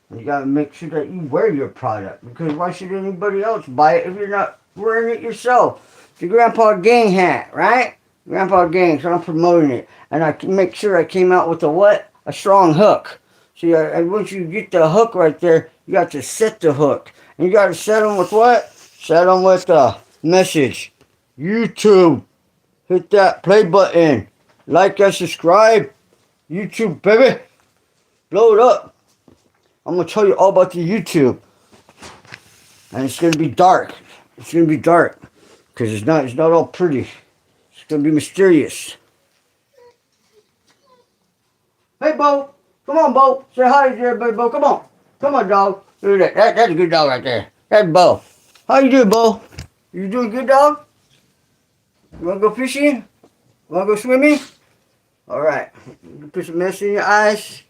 And you gotta make sure that you wear your product. Because why should anybody else buy it if you're not wearing it yourself? The Grandpa Gang hat, right? Grandpa Gang, so I'm promoting it. And I can make sure I came out with a what? A strong hook. See, once you get the hook right there, you got to set the hook. And you gotta set them with what? Set them with the message. YouTube. Hit that play button. Like and subscribe. YouTube, baby. Blow it up. I'm going to tell you all about the YouTube. And it's going to be dark. It's going to be dark. Because it's not all pretty. It's going to be mysterious. Hey, Bo. Come on, Bo. Say hi to everybody, Bo. Come on. Come on, dog. Look at that. That's a good dog right there. That's Bo. How you doing, Bo? You doing good, dog? You want to go fishing? Want to go swimming? All right. Put some mess in your eyes.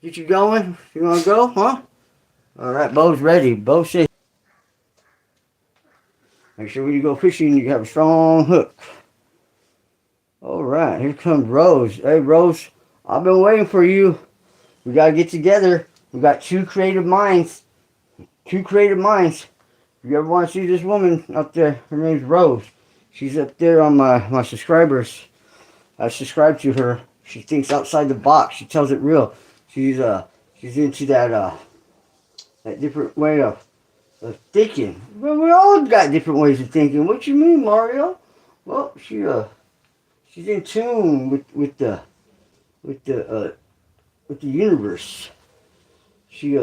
Get you going. You want to go, huh? All right, Bo's ready. Bo says, make sure when you go fishing, you have a strong hook. All right, here comes Rose. Hey, Rose, I've been waiting for you. We got to get together. We got two creative minds. Two creative minds. If you ever want to see this woman up there, her name's Rose. She's up there on my subscribers. I subscribe to her. She thinks outside the box. She tells it real. She's into that different way of thinking. Well, we all got different ways of thinking. What you mean, Mario? Well, she's in tune with the universe. She's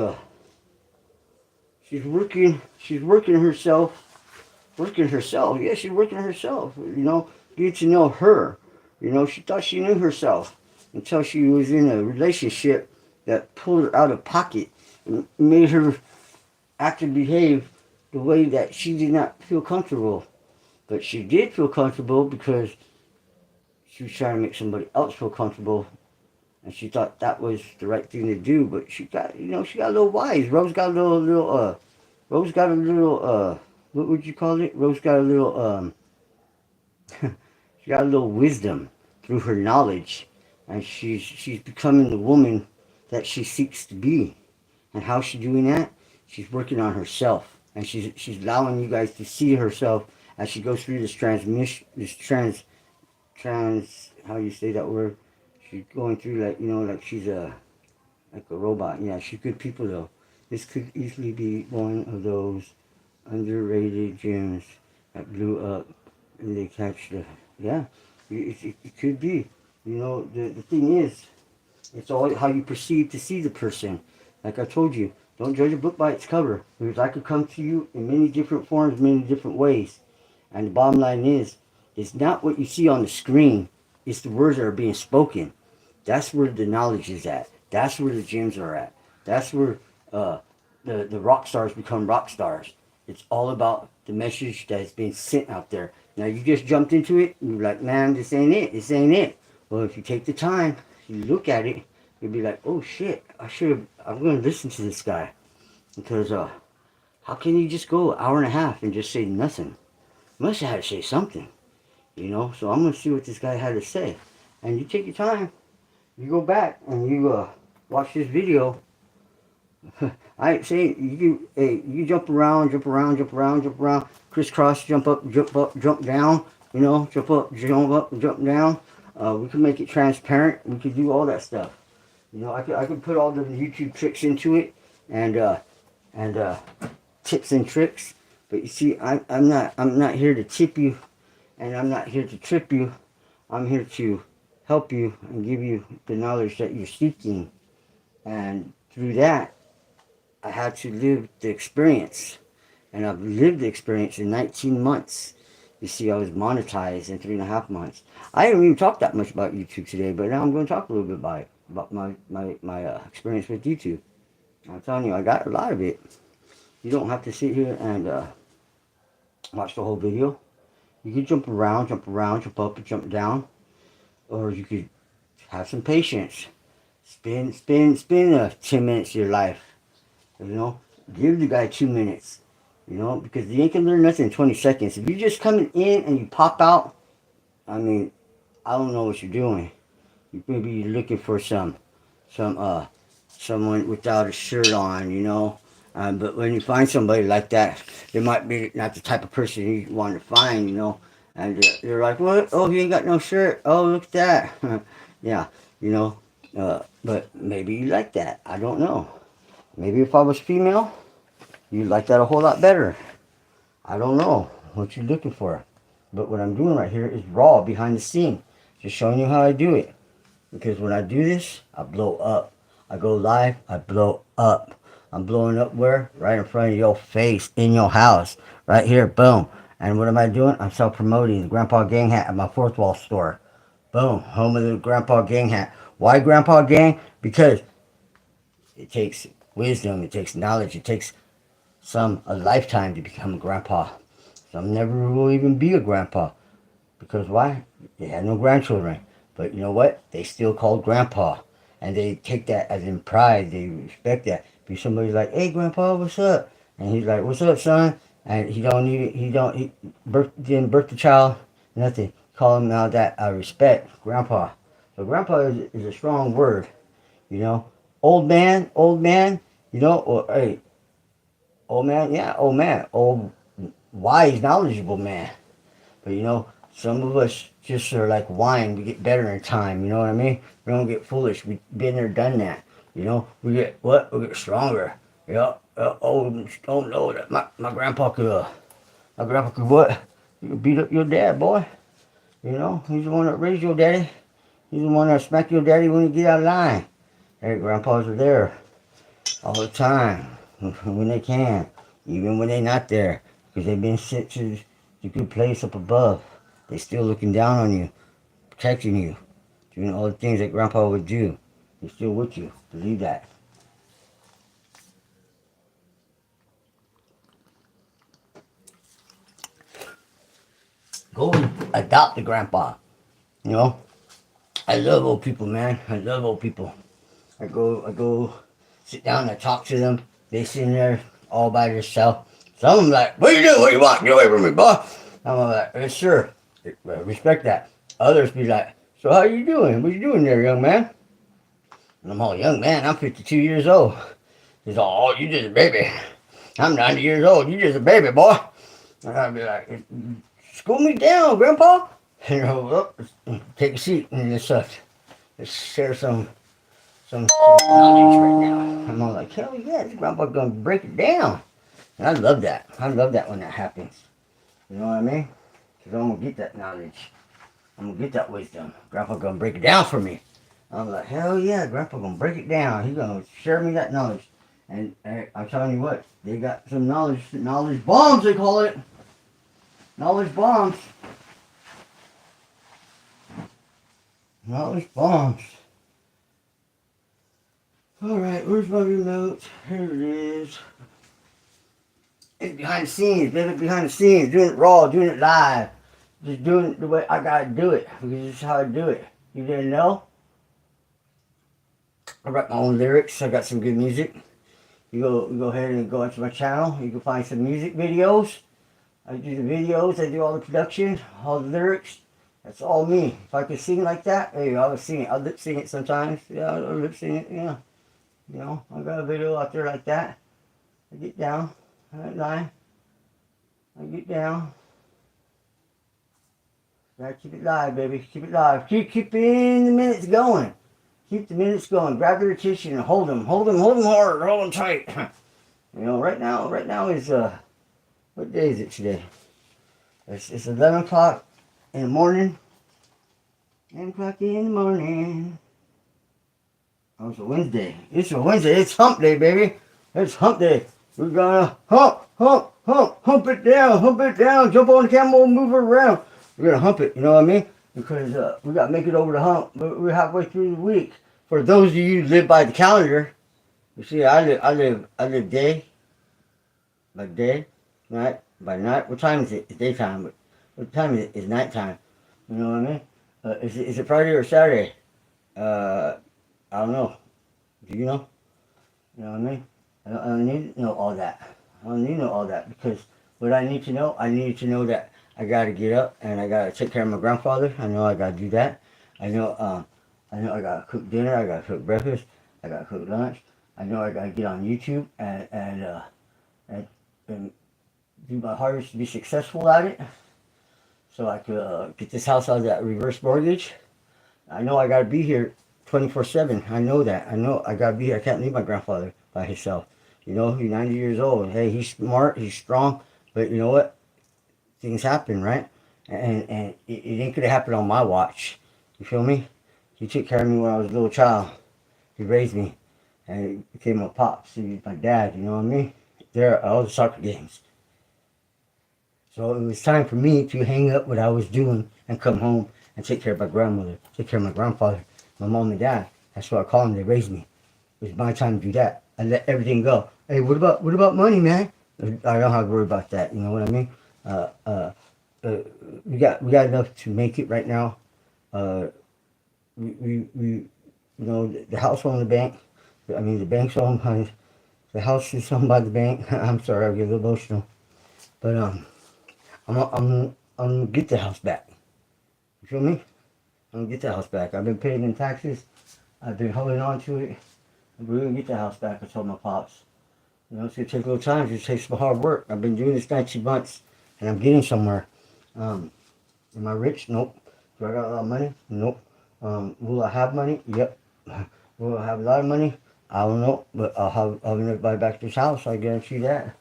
working herself. Yeah, she's working herself. You know, get to know her. You know, she thought she knew herself until she was in a relationship that pulled her out of pocket and made her act and behave the way that she did not feel comfortable. But she did feel comfortable because she was trying to make somebody else feel comfortable. And she thought that was the right thing to do. But she got, she got a little wise. Rose got a little, what would you call it? Rose got a little, she got a little wisdom through her knowledge. And she's becoming the woman that she seeks to be. And how's she doing that? She's working on herself. And she's allowing you guys to see herself as she goes through this how you say that word? She's going through like she's like a robot. Yeah, she's good people though. This could easily be one of those underrated gems that blew up and they catch it could be. The thing is, it's all how you perceive to see the person. Like I told you, don't judge a book by its cover. Because I could come to you in many different forms, many different ways. And the bottom line is, it's not what you see on the screen. It's the words that are being spoken. That's where the knowledge is at. That's where the gems are at. That's where the rock stars become rock stars. It's all about the message that's being sent out there. Now you just jumped into it and you're like, man, this ain't it. This ain't it. Well, if you take the time, you look at it, you'll be like, oh shit, I'm going to listen to this guy. Because how can you just go an hour and a half and just say nothing? You must have had to say something. So I'm going to see what this guy had to say. And you take your time. You go back and you watch this video. I ain't saying you jump around, crisscross, jump up, jump down, jump up, jump down. We can make it transparent. We could do all that stuff. I could put all the YouTube tricks into it and tips and tricks. But you see, I'm not here to tip you, and I'm not here to trip you. I'm here to help you and give you the knowledge that you're seeking. And through that, I had to live the experience. And I've lived the experience in 19 months. You see, I was monetized in 3.5 months. I didn't even talk that much about YouTube today, but now I'm going to talk a little bit about my experience with YouTube. I'm telling you, I got a lot of it. You don't have to sit here and watch the whole video. You could jump around, jump up and jump down. Or you could have some patience. Spend 10 minutes of your life. You know, give the guy 2 minutes. You know, because you ain't gonna learn nothing in 20 seconds. If you're just coming in and you pop out, I mean, I don't know what you're doing. You maybe you're looking for someone without a shirt on, you know. But when you find somebody like that, they might be not the type of person you want to find, you know. And you're like, what? Oh, he ain't got no shirt. Oh, look at that. Yeah, you know. But maybe you like that. I don't know. Maybe if I was female, you'd like that a whole lot better. I don't know what you're looking for. But what I'm doing right here is raw, behind the scene. Just showing you how I do it. Because when I do this, I blow up. I go live, I blow up. I'm blowing up where? Right in front of your face, in your house. Right here, boom. And what am I doing? I'm self-promoting the Grandpa Gang hat at my Fourth Wall store. Boom, home of the Grandpa Gang hat. Why Grandpa Gang? Because it takes wisdom, it takes knowledge, it takes a lifetime to become a grandpa. Some never will even be a grandpa. Because why? They had no grandchildren. But you know what? They still called grandpa. And they take that as in pride. They respect that. Be somebody like, hey grandpa, what's up? And he's like, what's up, son? And he didn't birth the child, nothing. Call him now that I respect, grandpa. So grandpa is a strong word, you know. Old man, you know, or hey, old man, yeah, old man. Old, wise, knowledgeable man. But you know, some of us just are like wine. We get better in time. You know what I mean? We don't get foolish. We've been there, done that. You know, we get what? We get stronger. Yeah. Oh no, that my grandpa could. My grandpa could what? He could beat up your dad, boy. You know, he's the one that raised your daddy. He's the one that smack your daddy when you get out of line. Hey, grandpas are there all the time when they can, even when they're not there, because they've been sent to the good place up above. They still looking down on you, protecting you, doing all the things that grandpa would do. He's still with you. Believe that. Go and adopt a grandpa. You know, I love old people, man. I love old people. I go sit down and I talk to them. They sitting there all by themselves. Some of them like, what you do? What you want? Get away from me, boy. I'm like, yes, sir. Respect that. Others be like, so how you doing? What you doing there, young man? And I'm all, young man, I'm 52 years old. He's all, oh, you just a baby. I'm 90 years old. You just a baby, boy. And I'd be like, school me down, grandpa. You know, take a seat and let's share some knowledge right now. I'm all like, hell yeah, this grandpa's gonna break it down. And I love that. I love that when that happens. You know what I mean? Because I'm gonna get that knowledge. I'm gonna get that wisdom. Grandpa's gonna break it down for me. I'm like, hell yeah, grandpa gonna break it down. He's gonna share me that knowledge. And I'm telling you what, they got some knowledge bombs they call it. Knowledge bombs. Knowledge bombs. Alright, where's my remote? Here it is. It's behind the scenes, baby, behind the scenes. Doing it raw, doing it live. Just doing it the way I gotta do it. Because this is how I do it. You didn't know? I write my own lyrics. I got some good music. You go ahead and go onto my channel. You can find some music videos. I do the videos. I do all the production, all the lyrics. That's all me. If I could sing like that, hey, I would sing it. I'll lip sing it sometimes. Yeah, I'll lip sing it. Yeah. You know, I got a video out there like that. I get down. I don't lie. I get down. Gotta keep it live, baby. Keep it live. Keeping the minutes going. Keep the minutes going. Grab your attention and hold them. Hold them hard. Hold them tight. You know, right now is, what day is it today? It's 11 o'clock in the morning. 11 o'clock in the morning. Oh, it's a Wednesday. It's a Wednesday. It's hump day, baby. It's hump day. We're gonna hump it down. Jump on the camel, move it around. We're gonna hump it, you know what I mean? Because we gotta make it over the hump. But we're halfway through the week. For those of you who live by the calendar, you see, I live day by day, night by night. What time is it? It's daytime, but What time is it? It's nighttime. You know what I mean? Is it Friday or Saturday? I don't know. Do you know? You know what I mean? I don't need to know all that. I don't need to know all that because what I need to know, I need to know that I gotta get up and I gotta take care of my grandfather. I know I gotta do that. I know, I know I gotta cook dinner. I gotta cook breakfast. I gotta cook lunch. I know I gotta get on YouTube and do my hardest to be successful at it, so I could get this house out of that reverse mortgage. I know I gotta be here 24/7. I know that. I know I gotta be here. I can't leave my grandfather by himself. You know, he's 90 years old. Hey, he's smart. He's strong. But you know what? Things happen, right? And it ain't gonna happen on my watch. You feel me? He took care of me when I was a little child. He raised me, and he became my pops. He was my dad. You know what I mean? There are all the soccer games. So it was time for me to hang up what I was doing and come home and take care of my grandmother, take care of my grandfather, my mom and dad. That's what I call them. They raised me. It was my time to do that. I let everything go. Hey, what about money, man? I don't have to worry about that. You know what I mean? Uh, uh, we got enough to make it right now. Uh, we you know the house owned the bank. I mean the bank's owned by the house is owned by the bank. I'm sorry, I get a little emotional, but I'm gonna get the house back. You feel me? I'm gonna get the house back. I've been paying in taxes. I've been holding on to it. We're gonna get the house back. I told my pops. You know, it's gonna take a little time. It's gonna take some hard work. I've been doing this 19 months, and I'm getting somewhere. Um, am I rich? Nope. Do I got a lot of money? Nope. Will I have money? Yep. Will I have a lot of money? I don't know, but I'll never buy back this house. I guarantee that.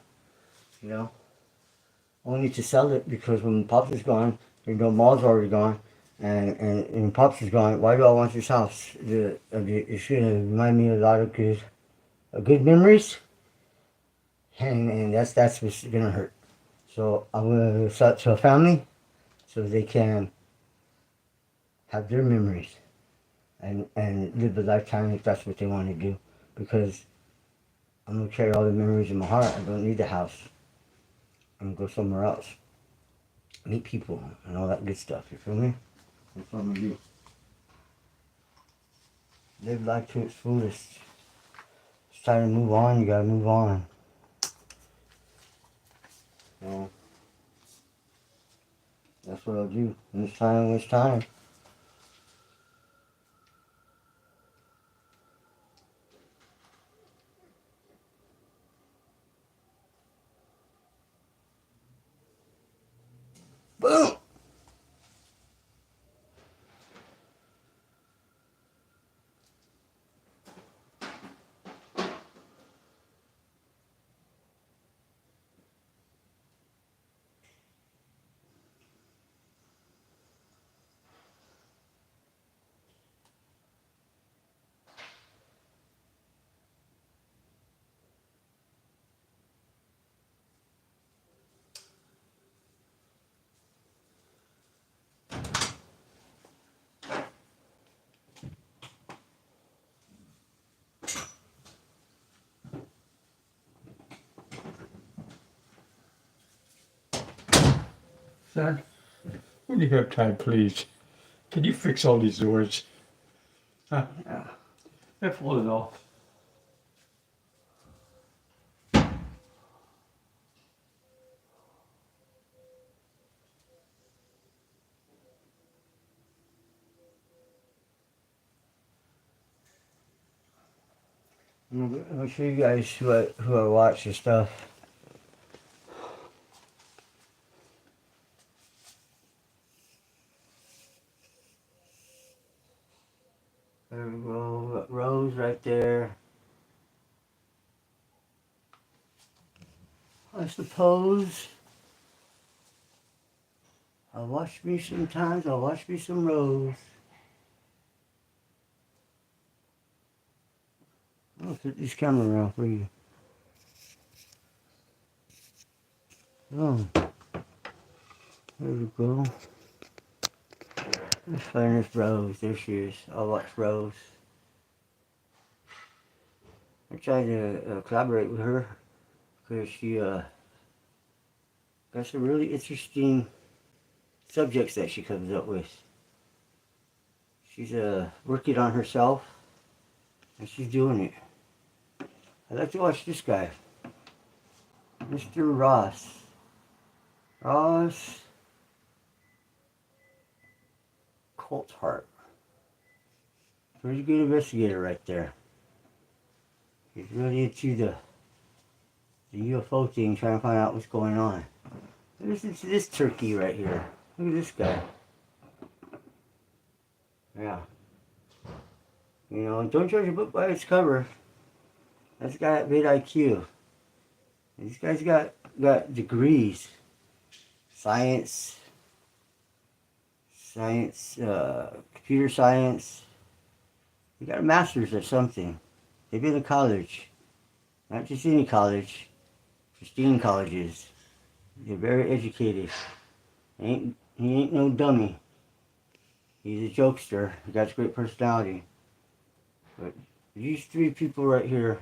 You know, only to sell it because when Pops is gone, you know, Ma's already gone, and Pops is gone. Why do I want this house? It's gonna remind me of a lot of good memories, and that's what's gonna hurt. So I'm gonna sell it to a family so they can have their memories and live a lifetime if that's what they want to do. Because I'm gonna carry all the memories in my heart. I don't need the house. I'm gonna go somewhere else, meet people, and all that good stuff. You feel me? That's what I'm gonna do. Live life to its fullest. It's time to move on. You gotta move on. So that's what I'll do. When it's time, when it's time. Boom. Son, when you have time, please, can you fix all these doors? Huh? Yeah. They're falling off. I'm gonna show you guys who I watch and stuff. There we go. Rose right there. I suppose I'll watch me sometimes. I'll watch me some Rose. I'll put this camera around for you. Oh, there we go. Let's find this Rose. There she is. I'll watch Rose. I tried to collaborate with her because she got some really interesting subjects that she comes up with. She's working on herself, and she's doing it. I like to watch this guy, Mr. Ross. Ross Coulthart. Pretty good investigator right there. He's really into the UFO thing, trying to find out what's going on. Listen to this turkey right here. Look at this guy. Yeah. You know, don't judge a book by its cover. That's got VidIQ. These guys got degrees. Science, computer science. They got a master's or something. They've been to college. Not just any college. Pristine colleges. They're very educated. He ain't no dummy. He's a jokester. He got a great personality. But these three people right here,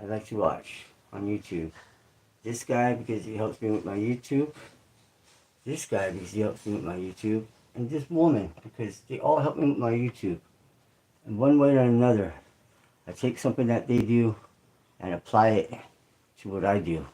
I like to watch on YouTube. This guy because he helps me with my YouTube. This guy because he helps me with my YouTube. And this woman because they all help me with my YouTube. In one way or another, I take something that they do and apply it to what I do.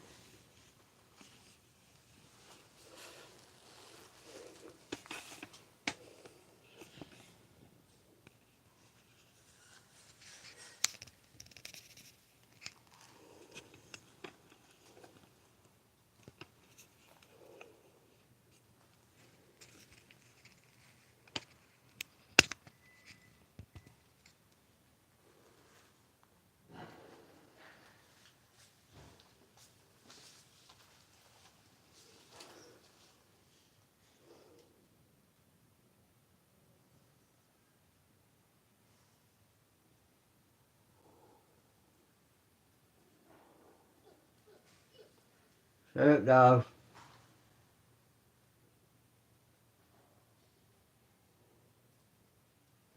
Shut up, dog.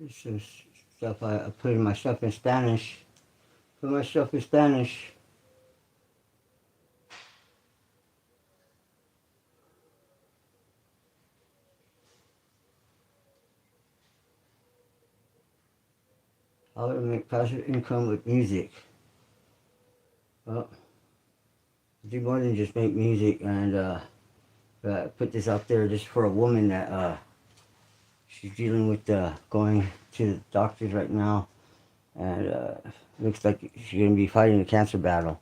This is stuff I put myself in Spanish. Put myself in Spanish. How to make passive income with music. Well, I do more than just make music, and put this out there just for a woman that she's dealing with going to the doctors right now, and looks like she's going to be fighting a cancer battle.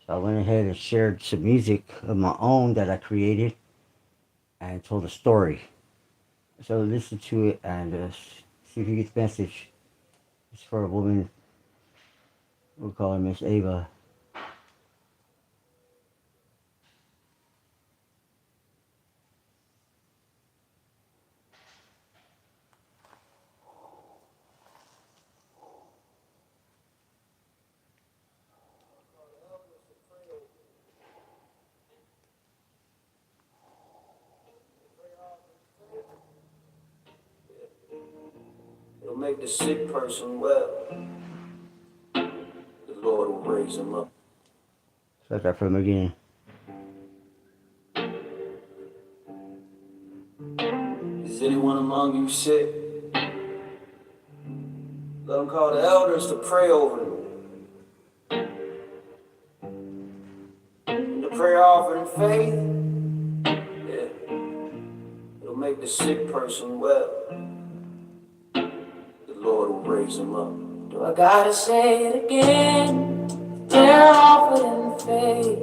So I went ahead and shared some music of my own that I created and told a story. So listen to it and see if you get the message. It's for a woman, we'll call her Miss Ava. It'll make the sick person well. The Lord will raise him up. Start that from again. Is anyone among you sick? Let them call the elders to pray over them. And the prayer offered in faith, yeah, it'll make the sick person well. The Lord will raise him up. Do I gotta say it again? Prayer offered in faith.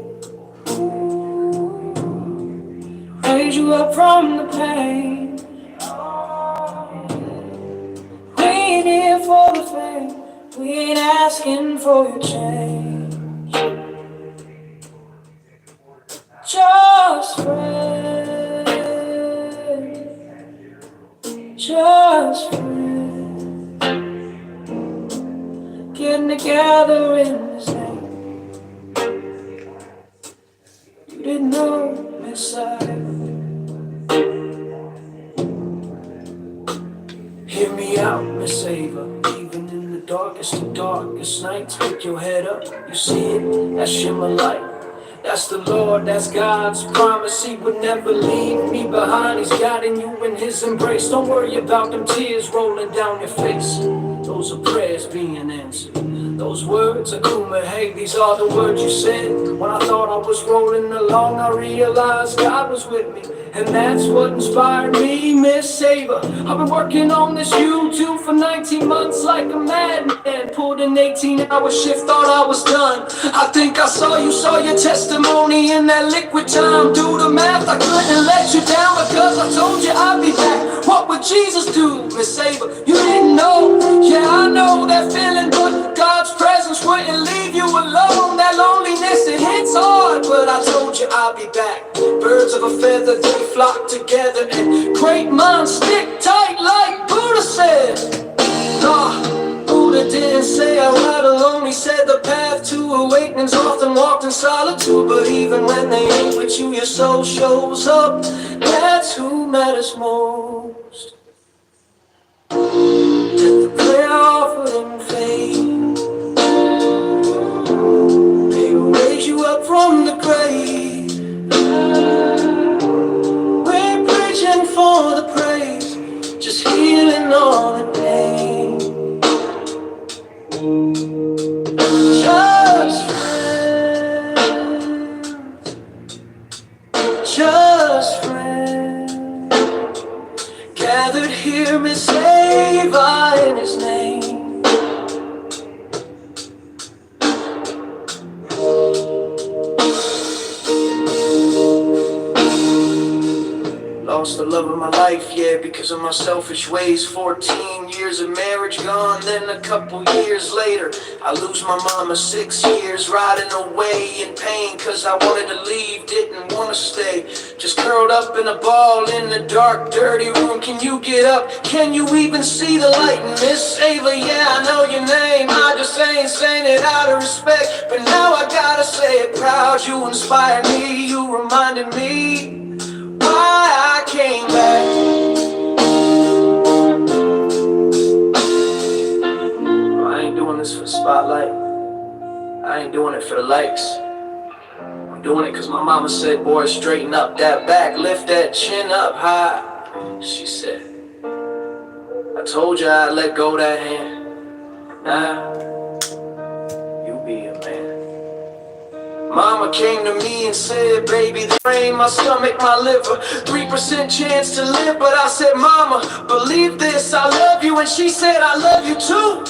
Raise you up from the pain. We ain't here for the fame. We ain't asking for your change. Just friends. Just friends. Getting together in this name. You didn't know, Miss Hear me out, Miss Ava. Even in the darkest of darkest nights, pick your head up. You see it, that shimmer light. That's the Lord, that's God's promise. He would never leave me behind. He's guiding you in His embrace. Don't worry about them tears rolling down your face. Those are prayers being answered. Those words are Kuma, hey, these are the words you said. When I thought I was rolling along, I realized God was with me. And that's what inspired me, Miss Saver. I've been working on this YouTube for 19 months like a madman. Pulled an 18-hour shift, thought I was done. I think I saw your testimony in that liquid time. Do the math, I couldn't let you down because I told you I'd be back. What would Jesus do, Miss Saver? You didn't know. Yeah, I know that feeling, but God's presence wouldn't leave you alone. That loneliness, it hits hard, but I told you I'd be back. Birds of a feather, they flock together, and great minds stick tight like Buddha said. Nah, Buddha didn't say I ride alone. He said the path to awakening's often walked in solitude. But even when they ain't with you, your soul shows up. That's who matters most. Let the prayer offered in faith, they will raise you up from the grave. We're preaching for the praise, just healing all the pain. Just friends, gathered here, Miss Ava in His name. Lost the love of my life, yeah, because of my selfish ways. 14 years of marriage gone, then a couple years later I lose my mama. 6 years riding away in pain, cause I wanted to leave, didn't want to stay. Just curled up in a ball in the dark, dirty room. Can you get up? Can you even see the light? Miss Ava, yeah, I know your name. I just ain't saying it out of respect, but now I gotta say it proud. You inspired me, you reminded me why I came back. I ain't doing this for the spotlight, I ain't doing it for the likes. I'm doing it cause my mama said, boy, straighten up that back, lift that chin up high. She said, I told you I'd let go that hand. Now, you be a man. Mama came to me and said, baby, the brain, my stomach, my liver, 3% chance to live. But I said, mama, believe this, I love you. And she said, I love you too.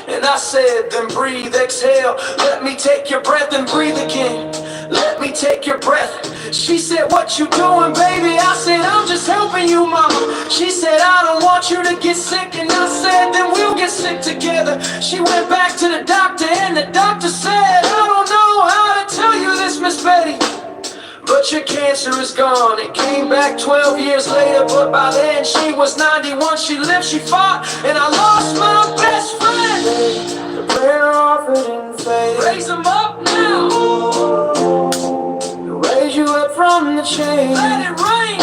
And I said, then breathe, exhale, let me take your breath and breathe again. Let me take your breath. She said, what you doing, baby? I said, I'm just helping you, mama. She said, I don't want you to get sick. And I said, then we'll get sick together. She went back to the doctor and the doctor said, I don't know how to tell you this, Miss Betty, but your cancer is gone. It came back 12 years later, but by then she was 91. She lived, she fought, and I lost my best friend. The prayer offered in faith, raise them up now. To raise you up from the chain. Let it rain.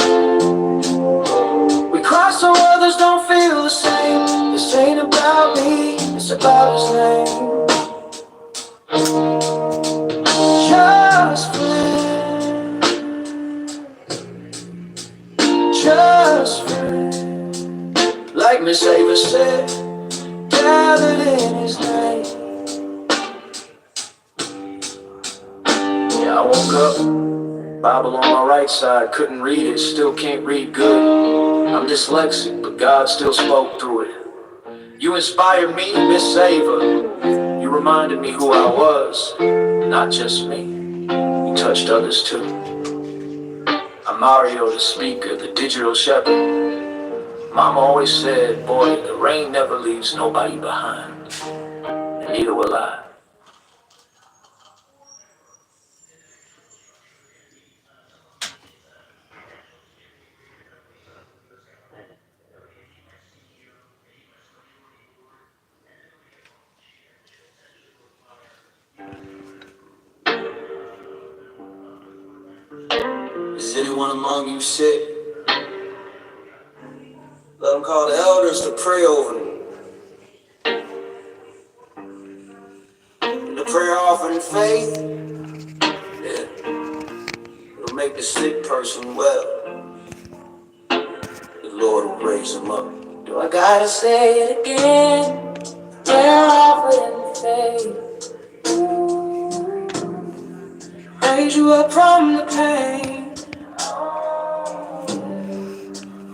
We cry so others don't feel the same. This ain't about me, it's about His name. Just friends, just friends, like Miss Ava said, gathered in His name. Yeah, I woke up, Bible on my right side, couldn't read it, still can't read good. I'm dyslexic, but God still spoke through it. You inspired me, Miss Ava. You reminded me who I was, not just me. You touched others too. I'm Mario, the speaker, the digital shepherd. Mama always said, boy, the rain never leaves nobody behind. And neither will I. Is anyone among you sick? Let them call the elders to pray over them. And the prayer offering faith, yeah, person well, the Lord will raise him up. Do I gotta say it again? Tear off in faith, raise you up from the pain.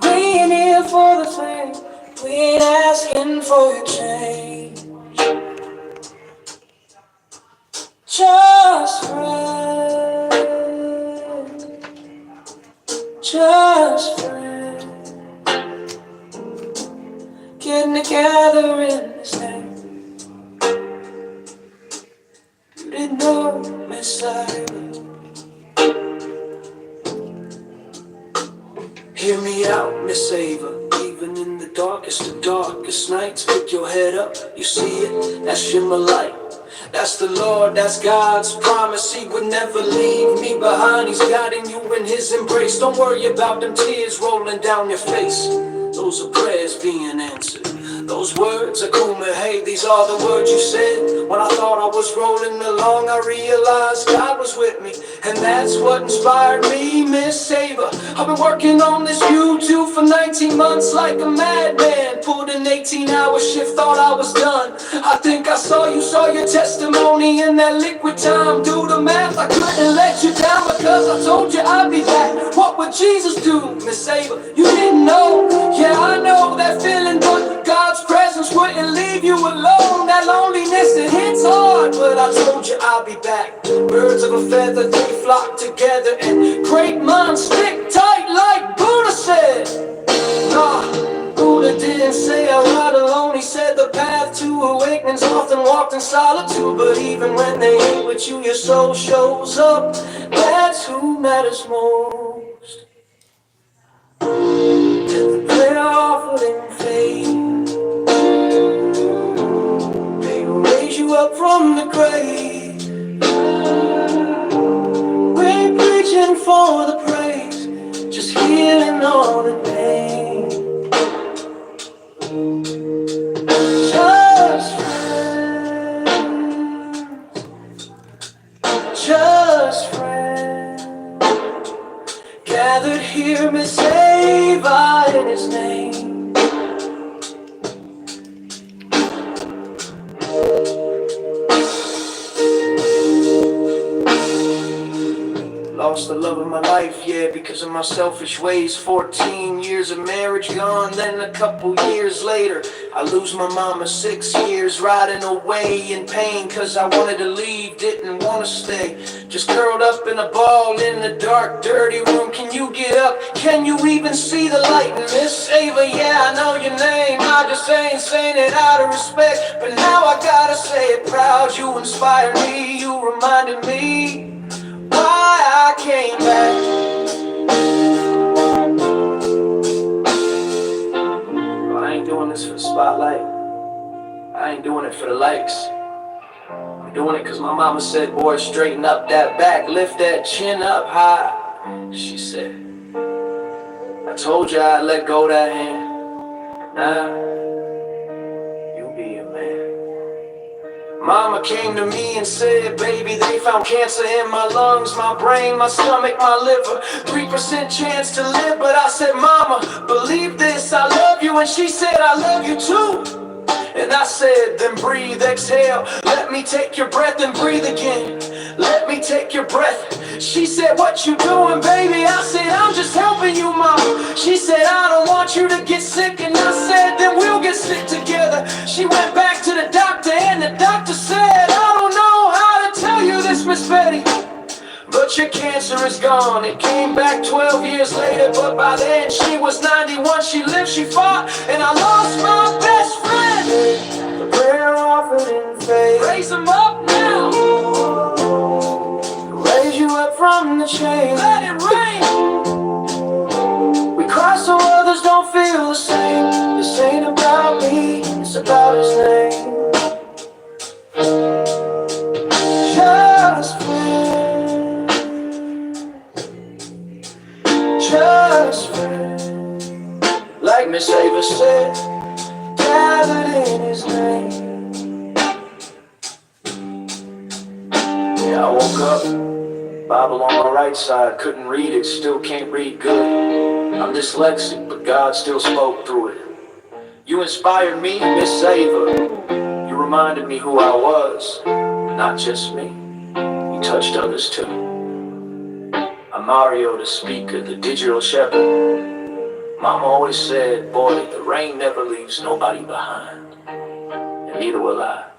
We ain't here for the fame, we ain't asking for your change. Just friends, just friends, getting together in this name. You didn't know, Miss Cyrus. Hear me out, Miss Ava. Even in the darkest of darkest nights, pick your head up, you see it, that shimmer light. That's the Lord, that's God's promise. He would never leave me behind. He's guiding you in his embrace. Don't worry about them tears rolling down your face. Those are prayers being answered. Those words are cool, hey, these are the words you said. When I thought I was rolling along, I realized God was with me, and that's what inspired me, Miss Saver. I've been working on this YouTube for 19 months like a madman. Pulled an 18-hour shift, thought I was done. I think I saw your testimony in that liquid time. Do the math, I couldn't let you down because I told you I'd be back. What would Jesus do, Miss Saver? You didn't know, yeah, I know that feeling, but God's presence wouldn't leave you alone. That loneliness, it hits hard, but I told you I'll be back. Birds of a feather, they flock together, and great minds stick tight like Buddha said. Nah, Buddha didn't say I ride alone. He said the path to awakening's often walked in solitude, but even when they ain't with you, your soul shows up. That's who matters most. Prayer offered in faith, they will raise you up from the grave. We ain't preaching for the praise, just healing all the pain. Just friends, gathered here, Miss Ava in his name. Lost the love of my life, yeah, because of my selfish ways. 14 years of marriage gone, then a couple years later I lose my mama. 6 years riding away in pain, cause I wanted to leave, didn't want to stay. Just curled up in a ball in the dark, dirty room. Can you get up? Can you even see the light? And Miss Ava, yeah, I know your name. I just ain't saying it out of respect, but now I gotta say it proud. You inspired me, you reminded me why I came back. I ain't doing this for the spotlight, I ain't doing it for the likes. I'm doing it cause my mama said, boy, straighten up that back, lift that chin up high. She said, I told you I'd let go that hand. Now, you be a man. Mama came to me and said, baby, they found cancer in my lungs, my brain, my stomach, my liver. 3% chance to live, but I said, Mama, believe this, I love you. And she said, I love you too. And I said, then breathe, exhale. Let me take your breath and breathe again. Let me take your breath. She said, what you doing, baby? I said, I'm just helping you, Mama. She said, I don't want you to get sick. And I said, then we'll get sick together. She went back to the doctor, and the doctor said, I don't know how to tell you this, Miss Betty, but your cancer is gone. It came back 12 years later, but by then she was 91. She lived, she fought, and I lost my best friend. The prayer offered in faith, raise them up now. Raise you up from the shame. Let it rain. We cry so others don't feel the same. This ain't about me, it's about his name. Just friends, just friends, like Miss Ava said, gathered in his name. Yeah, I woke up Bible on my right side, couldn't read it, still can't read good. I'm dyslexic, but God still spoke through it. You inspired me, Miss Ava. You reminded me who I was, not just me. You touched others too. I'm Mario the speaker, the digital shepherd. Mama always said, boy, the rain never leaves nobody behind. And neither will I.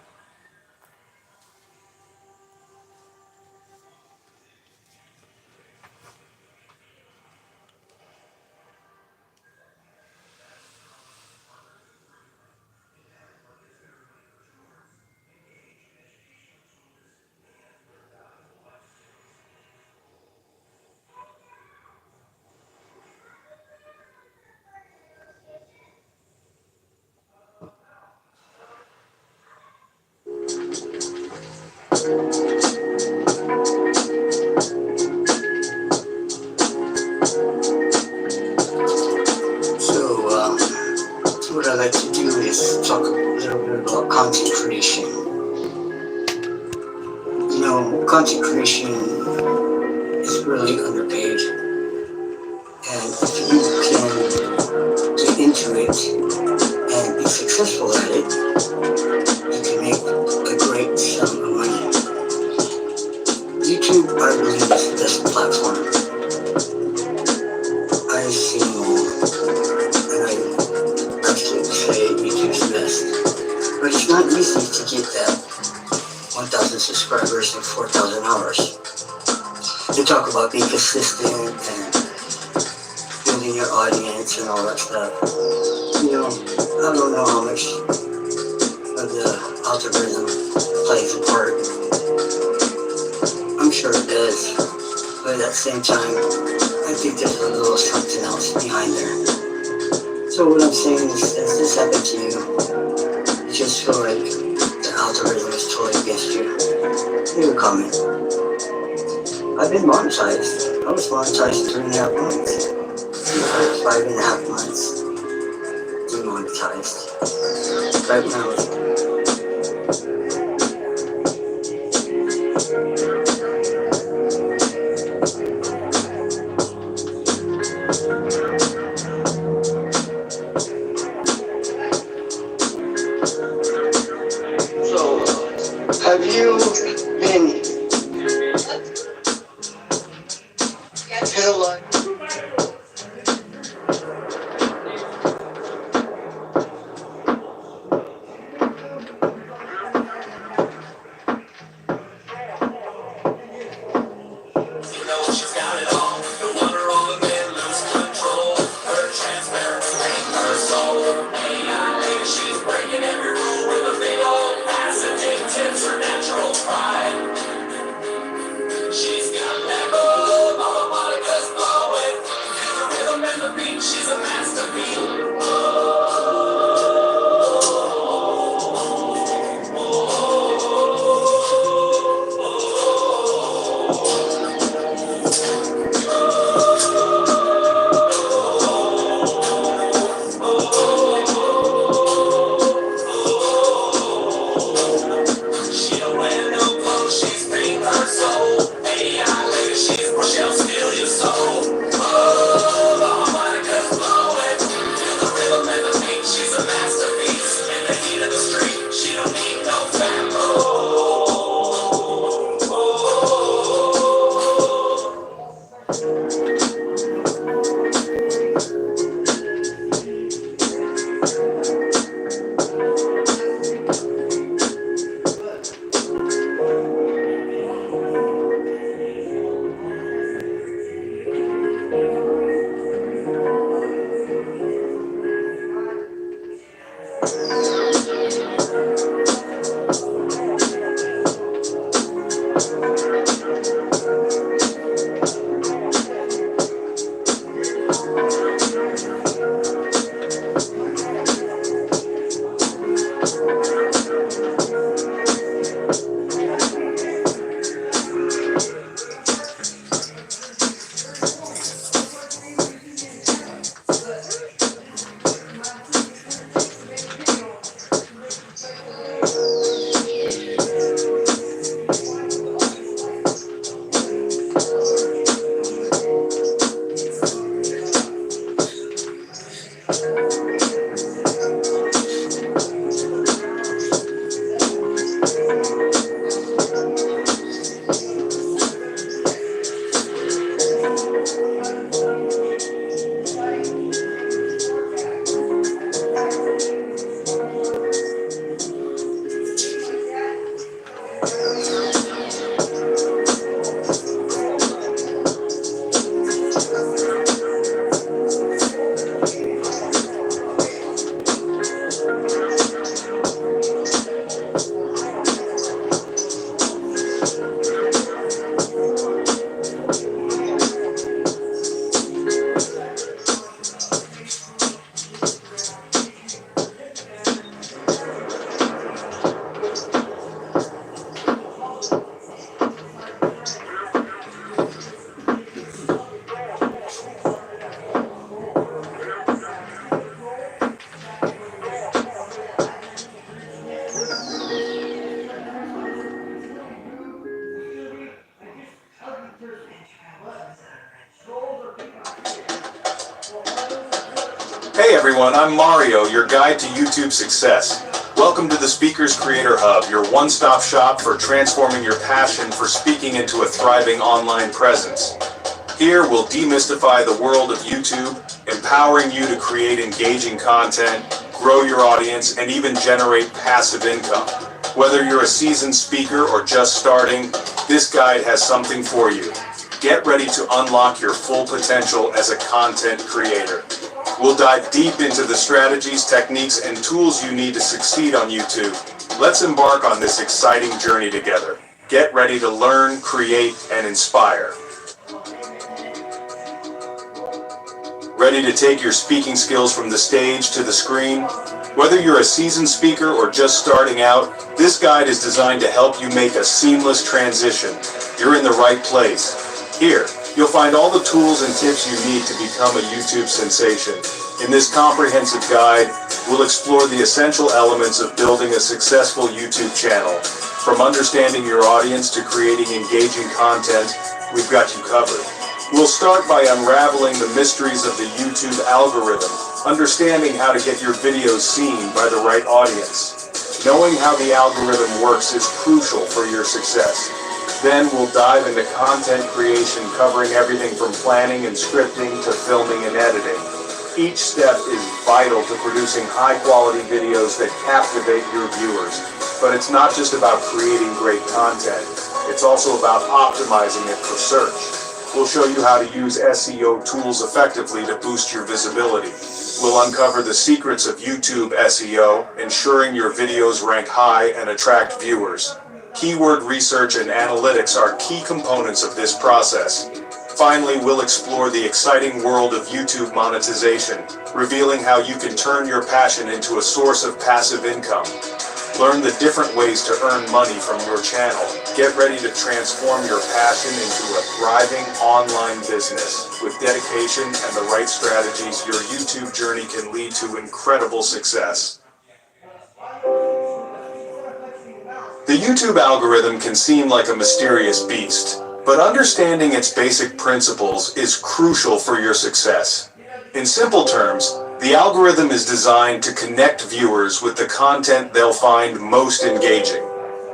So, what I like to do is talk a little bit about content creation. You know, content creation is really underpaid. And if you can get into it and be successful at it, you can make a great sum of money. YouTube, I believe, is the best platform. I've seen them all, and I absolutely say YouTube's the best. But it's not easy to get that 1,000 subscribers in 4,000 hours. They talk about being consistent and building your audience and all that stuff. You know, I don't know how much of the algorithm plays a part. I'm sure it does, but at the same time, I think there's a little something else behind there. So what I'm saying is, as this happened to you, you just feel like the algorithm is totally against you. Leave a comment. I've been monetized. I was monetized in 3.5 months. 5.5 months. Demonetized. Right now, have you been paralyzed? She's a masterpiece. She don't wear no clothes, she's paid her soul. AI later, she'll steal your soul. Harmonica's blowing, feel the rhythm and the beat. She's a masterpiece. In the heat of the street, she don't need no fan. everyone, I'm Mario, your guide to YouTube success. Welcome to the Speakers Creator Hub, your one-stop shop for transforming your passion for speaking into a thriving online presence. Here we'll demystify the world of YouTube, empowering you to create engaging content, grow your audience, and even generate passive income. Whether you're a seasoned speaker or just starting, this guide has something for you. Get ready to unlock your full potential as a content creator. We'll dive deep into the strategies, techniques, and tools you need to succeed on YouTube. Let's embark on this exciting journey together. Get ready to learn, create, and inspire. Ready to take your speaking skills from the stage to the screen? Whether you're a seasoned speaker or just starting out, this guide is designed to help you make a seamless transition. You're in the right place. Here, you'll find all the tools and tips you need to become a YouTube sensation. In this comprehensive guide, we'll explore the essential elements of building a successful YouTube channel. From understanding your audience to creating engaging content, we've got you covered. We'll start by unraveling the mysteries of the YouTube algorithm, understanding how to get your videos seen by the right audience. Knowing how the algorithm works is crucial for your success. Then we'll dive into content creation, covering everything from planning and scripting to filming and editing. Each step is vital to producing high-quality videos that captivate your viewers. But it's not just about creating great content. It's also about optimizing it for search. We'll show you how to use SEO tools effectively to boost your visibility. We'll uncover the secrets of YouTube SEO, ensuring your videos rank high and attract viewers. Keyword research and analytics are key components of this process. Finally, we'll explore the exciting world of YouTube monetization, revealing how you can turn your passion into a source of passive income. Learn the different ways to earn money from your channel. Get ready to transform your passion into a thriving online business. With dedication and the right strategies, your YouTube journey can lead to incredible success. The YouTube algorithm can seem like a mysterious beast, but understanding its basic principles is crucial for your success. In simple terms, the algorithm is designed to connect viewers with the content they'll find most engaging.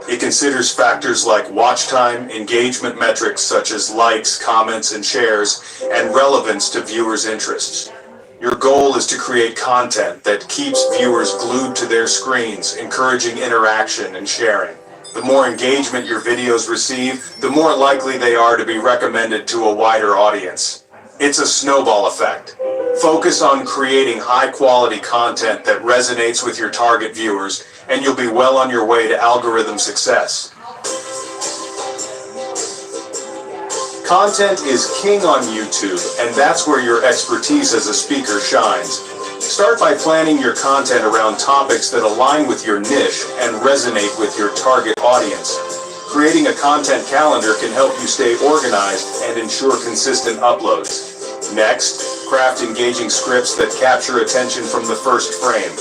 It considers factors like watch time, engagement metrics such as likes, comments, and shares, and relevance to viewers' interests. Your goal is to create content that keeps viewers glued to their screens, encouraging interaction and sharing. The more engagement your videos receive, the more likely they are to be recommended to a wider audience. It's a snowball effect. Focus on creating high-quality content that resonates with your target viewers, and you'll be well on your way to algorithm success. Content is king on YouTube, and that's where your expertise as a speaker shines. Start by planning your content around topics that align with your niche and resonate with your target audience. Creating a content calendar can help you stay organized and ensure consistent uploads. Next, craft engaging scripts that capture attention from the first frame.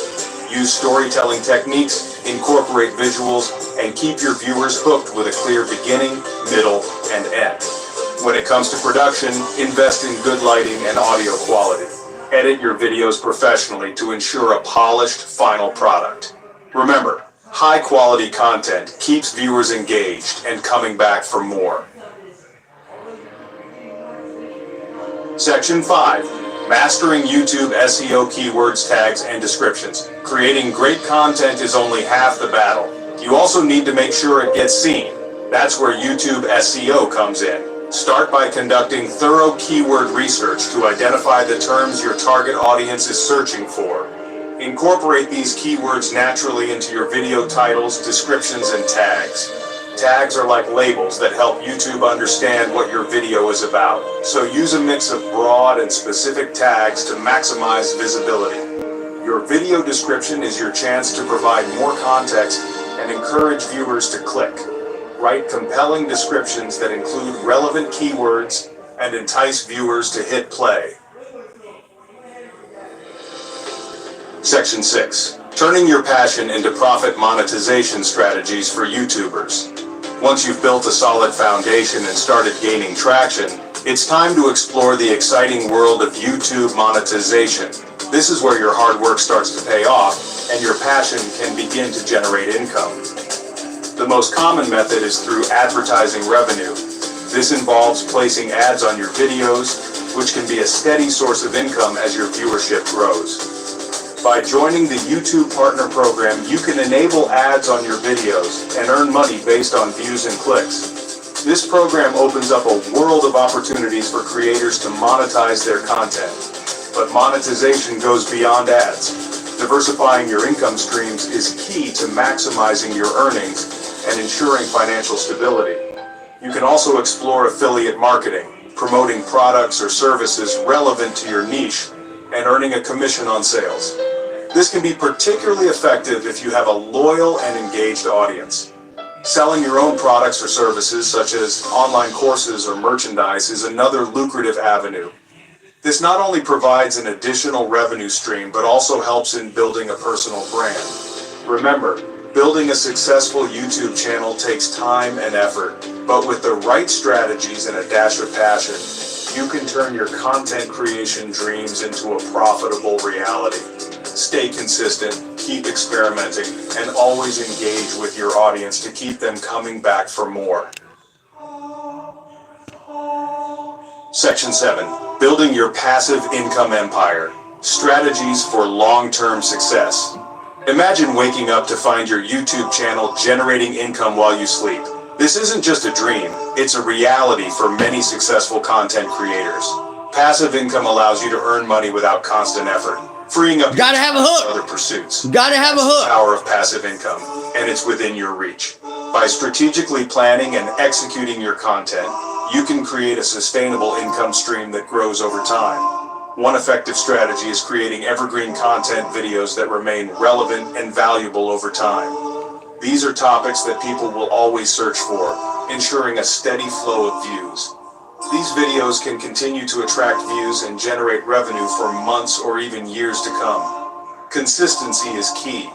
Use storytelling techniques, incorporate visuals, and keep your viewers hooked with a clear beginning, middle, and end. When it comes to production, invest in good lighting and audio quality. Edit your videos professionally to ensure a polished final product. Remember, high-quality content keeps viewers engaged and coming back for more. Section 5. Mastering YouTube SEO keywords, tags, and descriptions. Creating great content is only half the battle. You also need to make sure it gets seen. That's where YouTube SEO comes in. Start by conducting thorough keyword research to identify the terms your target audience is searching for. Incorporate these keywords naturally into your video titles, descriptions, and tags. Tags are like labels that help YouTube understand what your video is about. So use a mix of broad and specific tags to maximize visibility. Your video description is your chance to provide more context and encourage viewers to click. Write compelling descriptions that include relevant keywords and entice viewers to hit play. Section 6. Turning your passion into profit monetization strategies for YouTubers. Once you've built a solid foundation and started gaining traction, it's time to explore the exciting world of YouTube monetization. This is where your hard work starts to pay off and your passion can begin to generate income. The most common method is through advertising revenue. This involves placing ads on your videos, which can be a steady source of income as your viewership grows. By joining the YouTube Partner Program, you can enable ads on your videos and earn money based on views and clicks. This program opens up a world of opportunities for creators to monetize their content. But monetization goes beyond ads. Diversifying your income streams is key to maximizing your earnings and ensuring financial stability. You can also explore affiliate marketing, promoting products or services relevant to your niche, and earning a commission on sales. This can be particularly effective if you have a loyal and engaged audience. Selling your own products or services, such as online courses or merchandise, is another lucrative avenue. This not only provides an additional revenue stream, but also helps in building a personal brand. Remember, building a successful YouTube channel takes time and effort, but with the right strategies and a dash of passion, you can turn your content creation dreams into a profitable reality. Stay consistent, keep experimenting, and always engage with your audience to keep them coming back for more. Section 7. Building your passive income empire. Strategies for long-term success. Imagine waking up to find your YouTube channel generating income while you sleep. This isn't just a dream, it's a reality for many successful content creators. Passive income allows you to earn money without constant effort, freeing up Gotta have a hook. other pursuits. Gotta have a The hook. power of passive income, and it's within your reach. By strategically planning and executing your content, you can create a sustainable income stream that grows over time. One effective strategy is creating evergreen content videos that remain relevant and valuable over time. These are topics that people will always search for, ensuring a steady flow of views. These videos can continue to attract views and generate revenue for months or even years to come. Consistency is key.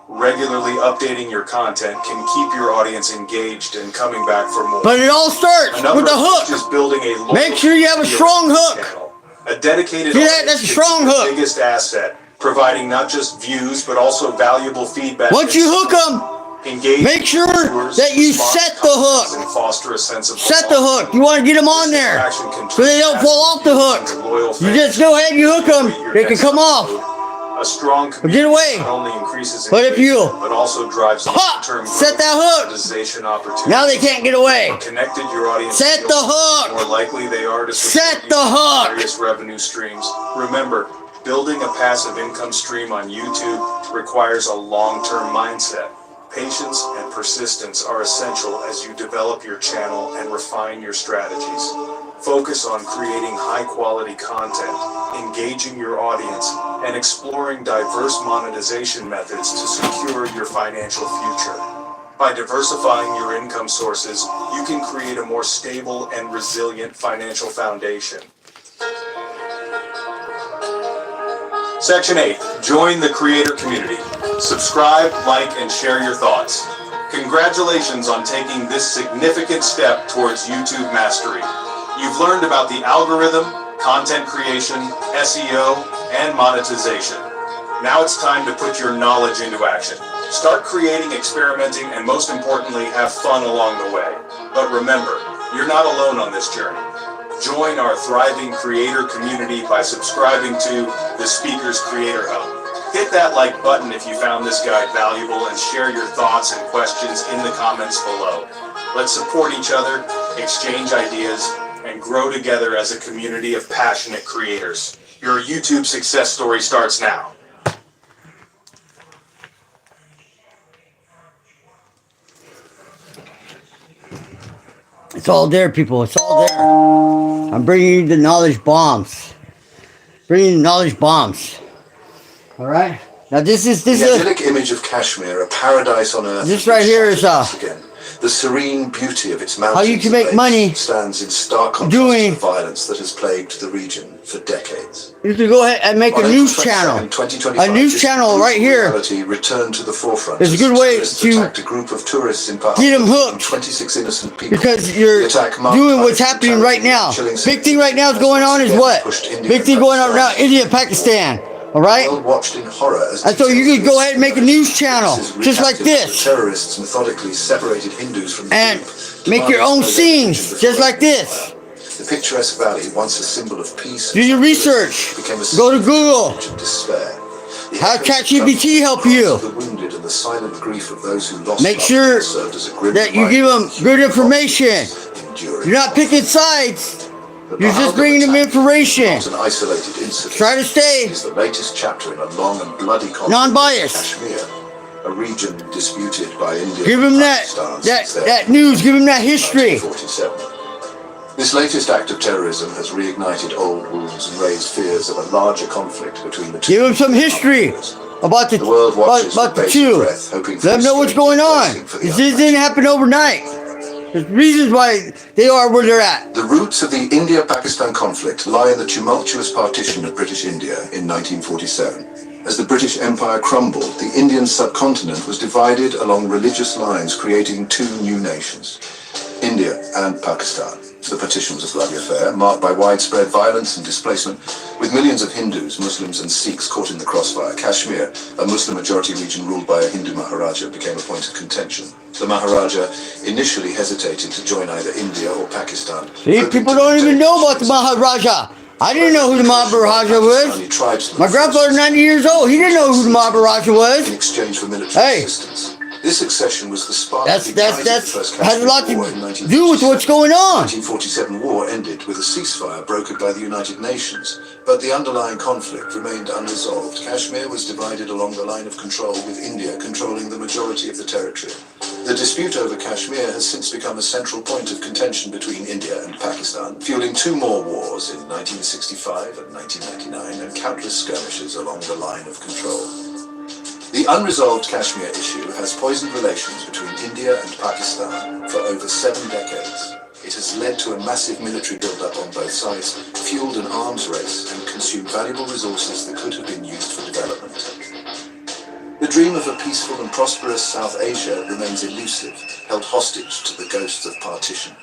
Regularly updating your content can keep your audience engaged and coming back for more. But it all starts Another with a approach hook. is building a loyal Make sure you have a strong hook. channel. A dedicated See that? audience That's a is strong the hook. biggest asset, providing not just views but also valuable feedback. Once you hook them, Engage make sure viewers, that you respond set to the comments, hook. and foster a sense of Set the belonging. hook. You want to get them on there Action can so they don't fall off the hook. turn loyal You fans just go ahead and you hook them. your They can next come upload. off. A strong Get community away. not only increases But if you engagement, but also drives long-term set growth that hook, monetization opportunities. now they can't get away. Connected your audience Set feels, the hook. more likely they are to support Set you the with hook. various revenue streams. Remember, building a passive income stream on YouTube requires a long-term mindset. Patience and persistence are essential as you develop your channel and refine your strategies. Focus on creating high-quality content, engaging your audience, and exploring diverse monetization methods to secure your financial future. By diversifying your income sources, you can create a more stable and resilient financial foundation. Section 8. Join the creator community. Subscribe, like, and share your thoughts. Congratulations on taking this significant step towards YouTube mastery. You've learned about the algorithm, content creation, SEO, and monetization. Now it's time to put your knowledge into action. Start creating, experimenting, and most importantly, have fun along the way. But remember, you're not alone on this journey. Join our thriving creator community by subscribing to the Speaker's Creator Hub. Hit that like button if you found this guide valuable and share your thoughts and questions in the comments below. Let's support each other, exchange ideas, and grow together as a community of passionate creators. Your YouTube success story starts now. It's all there, people. It's all there. I'm bringing you the knowledge bombs. Bringing the knowledge bombs. All right. Now this is The idyllic image of Kashmir, a paradise on earth. This right here is again. The serene beauty of its mountains. how you can and make lakes money stands in stark contrast doing- to the violence that has plagued the region for decades. You can go ahead and make On a April news 22nd, channel. 2025, A news this channel right brutal here reality returned to the forefront. is a as good way terrorists to attacked a group of tourists in Pakistan. get 'em hooked. 26 innocent people. Because you're The attack marked doing by what's happening right now. chilling Big thing right now is going on is what? Big thing going on right now, India, Pakistan. All right? The world watched in horror as And so you could go ahead and make a news channel, just like this, terrorists methodically separated Hindus from the and group, make your own scenes, just like this. The picturesque valley, once a symbol of peace, Do your research. became a Go to Google. of despair. Have ChatGPT help you. The wounded and the silent grief of those who lost Make sure served as a grim that you give them good information. enduring. You're not picking sides. The You're just Pahalgam bringing them attack information. was not an isolated incident. Try to stay It is the latest chapter in a long and bloody conflict non-biased. in Kashmir, a region disputed by India. Give and them that Pakistan since that news. Give them that history. 1947. This latest act of terrorism has reignited old wounds and raised fears of a larger conflict between the two. Give them some history about the The world watches about with the bated two. breath, hoping for Let them know what's history going to on. blessing for the This untouched. didn't happen overnight. There's reasons why they are where they're at. The roots of the India-Pakistan conflict lie in the tumultuous partition of British India in 1947. As the British Empire crumbled, the Indian subcontinent was divided along religious lines, creating two new nations, India and Pakistan. The partition was a bloody affair, marked by widespread violence and displacement, with millions of Hindus, Muslims and Sikhs caught in the crossfire. Kashmir, a Muslim-majority region ruled by a Hindu Maharaja, became a point of contention. The Maharaja initially hesitated to join either India or Pakistan. See, hoping people to don't even maintain know about the his Maharaja. I didn't know who the Maharaja was. Pakistani tribes My grandfather's 90 years old. He didn't know who the Maharaja in was. exchange for military Hey. assistance. This accession was the spark That's that ignited the has First a Kashmir lot War to in do with what's going on. 1947 war ended with a ceasefire brokered by the United Nations, but the underlying conflict remained unresolved. Kashmir was divided along the line of control, with India controlling the majority of the territory. The dispute over Kashmir has since become a central point of contention between India and Pakistan, fueling two more wars in 1965 and 1999 and countless skirmishes along the line of control. The unresolved Kashmir issue has poisoned relations between India and Pakistan for over 7 decades. It has led to a massive military build-up on both sides, fueled an arms race, and consumed valuable resources that could have been used for development. The dream of a peaceful and prosperous South Asia remains elusive, held hostage to the ghosts of partition.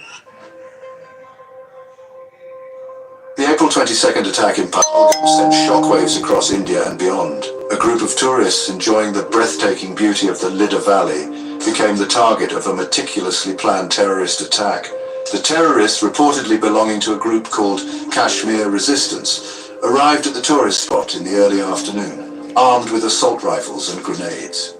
The April 22nd attack in Pahalgam sent shockwaves across India and beyond. A group of tourists enjoying the breathtaking beauty of the Lidar Valley became the target of a meticulously planned terrorist attack. The terrorists, reportedly belonging to a group called Kashmir Resistance, arrived at the tourist spot in the early afternoon, armed with assault rifles and grenades.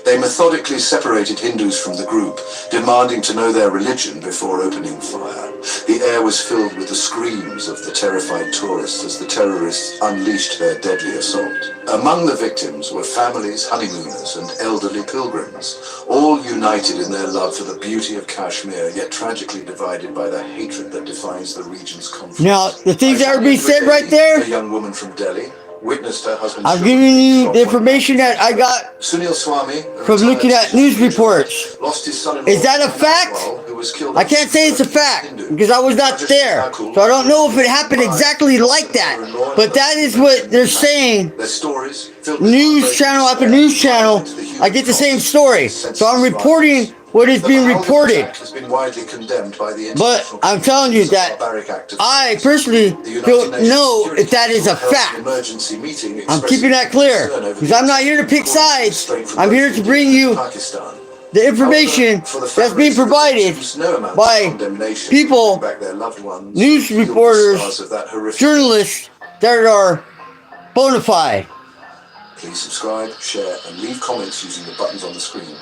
They methodically separated Hindus from the group, demanding to know their religion before opening fire. The air was filled with the screams of the terrified tourists as the terrorists unleashed their deadly assault. Among the victims were families, honeymooners, and elderly pilgrims, all united in their love for the beauty of Kashmir, yet tragically divided by the hatred that defines the region's conflict. Now, the things that are being said right there, A young woman from Delhi witnessed her husband. I'm giving you the information that I got Sunil Swami, from looking at news reports. lost his son-in-law, Is that a fact? who was killed I can't say it's a fact because I was not there. So I don't know if it happened exactly like that. But that is what they're saying. Their stories filled with News channel after news channel, I get the same story. So I'm reporting what is being reported. Has been widely condemned by the But I'm telling you that I personally don't know if that is a fact. I'm keeping that clear because I'm not here to pick sides. I'm here to bring you the information that's being provided by people, news reporters, journalists that are bona fide. Please subscribe, share, and leave comments using the buttons on the screen.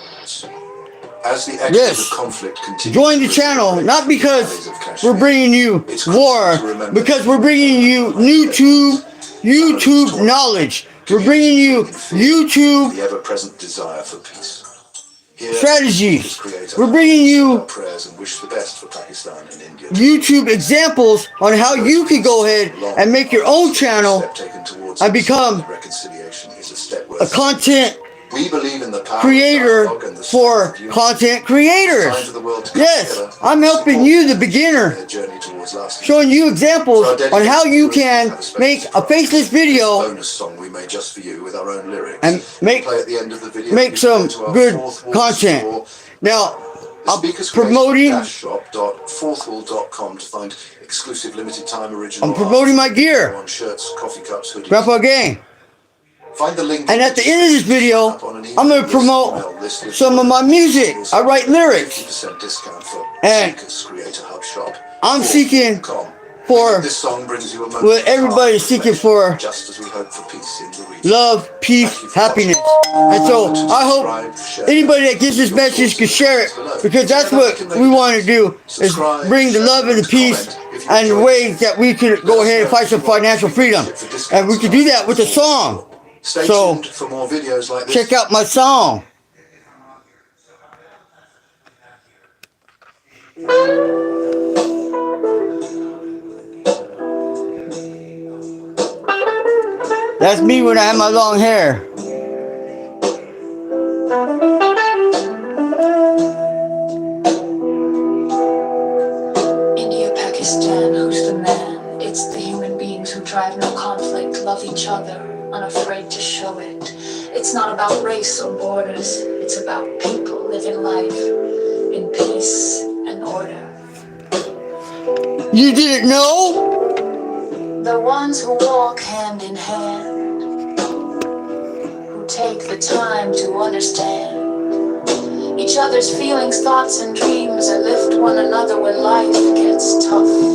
As the axis Yes. of conflict continues, Join the channel, not because we're bringing you war, because we're bringing you YouTube knowledge. We're bringing you YouTube the ever-present desire for peace. Here, strategies. create We're bringing you prayers and wish the best for Pakistan and India. YouTube examples on how you can go ahead and make your own channel Step taken towards and become reconciliation is a step a content We believe in the power creator of dialogue and the for strength of unity. content Time creators. for the world to come Yes, together, I'm helping you, the beginner, their journey towards lasting showing you examples on how you can make a faceless video bonus song we made just for you with our own lyrics and make play at the end of the video. make You some go to our good Fourth Wall content. store. Now, The I'm speakers promoting shop.fourthwall.com to find exclusive limited time original I'm promoting my art gear. on shirts, coffee cups, hoodies. Grandpa Gang. Find the link. And at the end of this video, I'm going to promote some of my music. I write lyrics. 50% discount for And Seekers Creator Hub Shop. I'm seeking Com. for This song brings you a moment what of everybody's calm seeking reflection, for: just as we hope for peace in the region. love, peace, happiness. And so I hope anybody that gets this message can share it, because that's what we want to do, is bring the love and the peace and the ways that we can go ahead and fight some financial freedom. And we can do that with a song. Stay So tuned for more videos like this. check out my song. That's me when I have my long hair. India, Pakistan, who's the man? It's the human beings who drive no conflict, love each other, unafraid to show it. It's not about race or borders, it's about people living life in peace and order. You didn't know? The ones who walk hand in hand, who take the time to understand each other's feelings, thoughts, and dreams, and lift one another when life gets tough.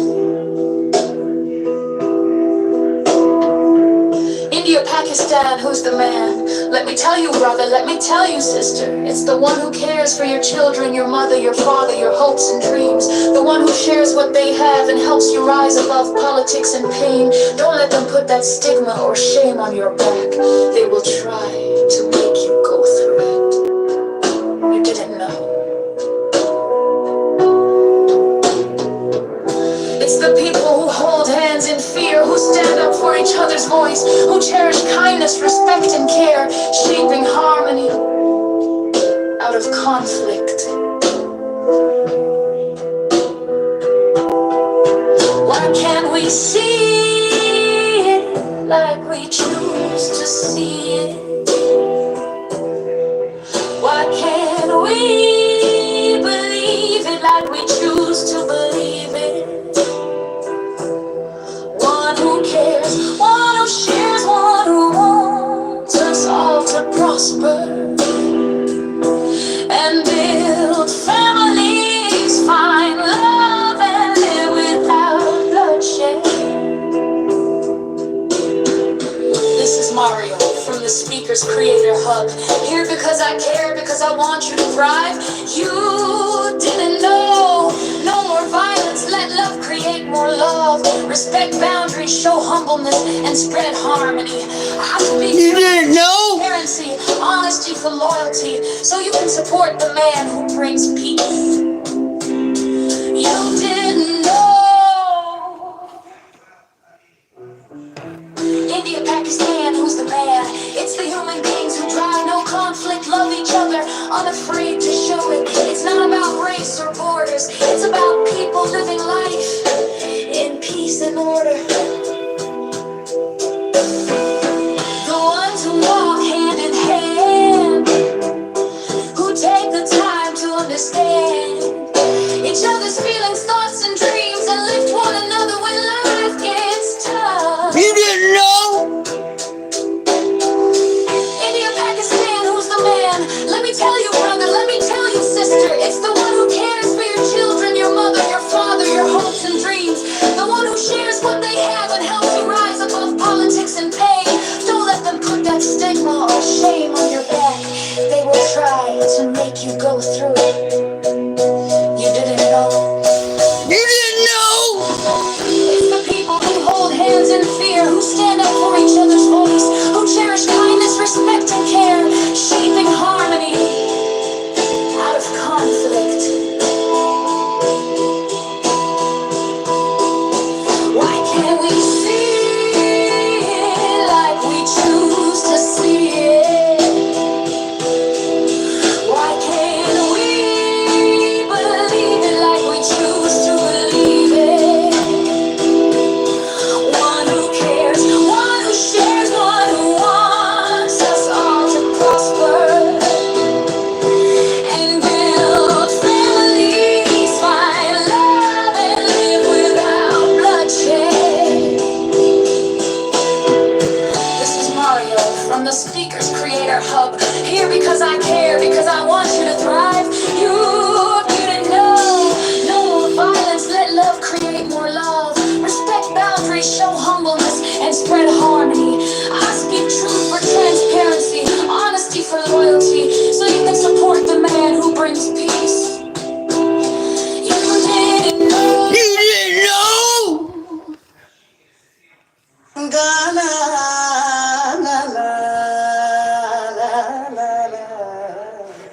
India, Pakistan, who's the man? Let me tell you, brother, let me tell you, sister. It's the one who cares for your children, your mother, your father, your hopes and dreams. The one who shares what they have and helps you rise above politics and pain. Don't let them put that stigma or shame on your back. They will try to make you go through it. You didn't know. It's the people who hold hands in fear, who stand up for each other's voice, who cherish kindness, respect, and care, shaping harmony out of conflict. Why can't we see it like we choose to see it? Why can't we believe it like we choose to believe it? One who cares, one who shares, one who wants us all to prosper and build families, find love and live without bloodshed. This is Mario from the Speakers Creator Hub. Here because I care, because I want you to thrive. You didn't know. No more violence, let love create more love. Respect boundaries, show humbleness, and spread harmony. I speak You didn't know? transparency, honesty for loyalty, so you can support the man who brings peace. You didn't know. India, Pakistan, who's the man? It's the human beings who drive no conflict, love each other, unafraid to show it. It's not about race or borders, it's about people living life in peace and order. The ones who walk hand in hand, who take the time to understand each other's feelings, thoughts, and dreams, and lift one another when life gets tough. You didn't know? India, Pakistan, who's the man? Let me tell you, brother, let me tell you, sister. It's the one who cares for your children, your mother, your father, your hopes and dreams. The one who shares what they have and helps you rise above politics and pain. Don't let them put that stigma or shame on your back. They will try to make you go through it. You didn't know. You didn't know? It's the people who hold hands in fear, who stand up for each other's voice, who cherish kindness, respect, and care, shaping harmony out of conflict. Why can't we see it like we choose to see it? Why can't we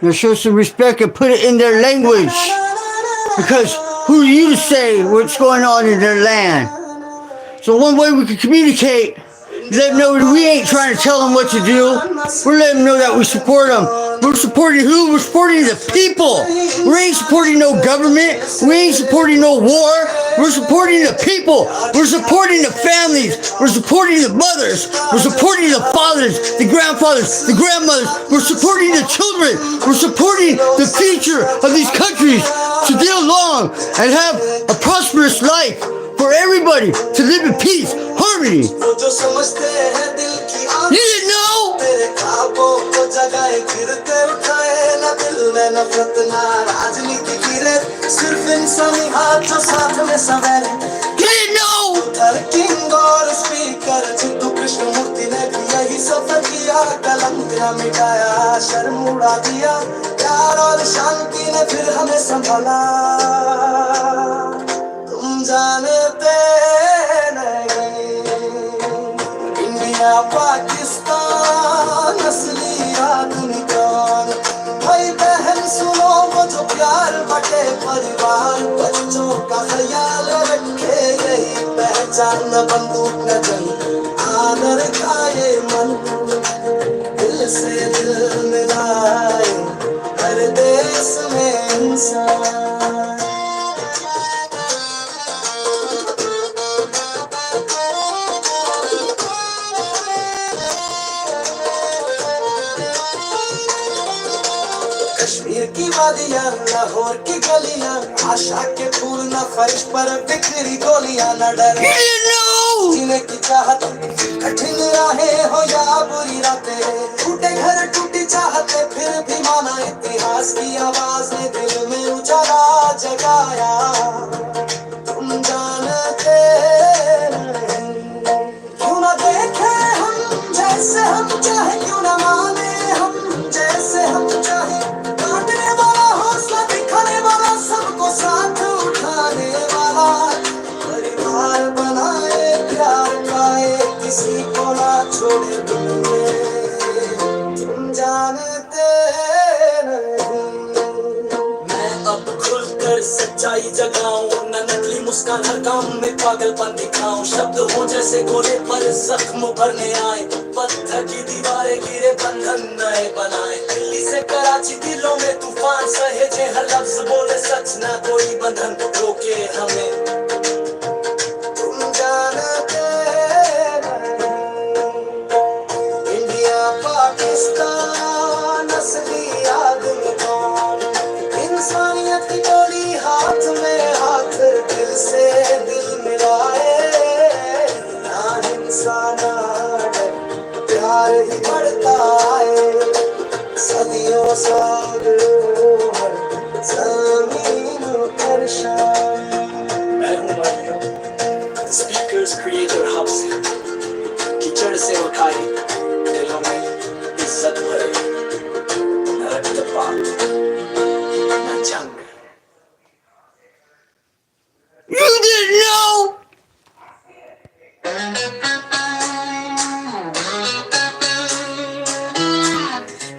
Now show some respect and put it in their language. Because who are you to say what's going on in their land? So one way we can communicate, let them know that we ain't trying to tell them what to do. We're letting them know that we support them. We're supporting who? We're supporting the people. We ain't supporting no government. We ain't supporting no war. We're supporting the people. We're supporting the families. We're supporting the mothers. We're supporting the fathers, the grandfathers, the grandmothers. We're supporting the children. We're supporting the future of these countries to get along and have a prosperous life for everybody to live in peace, harmony. You didn't know? You didn't India Pakistan असली आदमी कौन भाई बहन सुनो वो जो प्यार बटे परिवार बच्चों का ख्याल रखे यही पहचान न बंदूक न जंग आदर का ये मन दिल से दिल मिलाए हर देश में इंसान कश्मीर की वादियां लाहौर की गलियां आशा के फूल न फर्श पर बिखरी गोलियां न डर जीने की चाहत कठिन राहें हो या बुरी रातें टूटे घर टूटी चाहते फिर भी माना इतिहास की आवाज ने दिल में उजाला जगाया तुम जानते क्यों न देखे हम जैसे हम चाहे क्यों न माने हम जैसे हम चाहे सबको साथ उठाने वाला परिवार बनाए प्यार पाए किसी को ना छोड़े तुम जानते नहीं मैं अब खुलकर सच्चाई जगाऊं न नकली मुस्कान हर काम में पागलपन दिखाऊं शब्द हो जैसे गोले पर जख्म भरने आए पत्थर की दीवारें गिरे बंधन नए बनाए दिल्ली से कराची दिलों में तूफान सहेजे हर लफ्ज बोले सच ना कोई बंधन रोके हमें तुम जानते इंडिया पाकिस्तान असली आदमी कौन इंसानियत की गोली हाथ में हाथ दिल से दिल मिलाए ना हिंसा ना डर प्यार ही बढ़ता है सदियों सागरों हर ज़मीन पर शान मैं हूँ मारियो स्पीकर्स क्रिएटर हब से कीचड़ से उठाई दिलों में इज्जत भरे न रक्तपात न जंग You didn't know?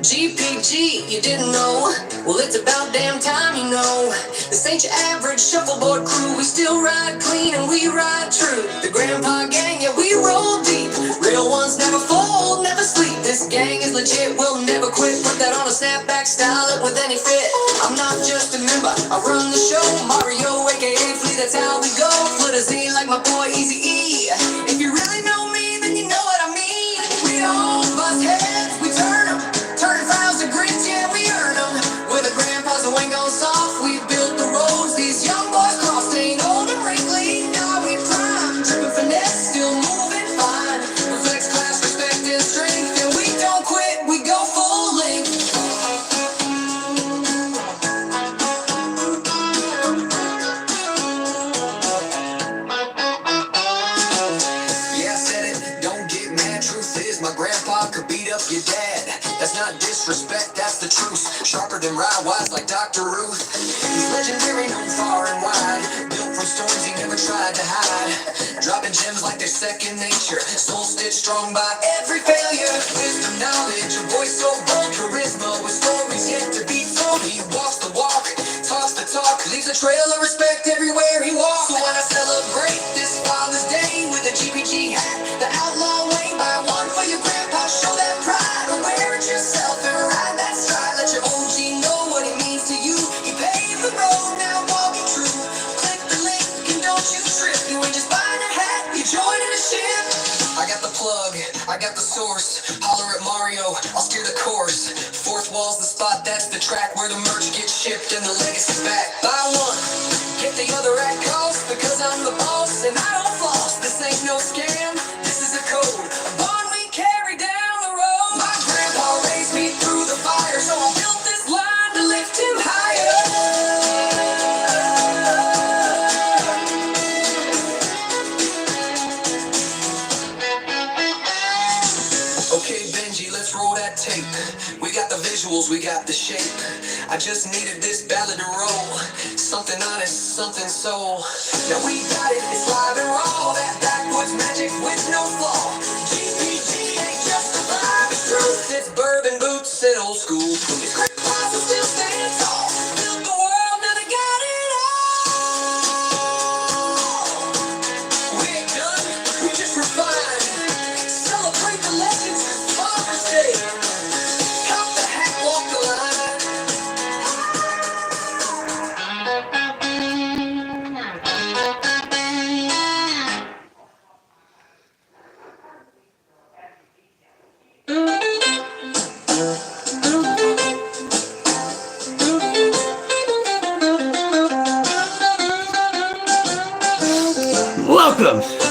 GPG, you didn't know? Well, it's about damn time you know. This ain't your average shuffleboard crew. We still ride clean and we ride true. The Grandpa Gang, yeah, we roll deep. Real ones never fold, never sleep. This gang is legit, we'll never quit. Put that on a snapback style with any fit. I'm not just a member, I run the show. Mario, aka Flea, that's how we go. Flit a Z like my boy Eazy-E. If you really know me, then you know what I mean. We don't bust heads, we turn them. Turn files to grits, yeah, we earn them. With the grandpas and ain't gone soft, we built the roads. These young boys crossed, ain't old and wrinkly. Now we prime, dripping finesse, still moving fine. We flex class, respect and strength, and we don't quit, we go full length. Yeah, I said it, don't get mad. Truth is, my grandpa could beat up your dad. That's not disrespect, that's the truth. Sharper than rye wise like Dr. Ruth. He's legendary, known far and wide. Built from stories he never tried to hide. Dropping gems like they're second nature. Soul stitched strong by every failure. Wisdom, knowledge, a voice so bold. Charisma with stories yet to be leaves a trail of respect everywhere he walks. So when I celebrate this Father's Day with a GPG hat, the outlaw way, buy one for your grandpa, show that pride, or wear it yourself and ride that stride. Let your OG know what it means to you. He paved the road, now walk it true. Click the link and don't you trip. You ain't just buying a hat, you joining a ship. I got the plug, I got the source. Holler at Mario, I'll steer the course. Fourth wall's the spot, that's the track where the merch gets shipped and the legacy's back. Buy one, get the other at cost, because I'm the boss and I don't floss. This ain't no scam, this is a code, a bond we carry down the road. My grandpa raised me through the fire, so I built this line to lift him higher. Okay, Benji, let's roll that tape. We got the visuals, we got the shape. I just needed this ballad to roll. Something honest, something soul. Now we got it, it's live and raw. That backwoods magic with no flaw. GPG ain't just a vibe, it's truth. It's bourbon boots and old school proof. It's great class and still standing tall. Built the world, now they got it all. We ain't done, we just refined. Celebrate the legends, Father's Day. Cop the hat, walk the line.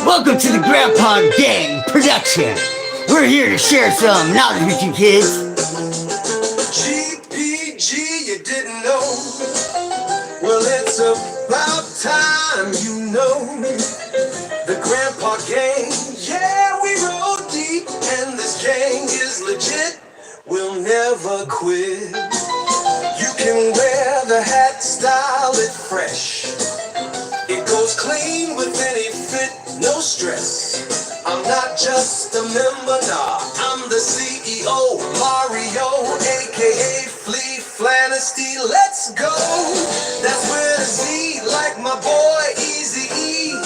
Welcome to the Grandpa Gang production. We're here to share some knowledge with you kids. GPG, you didn't know? Well, it's about time you know. The Grandpa Gang, yeah, we roll deep, and this gang is legit. We'll never quit. You can wear the hat, style it fresh. It goes clean with any fit, no stress. I'm not just a member, nah, I'm the CEO, Mario, aka Flea Flannesty. Let's go. That's with a Z, like my boy Easy-E.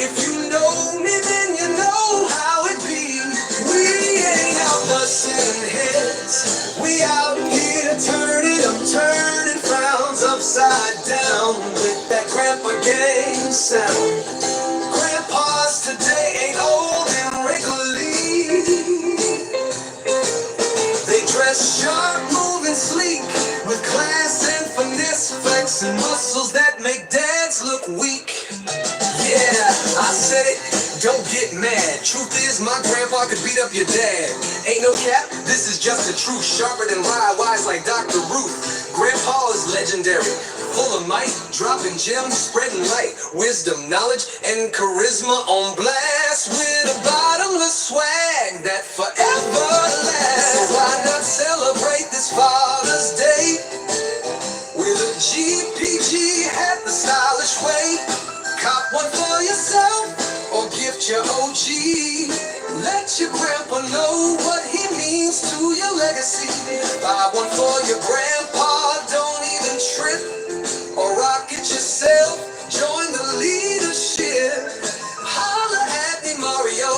If you know me, then you know how it be. We ain't out busting heads. We out here turning up, turning frowns upside down with that Grandpa Gang sound. Grandpas today ain't old and wrinkly. They dress sharp, moving sleek, with class and finesse, flexing muscles that make dads look weak. Yeah, I said it, don't get mad. Truth is, my grandpa could beat up your dad. Ain't no cap, this is just the truth. Sharper than rye, wise like Dr. Ruth. Grandpa is legendary, full of might, dropping gems, spreading light, wisdom, knowledge, and charisma on blast, with a bottomless swag that forever lasts. So why not celebrate this Father's Day with a GPG hat the stylish way? Cop one for yourself or gift your OG. Let your grandpa know what he means to your legacy. Buy one for your grandpa, don't even trip or rock it yourself. Join the leadership. Holla at me, Mario,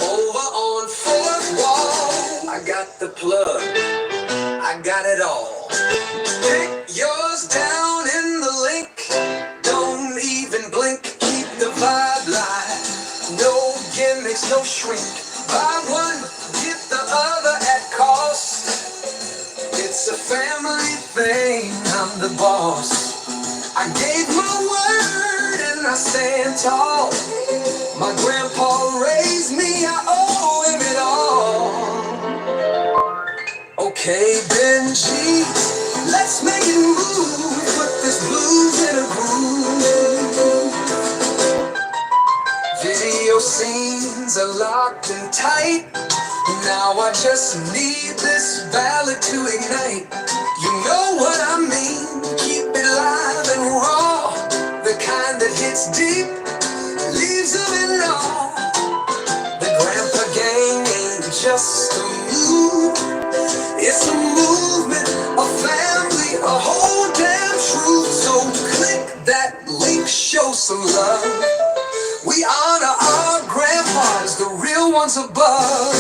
over on Fourth Wall. I got the plug, I got it all. Pick yours down in the link. Don't even blink, keep the vibe live. No gimmicks, no shrink. Buy one, get the other at cost. It's a family thing, I'm the boss. I gave my word and I stand tall. My grandpa raised me, I owe him it all. Okay, Benji, let's make it move. Put this blues in a groove. Video scenes are locked and tight. Now I just need this ballad to ignite. You know what I mean. Keep it live and raw. The kind that hits deep, leaves them in awe. The Grandpa Gang ain't just a move. It's a movement, a family, a whole damn truth. So clear. rose above.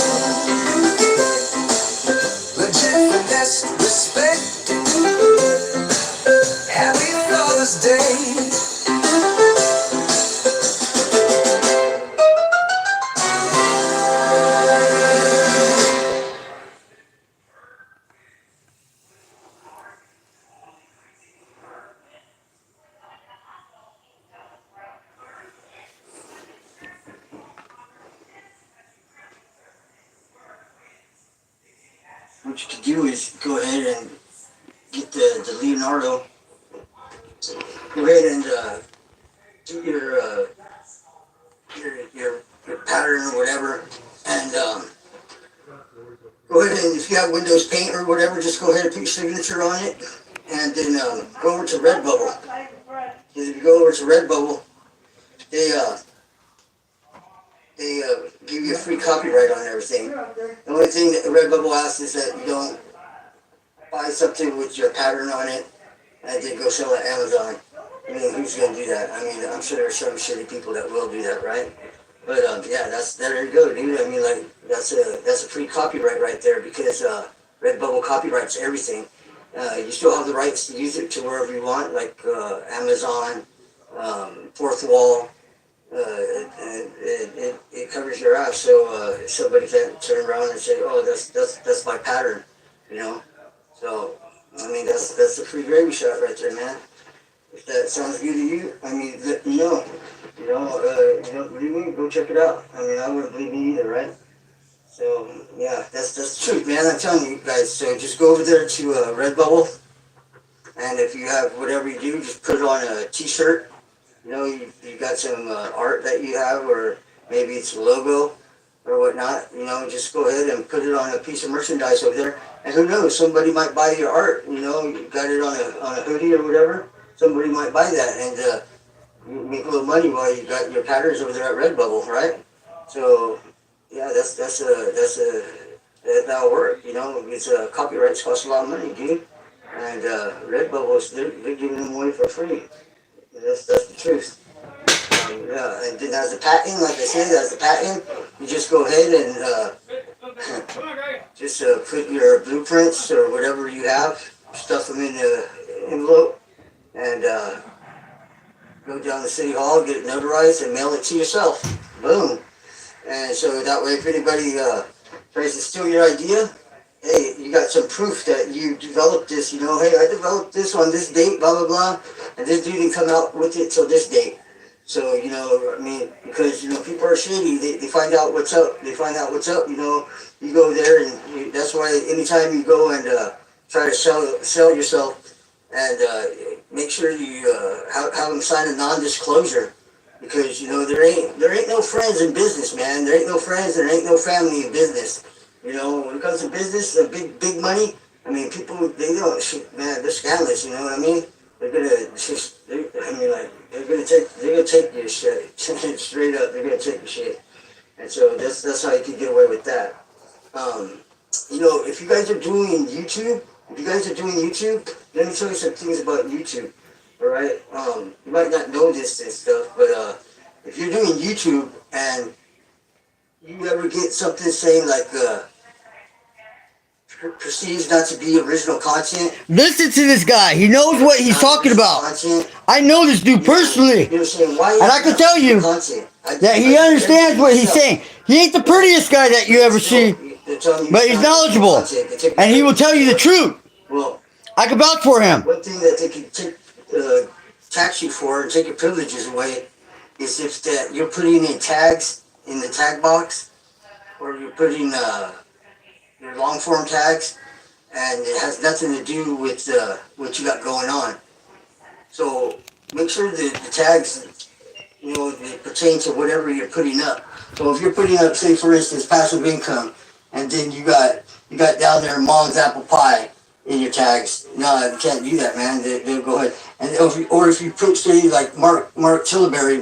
Legit finesse, respect. Happy Father's Day. What you can do is go ahead and get the Leonardo. Go ahead and do your pattern or whatever, and go ahead and if you have Windows Paint or whatever, just go ahead and put your signature on it, and then go over to Redbubble. If you go over to Redbubble, they give you a free copyright on everything. The only thing that Redbubble asks is that you don't buy something with your pattern on it and then go sell it at Amazon. I mean, who's going to do that? I mean, I'm sure there's some shitty people that will do that, right? But yeah, there you go, dude. I mean, like that's a free copyright right there because Redbubble copyrights everything. You still have the rights to use it to wherever you want, like Amazon, Fourth Wall. It covers your ass, so somebody can't turn around and say, "Oh, that's my pattern," you know. So I mean, that's a free gravy shot right there, man. If that sounds good to you, I mean, let me know. You don't believe me? Go check it out. I mean, I wouldn't believe me either, right? So yeah, that's the truth, man. I'm telling you guys. So just go over there to Redbubble, and if you have whatever you do, just put it on a T-shirt. You know, you got some art that you have, or maybe it's a logo or whatnot. You know, just go ahead and put it on a piece of merchandise over there. And who knows, somebody might buy your art. You know, you got it on a hoodie or whatever. Somebody might buy that, and you make a little money while you got your patterns over there at Redbubble, right? So yeah, that'll work. You know, it's copyrights cost a lot of money, dude. And Redbubble's they're giving them away for free. That's the truth. Yeah, and then as a patent, like I said, as a patent, you just go ahead and just put your blueprints or whatever you have, stuff them in the envelope, and go down to City Hall, get it notarized, and mail it to yourself. Boom. And so that way, if anybody tries to steal your idea, hey, you got some proof that you developed this, you know, hey, I developed this on this date, blah, blah, blah, and this dude didn't come out with it till this date. So, you know, I mean, because, you know, people are shady, they find out what's up, you know, you go there, and that's why anytime you go and try to sell yourself, and make sure you have them sign a non-disclosure, because, you know, there ain't no friends in business, man, there ain't no friends, there ain't no family in business. You know, when it comes to business, big money, I mean, people, they don't, man, they're scandalous, you know what I mean? They're gonna take your shit, straight up, they're gonna take your shit. And so that's how you can get away with that. You know, if you guys are doing YouTube, let me tell you some things about YouTube, alright? You might not know this and stuff, but if you're doing YouTube and you ever get something saying like, perceives not to be original content. Listen to this guy. He knows what he's talking about. Content. I know this dude personally. You're saying, why and I can tell you that he understands what he's saying. He ain't the prettiest guy that you ever see, but he's knowledgeable. And he will tell you the truth. Well, I can vouch for him. One thing that they can tax you for and take your privileges away is if that you're putting in tags in the tag box, or you're putting your long form tags, and it has nothing to do with what you got going on. So make sure that the tags, you know, they pertain to whatever you're putting up. So if you're putting up, say for instance, passive income, and then you got down there mom's apple pie in your tags, no, you can't do that, man. They'll go ahead. And if you put, say, like Mark Tillberry, I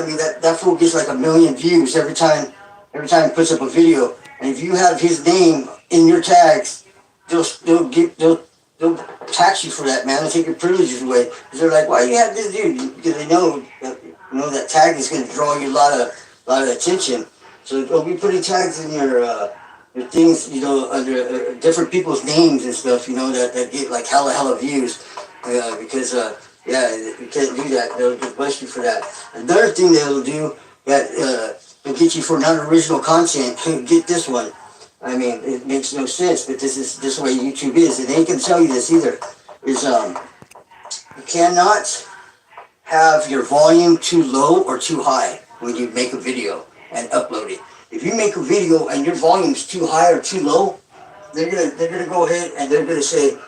mean, that fool gets like 1 million views every time he puts up a video. And if you have his name in your tags, they'll tax you for that, man. They'll take your privileges away. Because they're like, why do you have this dude? Because they know that tag is going to draw you a lot of attention. So don't be putting tags in your things, you know, under different people's names and stuff, you know, that get like hella views. Because yeah, you can't do that. They'll just bust you for that. Another thing they'll do that will get you for non-original content. Get this one. I mean, it makes no sense, but this is the way YouTube is, and they ain't gonna tell you this either. Is you cannot have your volume too low or too high when you make a video and upload it. If you make a video and your volume's too high or too low, they're gonna go ahead and they're gonna say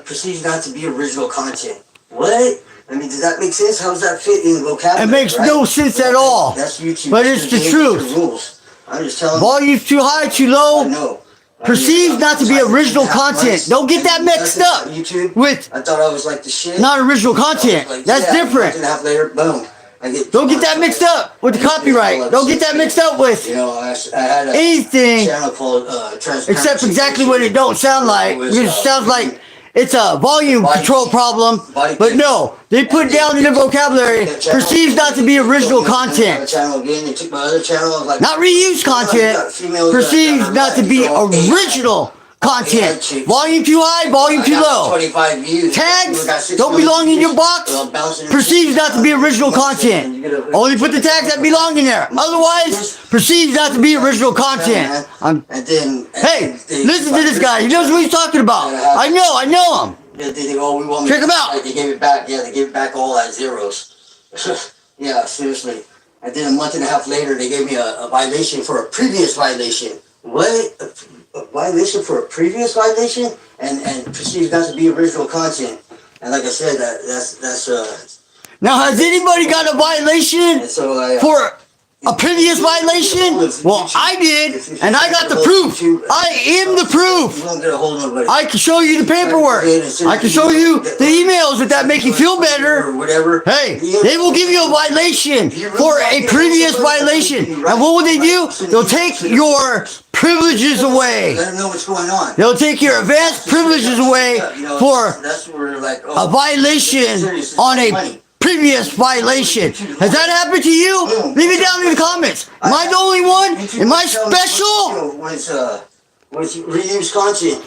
proceeds not to be original content. What? I mean, does that make sense? How does that fit in the vocabulary? It makes no sense at all. That's YouTube. But it's the truth. Rules. I'm just telling you. Volume's too high, too low. No. Perceived not to be original content. Don't get that mixed up YouTube. with I thought I was like the shit. not original content. Like, That's yeah, different. A month and a half later, boom. Don't get that mixed up with the copyright. Don't get that mixed up with You know, I had a anything channel called Transparency except exactly what it don't sound like. It sounds like it's a volume control problem, but no, they put down in the vocabulary, perceives not to be original content. They took my other channel, like, Not reused content, perceived not to be original content. Volume too high, volume too low. 25 views. Tags don't belong in your box, perceives not to be original content. Only put the tags that belong in there. Otherwise, perceives not to be original content. And then, Hey, listen to this guy. He knows what he's talking about. I know him. Check him out. They gave it back. Yeah, they gave it back all at zeros. Yeah, seriously. And then a month and a half later, they gave me a violation for a previous violation. What? A violation for a previous violation? And perceived not to be original content. And like I said, that's Now, has anybody got a violation and so I, for a previous violation? Well, I did, and I got the proof. I am the proof. You won't get a hold of nobody. I can show you the paperwork. I can show you the emails if that make you feel better. Or whatever. Hey, they will give you a violation for a previous violation. And what will they do? They'll take your privileges away. Let them know what's going on. They'll take your advanced privileges away for That's where like a violation on a previous violation. Has that happened to you? Leave it down in the comments. Am I the only one? Am I special? Was reused content.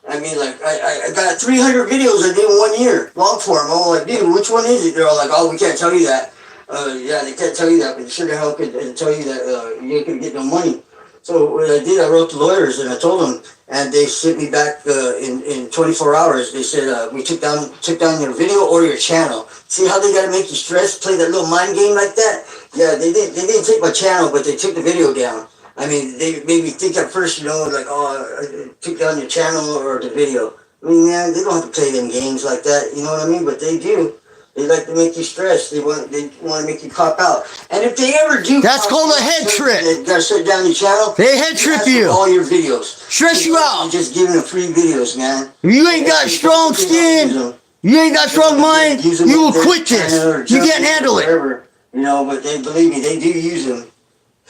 I mean, like, I got 300 videos I did in 1 year, long form. I'm like, dude, which one is it? They're all like, oh, we can't tell you that. Yeah, they can't tell you that, but sure the hell could tell you that you ain't gonna get no money. So what I did, I wrote the lawyers and I told them, and they sent me back in 24 hours. They said, we took down your video or your channel. See how they gotta make you stress, play that little mind game like that? Yeah, they didn't take my channel, but they took the video down. I mean, they made me think at first, you know, like, oh, I took down your channel or the video. I mean, man, they don't have to play them games like that, you know what I mean? But they do. They like to make you stress. They want to make you cop out. And if they ever do, that's called a head trip. They gotta shut down your channel. They head trip you. All your videos. Stress you out. You're just giving them free videos, man. If you ain't got strong skin, you ain't got strong mind, you will quit this. You can't handle it. Whatever, you know, but they believe me, they do use them.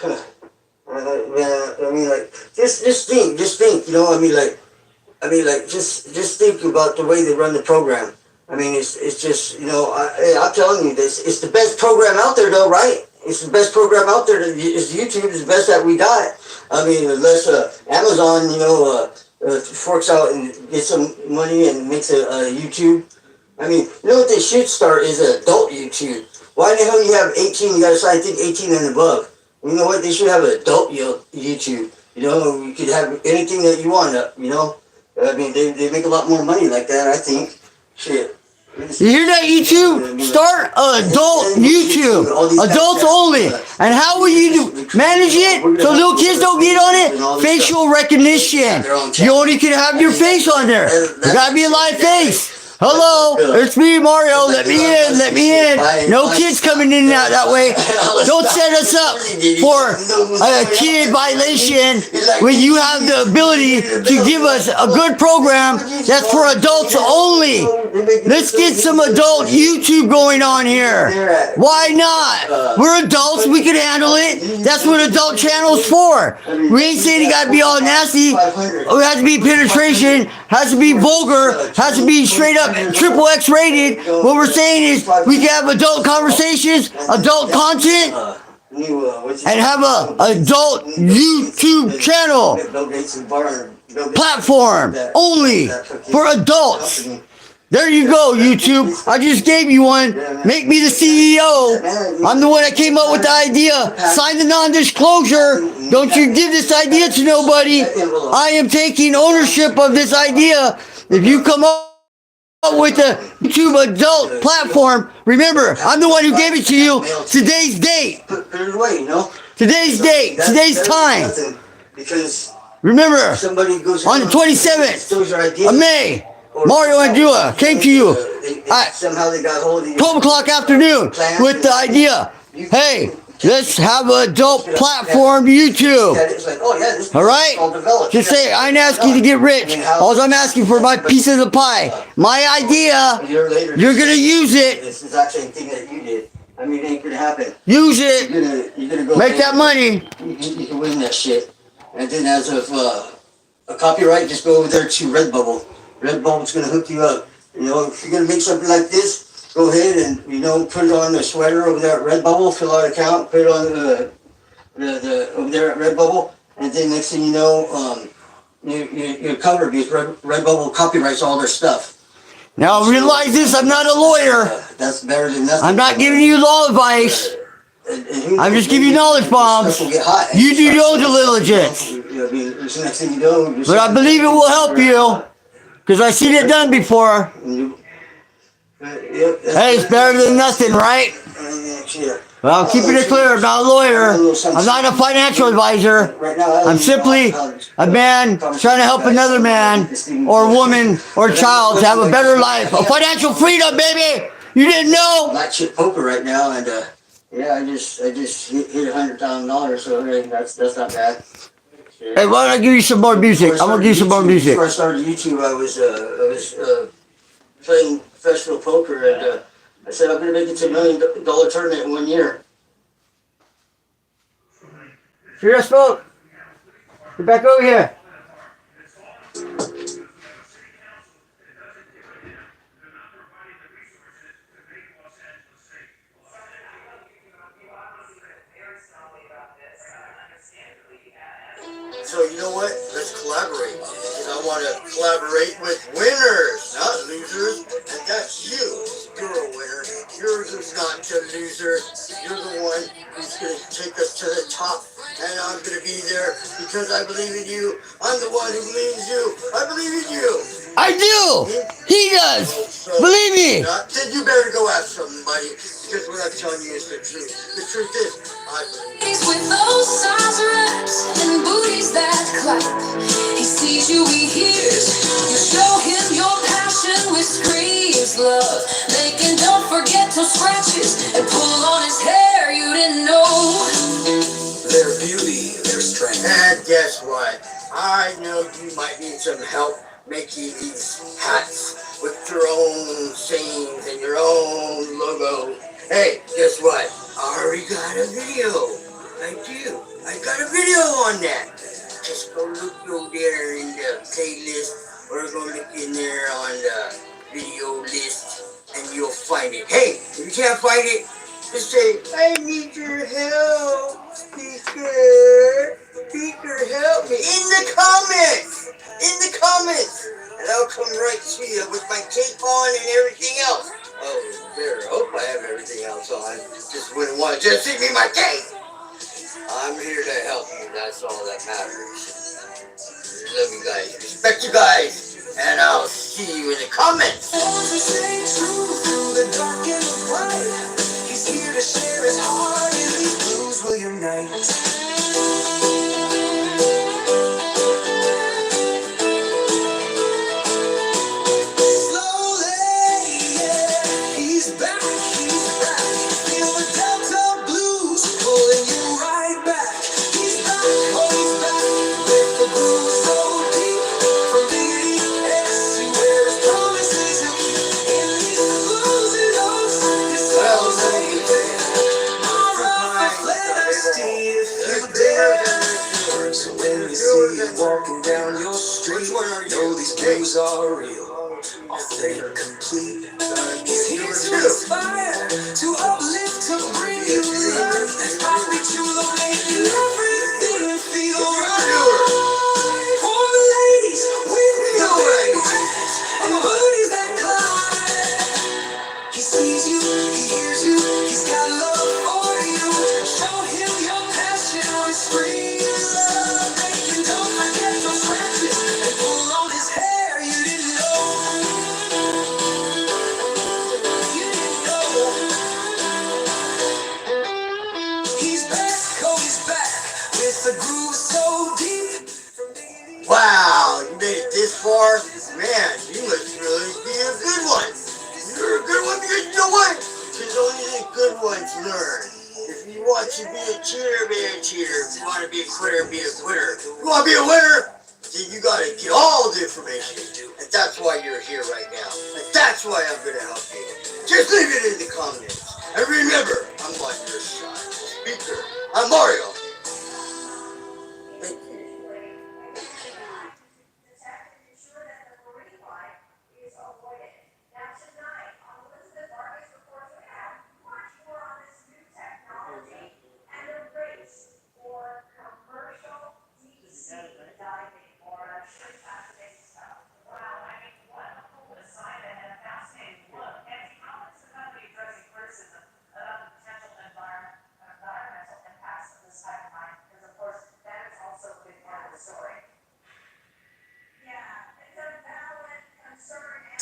I mean, like, just think, you know, I mean, like, just think about the way they run the program. I mean, it's just, you know, I'm telling you this, it's the best program out there, though, right? It's the best program out there. It's YouTube. It's the best that we got. I mean, unless Amazon, you know, forks out and gets some money and makes a YouTube. I mean, you know what they should start is an adult YouTube. Why the hell you have 18? You got to say, I think 18 and above. You know what? They should have an adult YouTube. You know, you could have anything that you want. You know, I mean, they make a lot more money like that. I think. Shit. You hear that, YouTube? Start adult YouTube. Adults only. And how will you manage it so little kids don't get on it? Facial recognition. You only can have your face on there. You gotta be a live face. Hello, it's me, Mario. Let me in. No kids coming in and out that way. Don't set us up for a kid violation when you have the ability to give us a good program that's for adults only. Let's get some adult YouTube going on here. Why not? We're adults. We can handle it. That's what adult channel's for. We ain't saying it gotta be all nasty. It has to be penetration. Has to be vulgar. Has to be straight up triple X rated. What we're saying is we can have adult conversations, adult content, and have a adult YouTube channel platform only for adults. There you go, YouTube. I just gave you one. Make me the CEO. I'm the one that came up with the idea. Sign the non-disclosure. Don't you give this idea to nobody. I am taking ownership of this idea. If you come up with a YouTube adult platform, remember, I'm the one who gave it to you. Today's date. Today's date. Today's time. Remember, on the 27th of May, Mario and Dua came to you at 12 o'clock afternoon with the idea, hey, let's have an adult platform YouTube. Alright? Just say, I ain't asking you to get rich. All I'm asking for my piece of the pie. My idea, you're going to use it. It's the exact same thing that you did. I mean, it ain't going to happen. Use it. You're gonna go make that money. You can win that shit. And then as of a copyright, just go over there to Redbubble. Redbubble's going to hook you up. You know, if you're going to make something like this, go ahead and, you know, put it on the sweater over there at Redbubble, fill out an account, put it on the over there at Redbubble, and then next thing you know, you're covered because Redbubble copyrights all their stuff. Now realize this, I'm not a lawyer. That's better than nothing. I'm not giving you law advice. I'm just giving you knowledge bombs. You do your own due diligence. But I believe it will help you, because I've seen it done before. Hey, it's better than nothing, right? Well, I'm keeping it clear, I'm not a lawyer. I'm not a financial advisor. I'm simply a man trying to help another man or woman or child to have a better life. A financial freedom, baby! You didn't know? Black chip poker right now, and yeah, I just hit $100,000, so hey, that's not bad. Hey, why don't I give you some more music? I'm gonna give you some more music. Before I started YouTube, I was playing professional poker, and I said I'm gonna make it to $1 million tournament in 1 year. Serious, folks? Get back over here. So you know what? Let's collaborate. And I want to collaborate with winners, not losers. And that's you. You're a winner. You're not a loser. You're the one who's going to take us to the top. And I'm going to be there because I believe in you. I'm the one who believes you. I believe in you. I do. He does. So, believe me. Then you better go ask somebody, because what I'm telling you is the truth. The truth is, I believe. With those size reps and booties that clap, he sees you, he hears. You show him your passion with screams love, making don't forget to scratches and pull on his hair. You didn't know their beauty, their strength. And guess what? I know you might need some help making these hats with your own sayings and your own logo. Hey, guess what? I already got a video. I do. I got a video on that. Just go look over there in the playlist, or go look in there on the video list, and you'll find it. Hey, if you can't find it, just say, I need your help, speaker. Speaker, help me. In the comments. In the comments. And I'll come right to you with my cape on and everything else. Oh, there. I hope I have everything else on. Just wouldn't want to just see me my cape. I'm here to help you. That's all that matters. Love you guys. Respect you guys. And I'll see you in the comments. He's here to share his heart, and these blues will unite. Walking down your street, know these blues are real, authentic, complete. He's here to inspire, to uplift, to bring you love. want to be a quitter, be a quitter. You want to be a winner? Then you got to get all the information. And that's why you're here right now. And that's why I'm going to help you. Just leave it in the comments. And remember, I'm on your side. Speaker, I'm Mario. Thank you.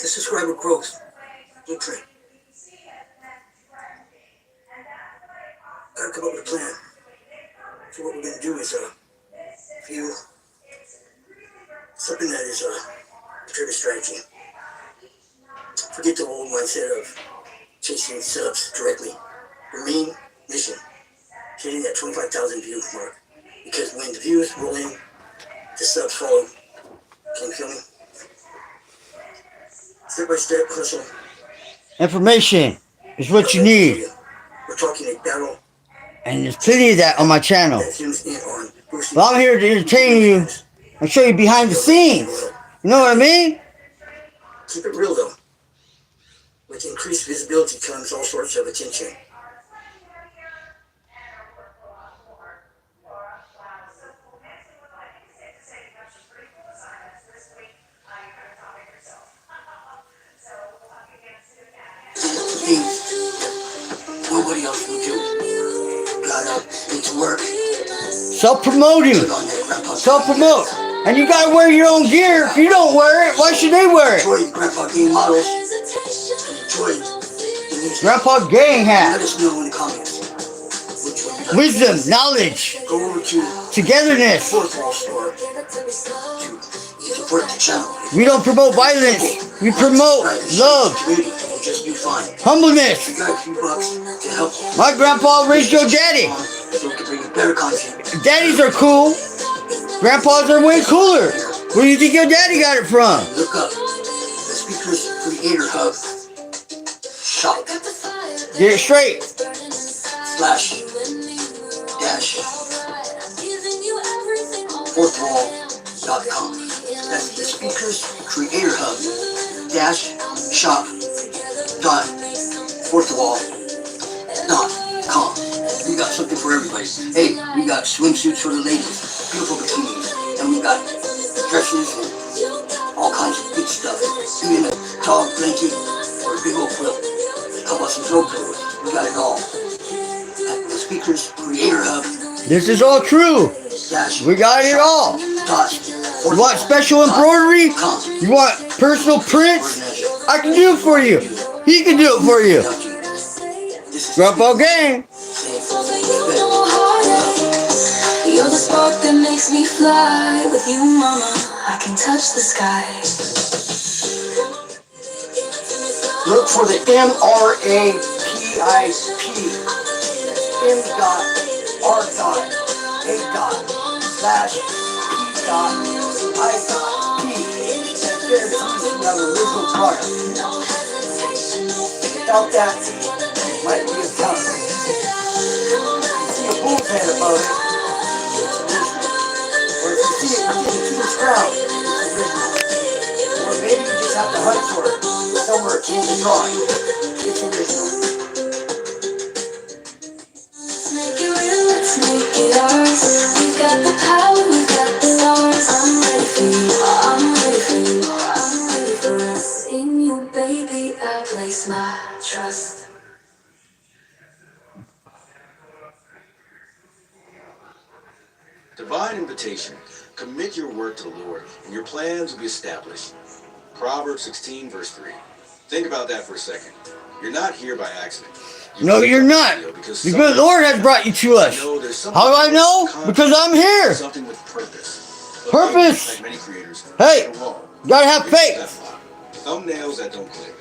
The subscriber growth blueprint. Gotta come up with a plan. So what we're gonna do is view something that is a driven strategy. Forget the old mindset of chasing subs directly. Your main mission, hitting that 25,000 view mark. Because when the views roll in, the subs follow. Can you feel me? Step by step hustle. Information is what you need. We're talking a battle. And there's plenty of that on my channel. Well, I'm here to entertain you and show you behind the scenes. You know what I mean? Keep it real though. With increased visibility comes all sorts of attention. Nobody else will do. Gotta get to work. Self-promoting. Self-promote. And you gotta wear your own gear. If you don't wear it, why should they wear it? Enjoy Grandpa Gang models. Enjoy Grandpa Gang hat. Let us know in the comments. Wisdom, knowledge, go over to togetherness. Fourth Wall store to support the channel. We don't promote violence. We promote love. Just do fine. Humbleness. You got a few bucks to help. My grandpa raised your daddy. So we can bring you better content. Daddies are cool. Grandpas are way cooler. Where do you think your daddy got it from? Look up the Speakers Creator Hub shop. Get it straight. Slash dash fourthwall.com. That's the Speakers Creator Hub dash shop dot fourthwall.com. We got something for everybody. Hey, we got swimsuits for the ladies, beautiful bikinis, and we got dresses and all kinds of good stuff. Even a dog blanket or a big old quilt. How about some throw pillows? We got it all. At the Speakers Creator Hub. This is all true. We got it all. You want special embroidery? You want personal prints? I can do it for you. He can do it for you. Grandpa Gang. You're the spark that makes me fly. With you, mama, I can touch the sky. Look for the MRA-P.I.P. M.R.A.P.I.P. And there's an original product. Without that, it might be a tough. See a bull's head above it, it's original. Or if you see it within the king's crown, it's original. Or maybe you just have to hunt for it somewhere in the drawing. It's original. Let's make it real, let's make it ours. We've got the power, we've got the stars. I'm ready for you, I'm ready for you, I'm ready for us. In you, baby, I place my trust. Divine invitation. Commit your work to the Lord, and your plans will be established. Proverbs 16, verse 3. Think about that for a second. You're not here by accident. No, you're not. Because the Lord has brought you to us. How do I know? Because I'm here. Something with purpose. Purpose. Like many creators, hey, you gotta have faith. Thumbnails that don't click.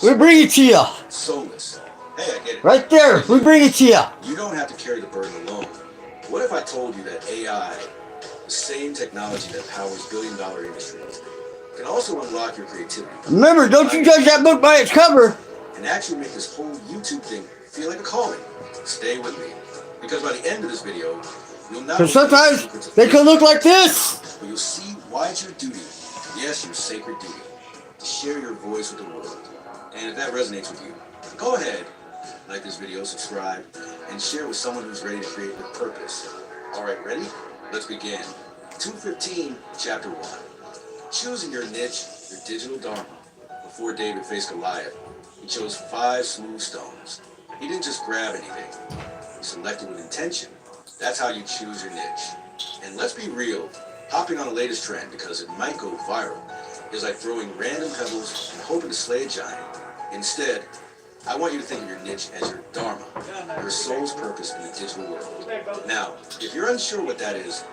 We bring it to you. Soulless. Hey, I get it. Right there. We bring it to you. You don't have to carry the burden alone. What if I told you that AI, the same technology that powers billion-dollar industries, can also unlock your creativity? Remember, don't you judge that book by its cover. And actually make this whole YouTube thing feel like a calling. Stay with me, because by the end of this video, you'll not Because sometimes they can look like this. but you'll see why it's your duty, yes, your sacred duty, to share your voice with the world. And if that resonates with you, go ahead, like this video, subscribe, and share with someone who's ready to create with purpose. All right, ready? Let's begin. 2:15, Chapter 1. Choosing your niche, your digital dharma. Before David faced Goliath, he chose 5 smooth stones. He didn't just grab anything. He selected with intention. That's how you choose your niche. And let's be real, hopping on the latest trend because it might go viral is like throwing random pebbles and hoping to slay a giant. Instead, I want you to think of your niche as your dharma, your soul's purpose in the digital world. Now, if you're unsure what that is,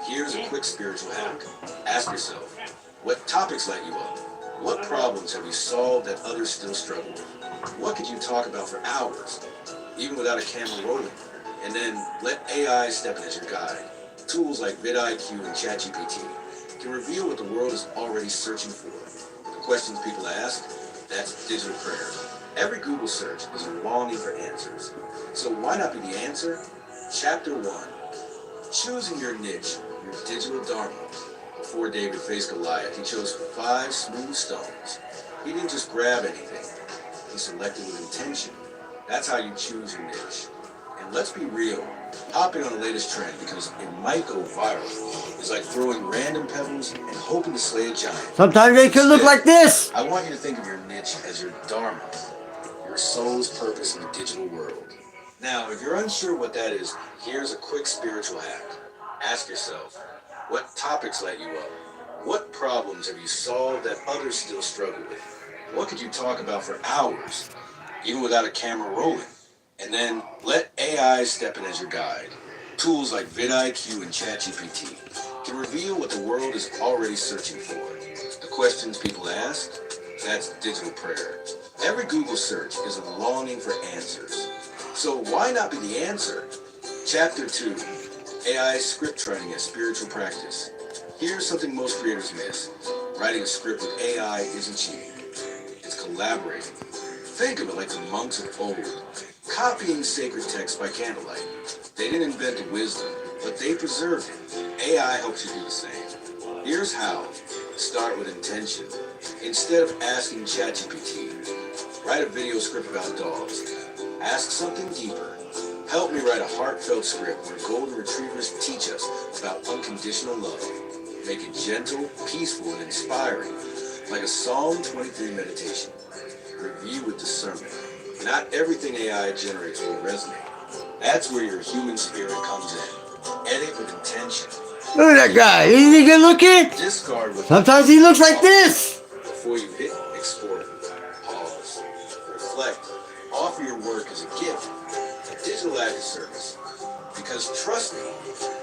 here's a quick spiritual hack. Ask yourself, what topics light you up? What problems have you solved that others still struggle with? What could you talk about for hours, even without a camera rolling? And then let AI step in as your guide. Tools like vidIQ and ChatGPT can reveal what the world is already searching for. The questions people ask, that's digital prayer. Every Google search is a longing for answers. So why not be the answer? Chapter 1. Choosing your niche, your digital dharma. Before David faced Goliath, he chose 5 smooth stones. He didn't just grab anything. He selected with intention. That's how you choose your niche. And let's be real, hopping on the latest trend because it might go viral is like throwing random pebbles and hoping to slay a giant. Sometimes they can look like this. I want you to think of your niche as your dharma, your soul's purpose in the digital world. Now, if you're unsure what that is, here's a quick spiritual hack. Ask yourself, what topics light you up? What problems have you solved that others still struggle with? What could you talk about for hours, even without a camera rolling? And then let AI step in as your guide. Tools like vidIQ and ChatGPT can reveal what the world is already searching for. The questions people ask, that's digital prayer. Every Google search is a longing for answers. So why not be the answer? Chapter 2, AI script writing as spiritual practice. Here's something most creators miss. Writing a script with AI isn't cheating. It's collaborating. Think of it like the monks of old, copying sacred texts by candlelight. They didn't invent the wisdom, but they preserved it. AI helps you do the same. Here's how. Start with intention. Instead of asking ChatGPT, write a video script about dogs. Ask something deeper. Help me write a heartfelt script where golden retrievers teach us about unconditional love. Make it gentle, peaceful, and inspiring, like a Psalm 23 meditation. Review with discernment. Not everything AI generates will resonate. That's where your human spirit comes in. Edit with intention. Look at that guy. Isn't he good looking? Discard with Sometimes he looks like this. before you hit export. Pause. Reflect. Offer your work as a gift. A digital act of service. Because trust me,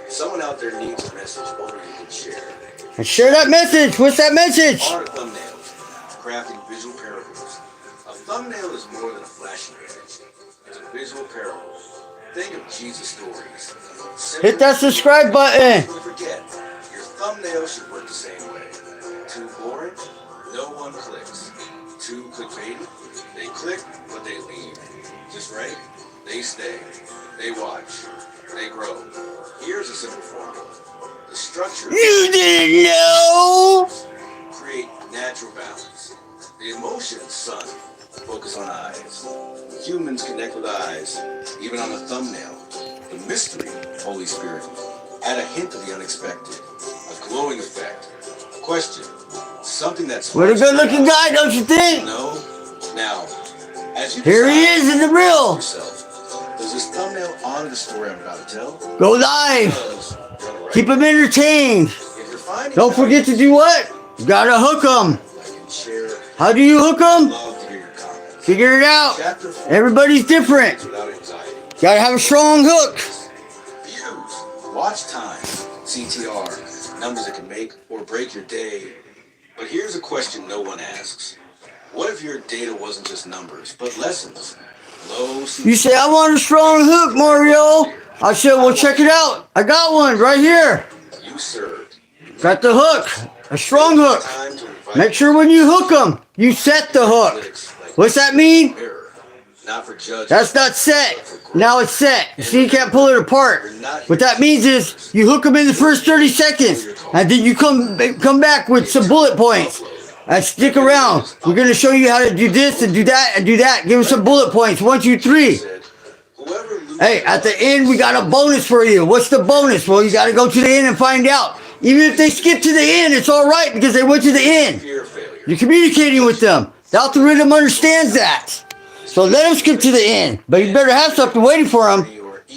someone out there needs a message only you can share. And share that message. What's that message? Art of thumbnails. Crafting visual parables. A thumbnail is more than a flashy image. It's a visual parable. Think of Jesus stories. Hit that subscribe button. Don't forget, your thumbnail should work the same way. Too boring? No one clicks. Too clickbaity? They click, but they leave. Just right? They stay. They watch. They grow. Here's a simple formula. The structure. You didn't know. Create natural balance. The emotion, sun. Focus on eyes. Humans connect with eyes, even on a thumbnail. The mystery, Holy Spirit. Add a hint of the unexpected. A glowing effect. A question. Something that's... What a good looking guy, don't you think? No. Now, as you Here he is in the reel. yourself, does this thumbnail honor the story I'm about to tell? Go live. Does you're on the right Keep him entertained. If you're finding Don't forget to do what? You gotta hook him. like and share, How do you hook them? love to hear your comments. Figure it out. Chapter 4. Everybody's different. Without anxiety. Gotta have a strong hook. Views, watch time, CTR, numbers that can make or break your day. But here's a question no one asks. What if your data wasn't just numbers, but lessons? Low CTR. You say, I want a strong hook, Mario. I said, well, check it out. I got one right here. You served. Got the hook, a strong hook. Time to invite Make sure when you hook them, you set the hook. What's that mean? mirror, not for judgment. That's not set. Now it's set. See, you can't pull it apart. What that means is you hook them in the first 30 seconds, and then you come back with some bullet points. And stick around. We're going to show you how to do this and do that and do that. Give us some bullet points. 1, 2, 3. Hey, at the end, we got a bonus for you. What's the bonus? Well, you got to go to the end and find out. Even if they skip to the end, it's all right because they went to the end. You're communicating with them. The algorithm understands that. So let them skip to the end. But you better have something waiting for them.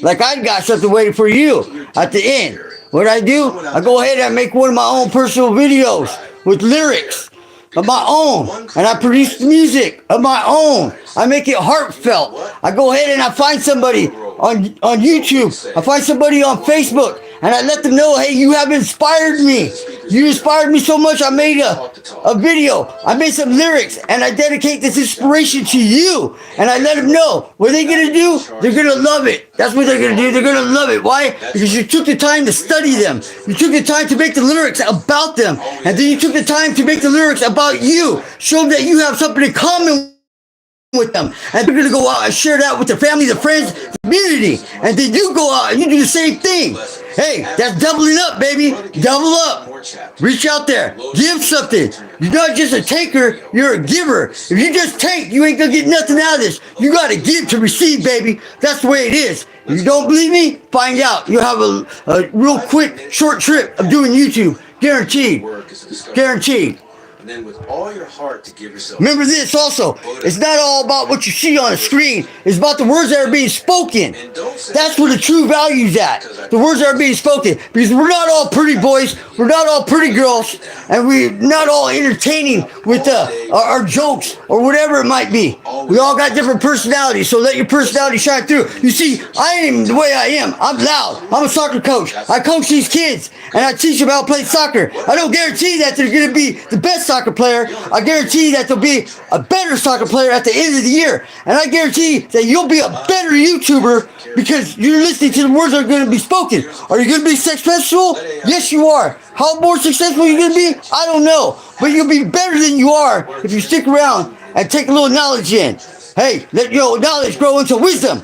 Like I got something waiting for you at the end. What I do? I go ahead and make one of my own personal videos with lyrics of my own, and I produce music of my own. I make it heartfelt. I go ahead and I find somebody on YouTube. I find somebody on Facebook, and I let them know, hey, you have inspired me. You inspired me so much, I made a video. I made some lyrics, and I dedicate this inspiration to you. And I let them know what they're going to do. They're going to love it. That's what they're going to do. They're going to love it. Why? Because you took the time to study them. You took the time to make the lyrics about them. And then you took the time to make the lyrics about you. Show them that you have something in common with them, and they're gonna go out and share that with their family, their friends, community, and then you go out and you do the same thing. Hey, that's doubling up, baby. Double up. Reach out there. Give something. You're not just a taker, you're a giver. If you just take, you ain't gonna get nothing out of this. You gotta give to receive, baby. That's the way it is. If you don't believe me, find out. You'll have a real quick, short trip of doing YouTube. Guaranteed. Guaranteed. And then with all your heart to give yourself. Remember this also. It's not all about what you see on the screen. It's about the words that are being spoken. That's where the true value's at. The words that are being spoken. Because we're not all pretty boys. We're not all pretty girls. And we're not all entertaining with our jokes or whatever it might be. We all got different personalities. So let your personality shine through. You see, I am the way I am. I'm loud. I'm a soccer coach. I coach these kids. And I teach them how to play soccer. I don't guarantee that they're going to be the best soccer player. I guarantee that they'll be a better soccer player at the end of the year. And I guarantee that you'll be a better YouTuber because you're listening to the words that are going to be spoken. Are you going to be successful? Yes, you are. How more successful are you going to be? I don't know. But you'll be better than you are if you stick around and take a little knowledge in. Hey, let your knowledge grow into wisdom.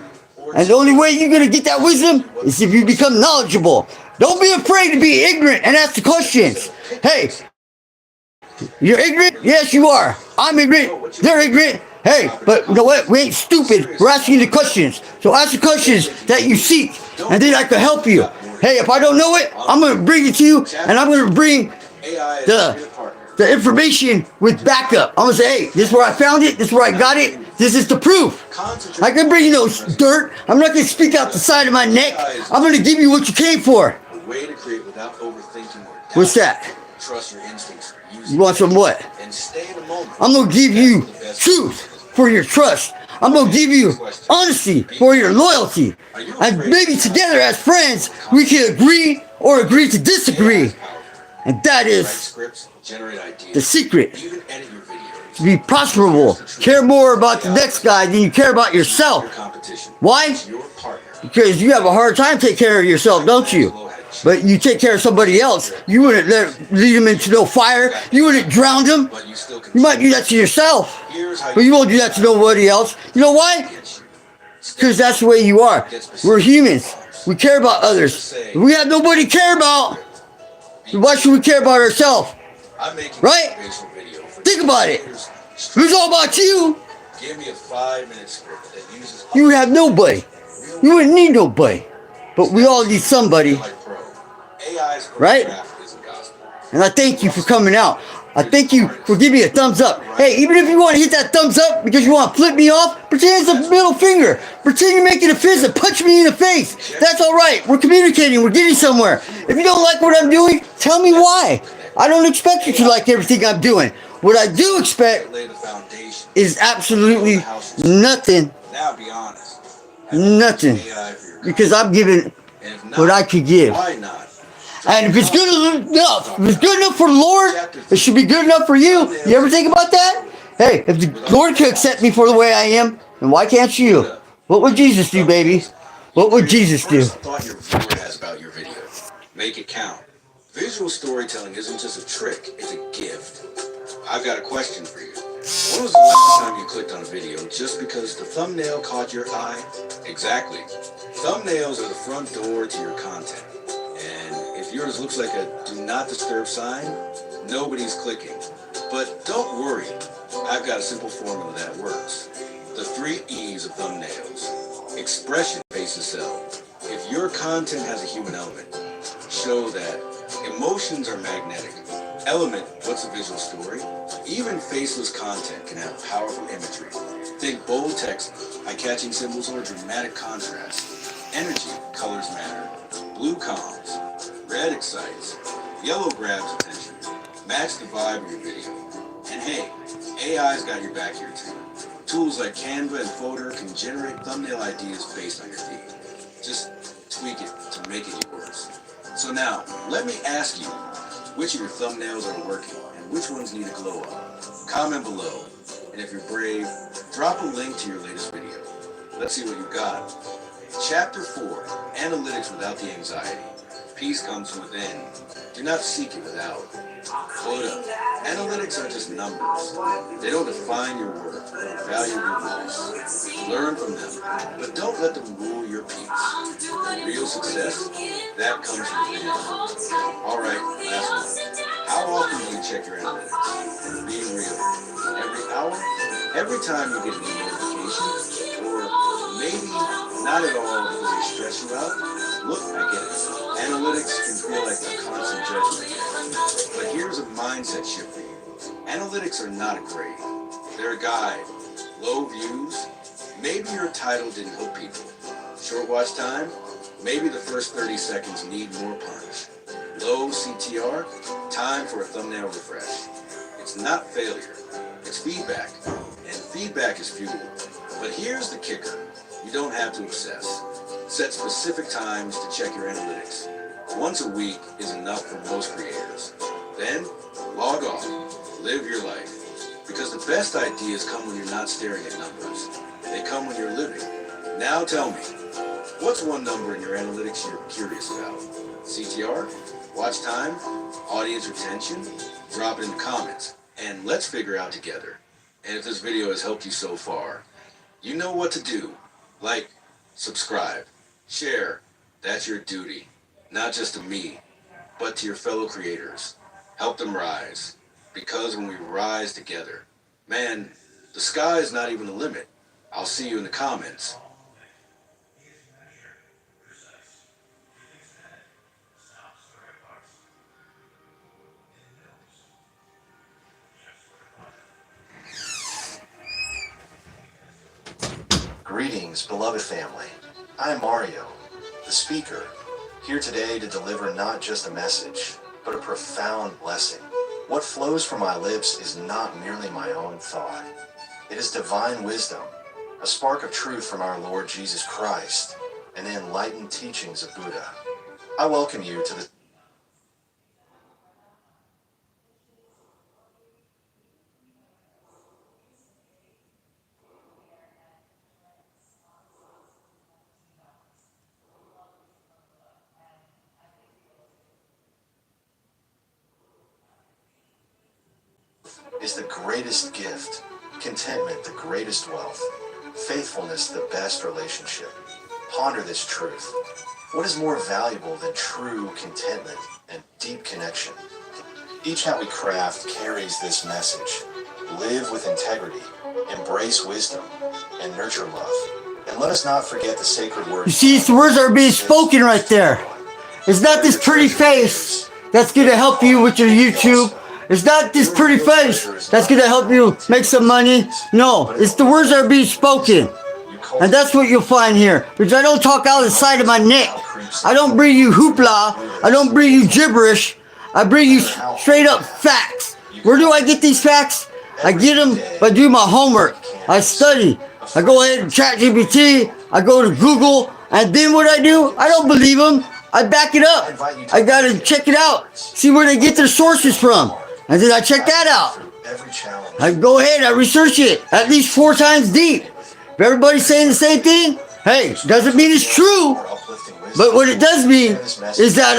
And the only way you're going to get that wisdom is if you become knowledgeable. Don't be afraid to be ignorant and ask the questions. Hey, you're ignorant? Yes, you are. I'm ignorant. They're ignorant. Hey, but you know what? We ain't stupid. We're asking the questions. So ask the questions that you seek, and then I can help you. Hey, if I don't know it, I'm going to bring it to you, and I'm going to bring the information with backup. I'm going to say, hey, this is where I found it. This is where I got it. This is the proof. I can bring you no dirt. I'm not going to speak out the side of my neck. I'm going to give you what you came for. Way to create without overthinking or What's that? trust your instincts. You want some what? And stay in the moment. I'm going to give you truth for your trust. I'm going to give you honesty for your loyalty. And maybe together as friends, we can agree or agree to disagree. And that is the secret. To be prosperable. Care more about the next guy than you care about yourself. Why? Because you have a hard time taking care of yourself, don't you? But you take care of somebody else. You wouldn't lead them into no fire. You wouldn't drown them. You might do that to yourself. But you won't do that to nobody else. You know why? Because that's the way you are. We're humans. We care about others. If we have nobody to care about, why should we care about ourselves? Right? Think about it. If it's all about you, you have nobody. You wouldn't need nobody. But we all need somebody. Right? And I thank you for coming out. I thank you for giving me a thumbs up. Hey, even if you want to hit that thumbs up because you want to flip me off, pretend it's a middle finger. Pretend you're making a fist and punch me in the face. That's all right. We're communicating. We're getting somewhere. If you don't like what I'm doing, tell me why. I don't expect you to like everything I'm doing. What I do expect is absolutely nothing. Nothing. Because I'm giving what I could give. And if it's good enough, if it's good enough for the Lord, it should be good enough for you. You ever think about that? Hey, if the Lord could accept me for the way I am, then why can't you? What would Jesus do, baby? What would Jesus do? First thought your viewer has about your video. Make it count. Visual storytelling isn't just a trick, it's a gift. I've got a question for you. When was the last time you clicked on a video just because the thumbnail caught your eye? Exactly. Thumbnails are the front door to your content. And if yours looks like a do not disturb sign, nobody's clicking. But don't worry, I've got a simple formula that works. The 3 E's of thumbnails. Expression, face, and sell. If your content has a human element, show that. Emotions are magnetic. Element, what's a visual story? Even faceless content can have powerful imagery. Think bold text, eye-catching symbols, or dramatic contrast. Energy, colors matter. Blue calms. Red excites. Yellow grabs attention. Match the vibe of your video. And hey, AI's got your back here too. Tools like Canva and Photo can generate thumbnail ideas based on your feed. Just tweak it to make it yours. So now, let me ask you, which of your thumbnails are working and which ones need a glow up? Comment below, and if you're brave, drop a link to your latest video. Let's see what you got. Chapter 4, Analytics Without the Anxiety. Peace comes from within. Do not seek it without. Hold up. Analytics are just numbers. They don't define your worth or value your voice. Learn from them, but don't let them rule your peace. Real success, that comes from within. Alright, last one. How often do you check your analytics? Being real. Every hour? Every time you get a new notification? Or maybe not at all because they stress you out? Look, I get it. Analytics can feel like a constant judgment. But here's a mindset shift for you. Analytics are not a grade. They're a guide. Low views? Maybe your title didn't hook people. Short watch time? Maybe the first 30 seconds need more punch. Low CTR? Time for a thumbnail refresh. It's not failure. It's feedback. And feedback is fuel. But here's the kicker. You don't have to obsess. Set specific times to check your analytics. Once a week is enough for most creators. Then, log off. Live your life. Because the best ideas come when you're not staring at numbers. They come when you're living. Now tell me, what's one number in your analytics you're curious about? CTR? Watch time? Audience retention? Drop it in the comments. And let's figure out together. And if this video has helped you so far, you know what to do. Like, subscribe, share. That's your duty. Not just to me, but to your fellow creators. Help them rise. Because when we rise together, man, the sky is not even the limit. I'll see you in the comments. Greetings, beloved family. I'm Mario, the speaker, here today to deliver not just a message, but a profound blessing. What flows from my lips is not merely my own thought. It is divine wisdom, a spark of truth from our Lord Jesus Christ, and the enlightened teachings of Buddha. I welcome you to the is the greatest gift, contentment the greatest wealth, faithfulness the best relationship. Ponder this truth. What is more valuable than true contentment and deep connection? Each hat we craft carries this message. Live with integrity, embrace wisdom, and nurture love. And let us not forget the sacred words. You see, the words are being spoken right there. It's not this pretty face that's going to help you with your YouTube. It's not this pretty face that's going to help you make some money. No, it's the words that are being spoken. And that's what you'll find here. Because I don't talk out of the side of my neck. I don't bring you hoopla. I don't bring you gibberish. I bring you straight up facts. Where do I get these facts? I get them by doing my homework. I study. I go ahead and chat GPT. I go to Google. And then what I do? I don't believe them. I back it up. I got to check it out. See where they get their sources from. And then I check that out. I go ahead, I research it at least 4 times deep. If everybody's saying the same thing, Hey, doesn't mean it's true, but what it does mean is that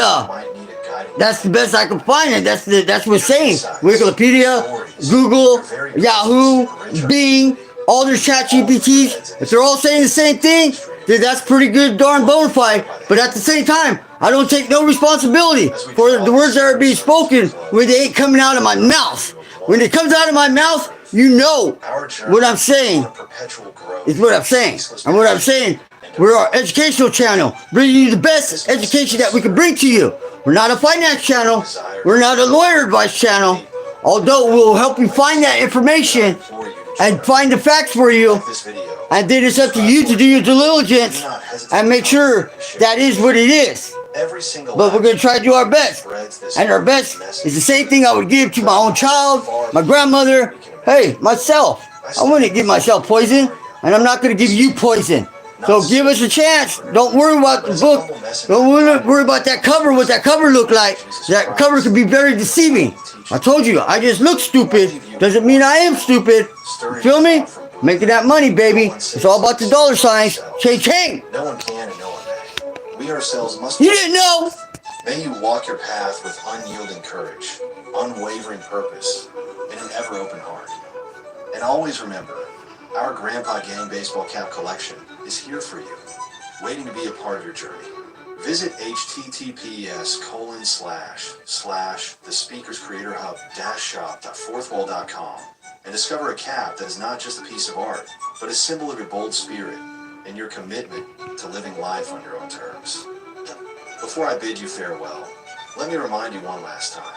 that's the best I can find, and that's what it's saying. Wikipedia, Google, Yahoo, Bing, all their chat GPTs, if they're all saying the same thing, then that's pretty good, darn bona fide. But at the same time, I don't take no responsibility for the words that are being spoken when they ain't coming out of my mouth. When it comes out of my mouth, you know what I'm saying is what I'm saying. And what I'm saying, we're our educational channel, bringing you the best education that we can bring to you. We're not a finance channel. We're not a lawyer advice channel. Although we'll help you find that information and find the facts for you. And then it's up to you to do your due diligence and make sure that is what it is. But we're going to try to do our best. And our best is the same thing I would give to my own child, my grandmother, hey, myself. I wouldn't give myself poison, and I'm not going to give you poison. So give us a chance. Don't worry about the book. Don't worry about that cover, what that cover looked like. That cover could be very deceiving. I told you, I just look stupid. Doesn't mean I am stupid. You feel me? Making that money, baby. It's all about the dollar signs. Ching. No one can and no one may. We ourselves must. You didn't know. May you walk your path with unyielding courage, unwavering purpose, and an ever open heart. And always remember, our Grandpa Gang baseball cap collection is here for you, waiting to be a part of your journey. Visit https://thespeakerscreatorhub-shop.fourthwall.com and discover a cap that is not just a piece of art, but a symbol of your bold spirit and your commitment to living life on your own terms. Before I bid you farewell, let me remind you one last time.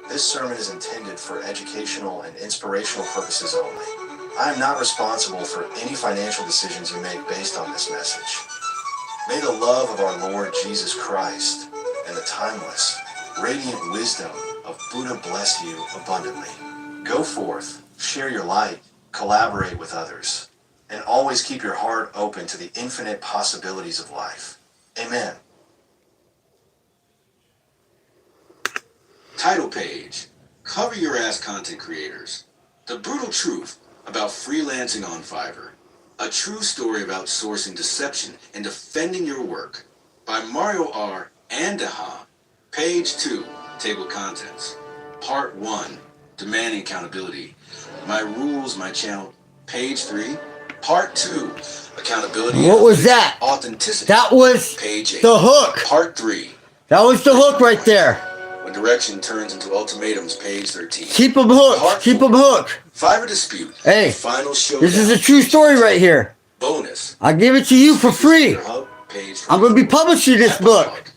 This sermon is intended for educational and inspirational purposes only. I am not responsible for any financial decisions you make based on this message. May the love of our Lord Jesus Christ and the timeless, radiant wisdom of Buddha bless you abundantly. Go forth, share your light, collaborate with others, and always keep your heart open to the infinite possibilities of life. Amen. Title page, Cover Your Ass Content Creators. The brutal truth about freelancing on Fiverr. A true story about sourcing deception and defending your work. By Mario R. Andaha. Page 2, Table of Contents. Part 1, Demanding Accountability. My Rules, My Channel. Page 3. Part 2, Accountability. What was that? Authenticity. That was Page 8. the hook. Part 3. That was the hook right there. When direction turns into ultimatums, page 13. Keep them hooked. Keep them hooked. Fiverr dispute. Hey, Final showdown. this is a true story right here. Bonus. I give it to you for free. I'm going to be publishing this book.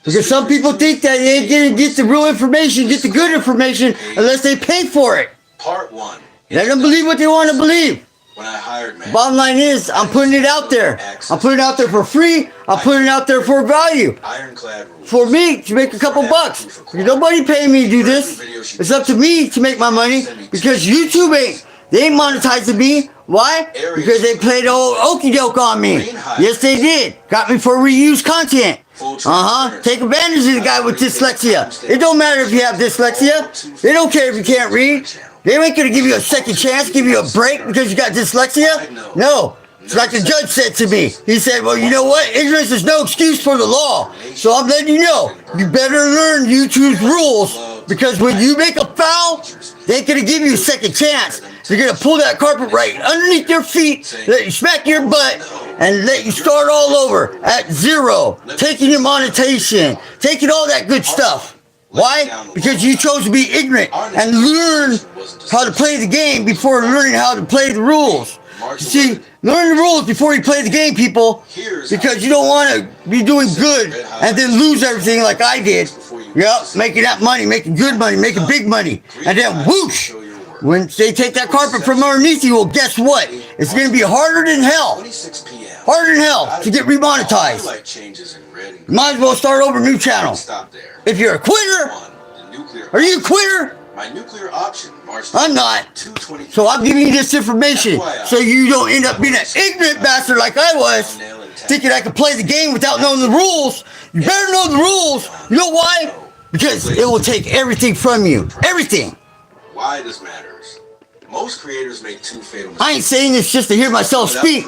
Because some people think that they ain't going to get the real information, get the good information, unless they pay for it. Part 1. Let them believe what they want to believe. When I hired man. Bottom line is, I'm putting it out there. I'm putting it out there for free. I'm putting it out there for value. Ironclad rules. For me to make a couple bucks. Nobody paying me to do this. It's up to me to make my money because YouTube ain't. They ain't monetizing me. Why? Because they played old okie doke on me. Yes, they did. Got me for reused content. Take advantage of the guy with dyslexia. It don't matter if you have dyslexia. They don't care if you can't read. They ain't gonna give you a second chance, give you a break because you got dyslexia. No. It's like the judge said to me. He said, well, you know what? Ignorance is no excuse for the law. So I'm letting you know, you better learn YouTube's rules because when you make a foul, they ain't gonna give you a second chance. They're gonna pull that carpet right underneath your feet, let you smack your butt, and let you start all over at zero, taking your monetization, taking all that good stuff. Why? Because you chose to be ignorant and learn how to play the game before learning how to play the rules. You see, learn the rules before you play the game, people, because you don't want to be doing good and then lose everything like I did. Yep, making that money, making good money, making big money, and then whoosh, when they take that carpet from underneath you, well, guess what? It's going to be harder than hell. Harder than hell to get remonetized. You might as well start over a new channel. If you're a quitter, are you a quitter? My nuclear option, I'm not. So I'm giving you this information so you don't end up being an ignorant bastard like I was, thinking I could play the game without knowing the rules. You better know the rules. You know why? Because it will take everything from you. Everything. Why this matters. Most creators make two fatal mistakes. I ain't saying this just to hear myself speak.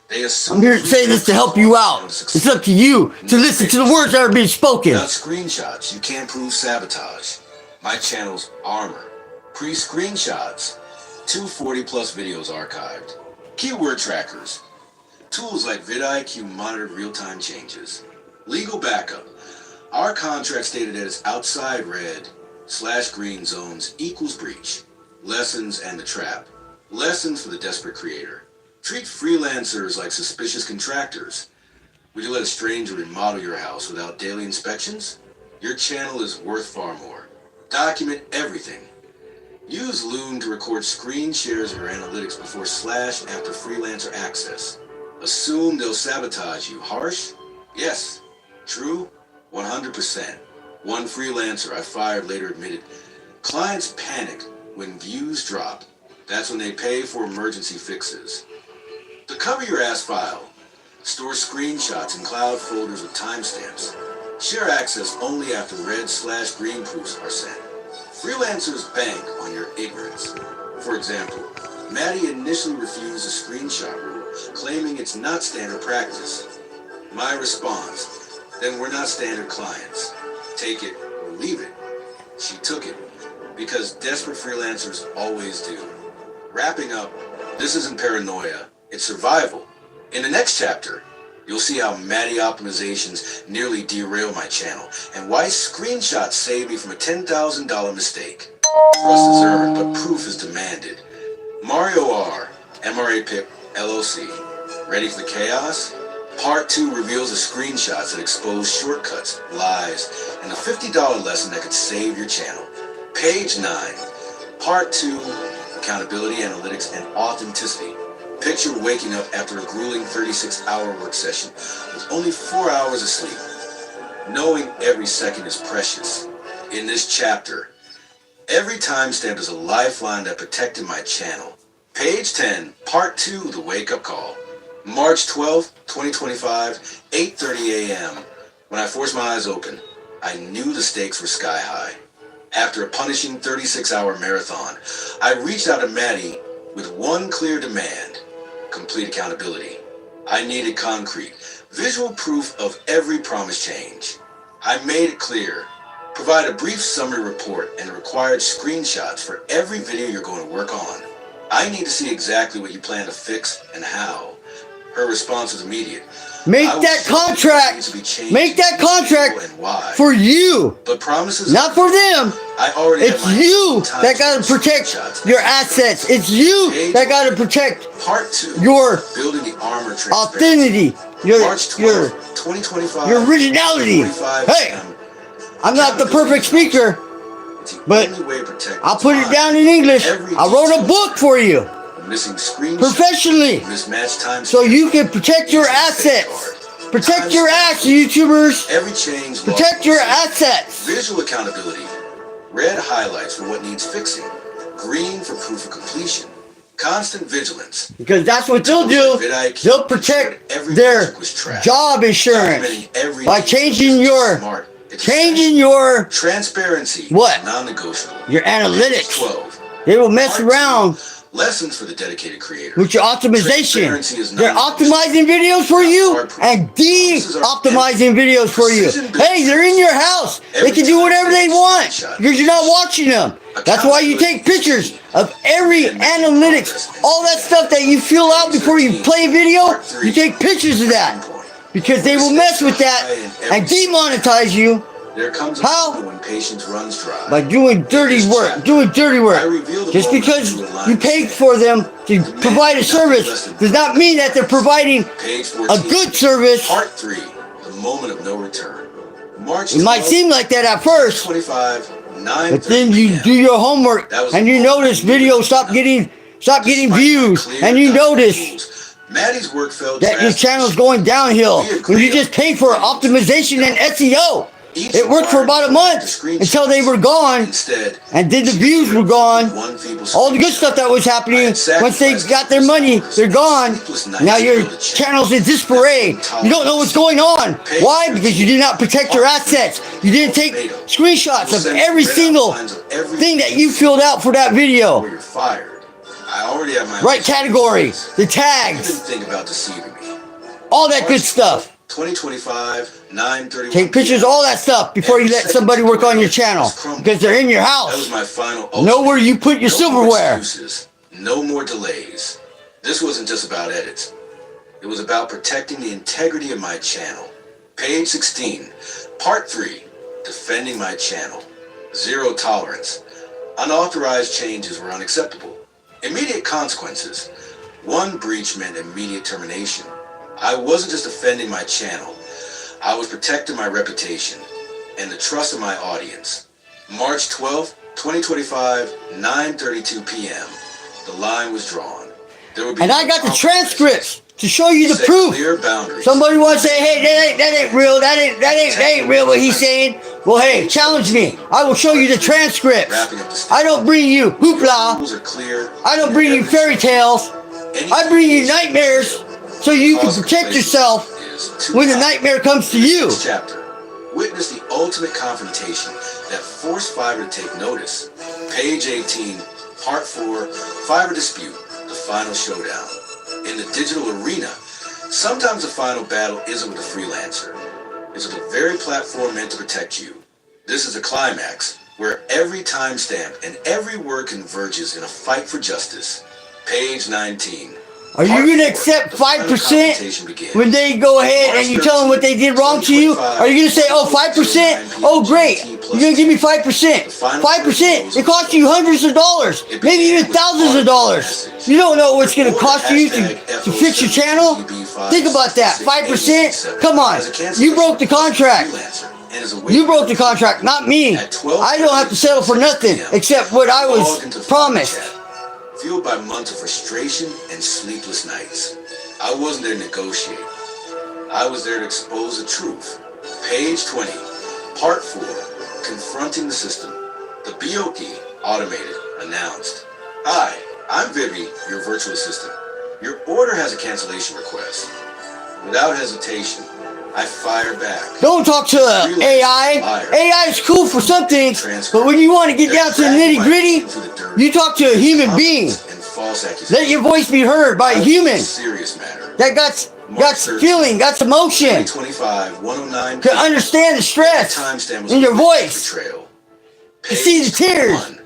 They assume I'm here to say this to help you out. It's up to you to listen to the words that are being spoken. Without screenshots, you can't prove sabotage. My channel's armor. Pre-screenshots. 240 plus videos archived. Keyword trackers. Tools like vidIQ monitored real-time changes. Legal backup. Our contract stated that it's outside red/green zones equals breach. Lessons and the trap. Lessons for the desperate creator. Treat freelancers like suspicious contractors. Would you let a stranger remodel your house without daily inspections? Your channel is worth far more. Document everything. Use Loom to record screen shares of your analytics before / after freelancer access. Assume they'll sabotage you. Harsh? Yes. True? 100%. One freelancer I fired later admitted, clients panic when views drop. That's when they pay for emergency fixes. The Cover Your Ass file. Store screenshots in cloud folders with timestamps. Share access only after red/green proofs are sent. Freelancers bank on your ignorance. For example, Maddie initially refused a screenshot rule, claiming it's not standard practice. My response, then we're not standard clients. Take it or leave it. She took it, because desperate freelancers always do. Wrapping up, this isn't paranoia, it's survival. In the next chapter, you'll see how Maddie optimizations nearly derail my channel, and why screenshots saved me from a $10,000 mistake. Trust is earned, but proof is demanded. Mario R, MRA-P.I.P, LLC. Ready for the chaos? Part 2 reveals the screenshots that expose shortcuts, lies, and a $50 lesson that could save your channel. Page 9. Part 2, accountability, analytics, and authenticity. Picture waking up after a grueling 36-hour work session with only 4 hours of sleep. Knowing every second is precious. In this chapter, every timestamp is a lifeline that protected my channel. Page 10, Part 2, the wake-up call. March 12, 2025, 8:30 a.m. When I forced my eyes open, I knew the stakes were sky high. After a punishing 36-hour marathon, I reached out to Maddie with one clear demand: complete accountability. I needed concrete, visual proof of every promised change. I made it clear. Provide a brief summary report and required screenshots for every video you're going to work on. I need to see exactly what you plan to fix and how. Her response was immediate. Make that contract for you, but promises not for them. I already it's you that got to protect your assets. It's you that got to protect Part 2, your building the armor authenticity, your March 12, 2025, your originality. Hey, I'm not the perfect speaker, but I'll put it down in English. I wrote a book for you. Professionally, so you can protect your assets. Protect your ass, YouTubers. Every change. Protect your assets. Visual accountability. Red highlights for what needs fixing. Green for proof of completion. Constant vigilance. Because that's what they'll do. They'll protect their job insurance by changing your transparency. What? Non-negotiable. Your analytics. 12. They will mess around. Lessons for the dedicated creator. With your optimization. They're optimizing videos for you and de-optimizing videos for you. Hey, they're in your house. They can do whatever they want because you're not watching them. That's why you take pictures of every analytics, all that stuff that you fill out before you play a video. You take pictures of that because they will mess with that and demonetize you. There comes a how? When patience runs dry. By doing dirty work. Just because you paid for them to provide a service does not mean that they're providing a good service. Part 3, the moment of no return. March 12, it might seem like that at first, 25, 9, but then you do your homework and you notice videos stop getting views, and you notice Maddie's work felt that your channel's going downhill when you just pay for optimization and SEO. It worked for about a month until they were gone, and then the views were gone. All the good stuff that was happening, once they got their money, they're gone. Now your channel's in disarray. You don't know what's going on. Why? Because you did not protect your assets. You didn't take screenshots of every single thing that you filled out for that video. I already have my right category, the tags. Think about deceiving me. all that good stuff. 2025, 9:31. Take pictures, all that stuff, before you let somebody work on your channel, because they're in your That was house. my final Know where you put your No more silverware. excuses, no more delays. This wasn't just about edits. It was about protecting the integrity of my channel. Page 16, Part 3, Defending my channel. Zero tolerance. Unauthorized changes were unacceptable. Immediate consequences. One breach meant immediate termination. I wasn't just defending my channel. I was protecting my reputation and the trust of my audience. March 12th, 2025, 9:32 p.m. The line was drawn. There would be And I got the transcripts to show you the Set proof. clear boundaries. Somebody wants to say, hey, that ain't real. That ain't real what he's saying. Well, hey, challenge me. I will show you the transcripts. Wrapping up the I don't bring you hoopla. rules are clear. I don't bring you fairy tales. I bring you nightmares so you can protect yourself when the nightmare comes to you. Next chapter. Witness the ultimate confrontation that forced Fiverr to take notice. Page 18, Part 4, Fiverr Dispute, the final showdown. In the digital arena, sometimes the final battle isn't with a freelancer. It's with the very platform meant to protect you. This is a climax where every timestamp and every word converges in a fight for justice. Page 19. Are you going to accept 5% when they go ahead and you tell them what they did wrong to you? Are you going to say, oh, 5%? Oh, great. You're going to give me 5%. 5%. It costs you hundreds of dollars, maybe even thousands of dollars. You don't know what it's going to cost you to fix your channel? Think about that. 5%? Come on. You broke the contract. You broke the contract, not me. I don't have to settle for nothing except what I was promised. Fueled by months of frustration and sleepless nights. I wasn't there to negotiate. I was there to expose the truth. Page 20, Part 4, Confronting the System. The BOP, automated, announced. Hi, I'm Vivi, your virtual assistant. Your order has a cancellation request. Without hesitation, I fire back. Don't talk to AI. AI is cool for some things, but when you want to get down to the nitty gritty, you talk to a human being. Let your voice be heard by a human that got feeling, got emotion, to understand the stress in your voice, to see the tears.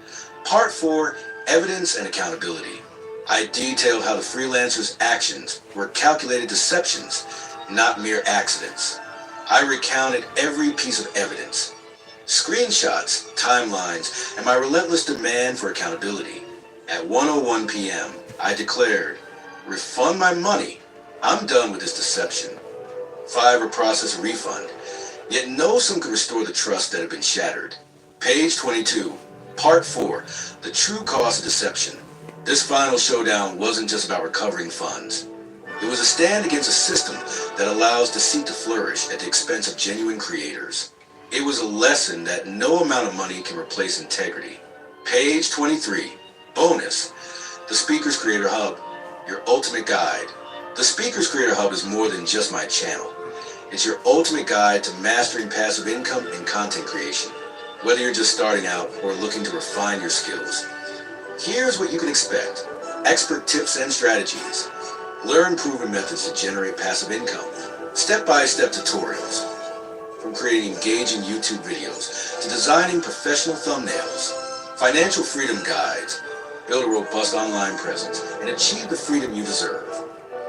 Part 4, Evidence and Accountability. I detailed how the freelancer's actions were calculated deceptions, not mere accidents. I recounted every piece of evidence, screenshots, timelines, and my relentless demand for accountability. At 1:01 p.m., I declared, refund my money. I'm done with this deception. Fiverr processed a refund, yet no one could restore the trust that had been shattered. Page 22, Part 4, The True Cost of Deception. This final showdown wasn't just about recovering funds. It was a stand against a system that allows deceit to flourish at the expense of genuine creators. It was a lesson that no amount of money can replace integrity. Page 23, Bonus, The Speakers Creator Hub, your ultimate guide. The Speakers Creator Hub is more than just my channel. It's your ultimate guide to mastering passive income and content creation, whether you're just starting out or looking to refine your skills. Here's what you can expect: expert tips and strategies, learn proven methods to generate passive income, step-by-step tutorials, from creating engaging YouTube videos to designing professional thumbnails, financial freedom guides, build a robust online presence, and achieve the freedom you deserve.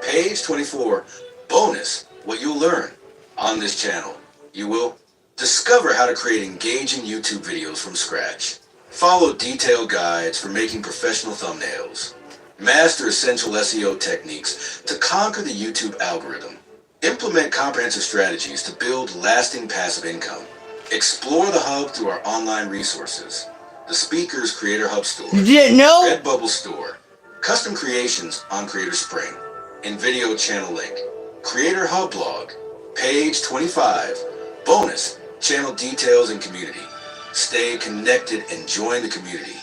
Page 24, Bonus, what you'll learn. On this channel, you will discover how to create engaging YouTube videos from scratch, follow detailed guides for making professional thumbnails, master essential SEO techniques to conquer the YouTube algorithm, implement comprehensive strategies to build lasting passive income, explore the hub through our online resources, the Speakers Creator Hub Store, You didn't know? Redbubble Store, custom creations on Creator Spring, and video channel link, Creator Hub blog, page 25, bonus, channel details and community. Stay connected and join the community.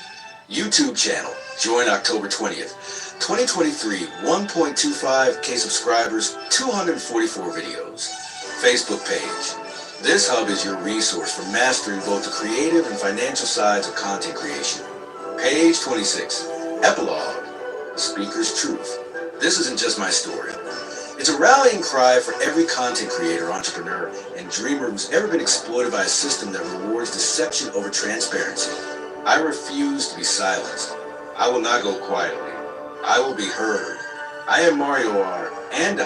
YouTube channel, join October 20th. 2023, 1.25K subscribers, 244 videos. Facebook page. This hub is your resource for mastering both the creative and financial sides of content creation. Page 26, Epilogue, Speaker's Truth. This isn't just my story. It's a rallying cry for every content creator, entrepreneur, and dreamer who's ever been exploited by a system that rewards deception over transparency. I refuse to be silenced. I will not go quietly. I will be heard. I am Mario R. and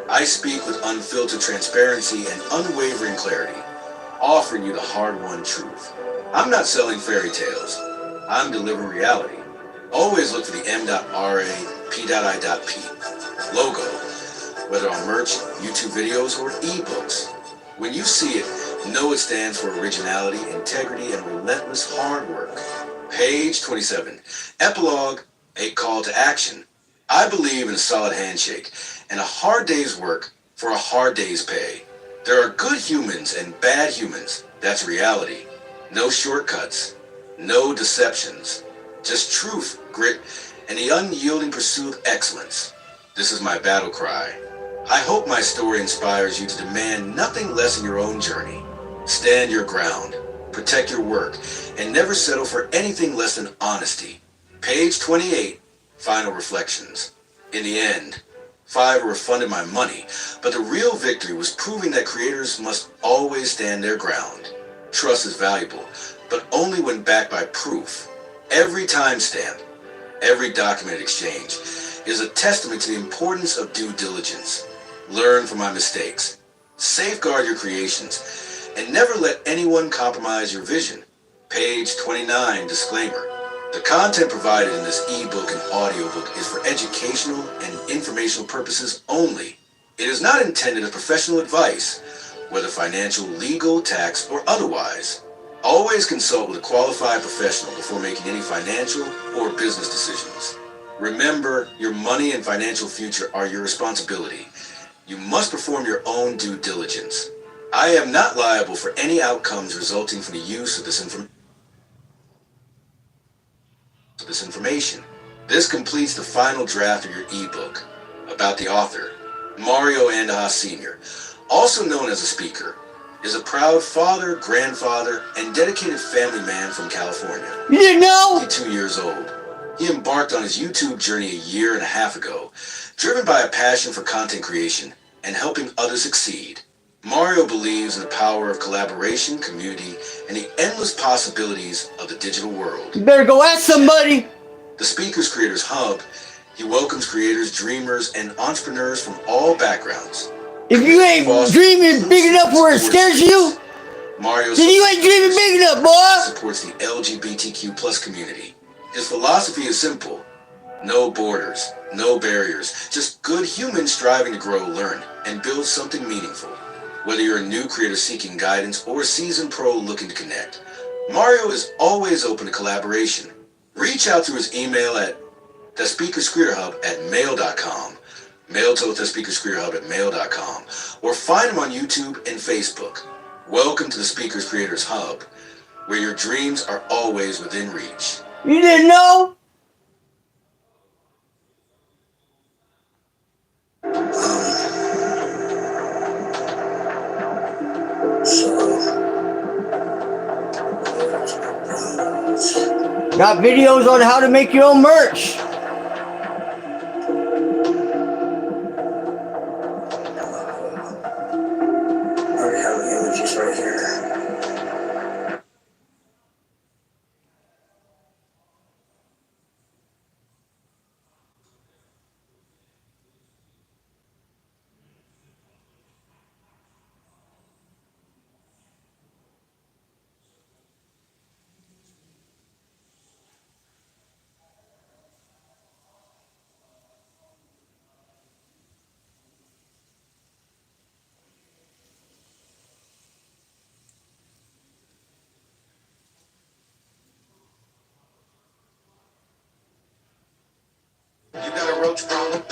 I speak with unfiltered transparency and unwavering clarity, offering you the hard-won truth. I'm not selling fairy tales. I'm delivering reality. Always look for the M.RA-P.I.P logo, whether on merch, YouTube videos, or ebooks. When you see it, know it stands for originality, integrity, and relentless hard work. Page 27. Epilogue, a call to action. I believe in a solid handshake and a hard day's work for a hard day's pay. There are good humans and bad humans. That's reality. No shortcuts. No deceptions. Just truth, grit, and the unyielding pursuit of excellence. This is my battle cry. I hope my story inspires you to demand nothing less in your own journey. Stand your ground, protect your work, and never settle for anything less than honesty. Page 28, Final Reflections. In the end, Fiverr refunded my money, but the real victory was proving that creators must always stand their ground. Trust is valuable, but only when backed by proof. Every timestamp, every documented exchange is a testament to the importance of due diligence. Learn from my mistakes. Safeguard your creations, and never let anyone compromise your vision. Page 29, disclaimer. The content provided in this ebook and audiobook is for educational and informational purposes only. It is not intended as professional advice, whether financial, legal, tax, or otherwise. Always consult with a qualified professional before making any financial or business decisions. Remember, your money and financial future are your responsibility. You must perform your own due diligence. I am not liable for any outcomes resulting from the use of this information. This completes the final draft of your ebook about the author. Mario Andaha Sr., also known as a speaker, is a proud father, grandfather, and dedicated family man from California. You didn't know? 52 years old. He embarked on his YouTube journey a year and a half ago, driven by a passion for content creation and helping others succeed. Mario believes in the power of collaboration, community, and the endless possibilities of the digital world. You better go ask somebody. The Speakers Creators Hub, he welcomes creators, dreamers, and entrepreneurs from all backgrounds. If you ain't dreaming big enough where it scares you, Mario then you ain't dreaming big enough, boy. Supports the LGBTQ plus community. His philosophy is simple. No borders, no barriers, just good humans striving to grow, learn, and build something meaningful. Whether you're a new creator seeking guidance or a seasoned pro looking to connect, Mario is always open to collaboration. Reach out through his email at thespeakerscreatorhub@mail.com, mail to thespeakerscreatorhub@mail.com, or find him on YouTube and Facebook. Welcome to the Speakers Creators Hub, where your dreams are always within reach. You didn't know? Got videos on how to make your own merch. already have the images right here. You got a roach problem?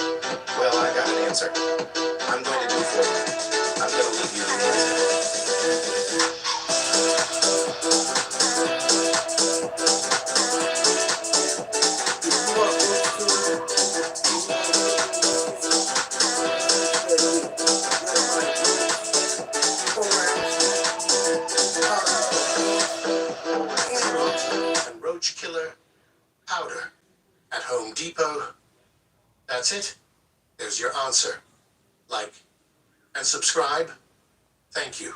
Well, I got an answer. I'm going to do it for you. I'm going to leave you the answer. And roach killer powder at Home Depot. That's it. There's your answer. like, and subscribe. Thank you.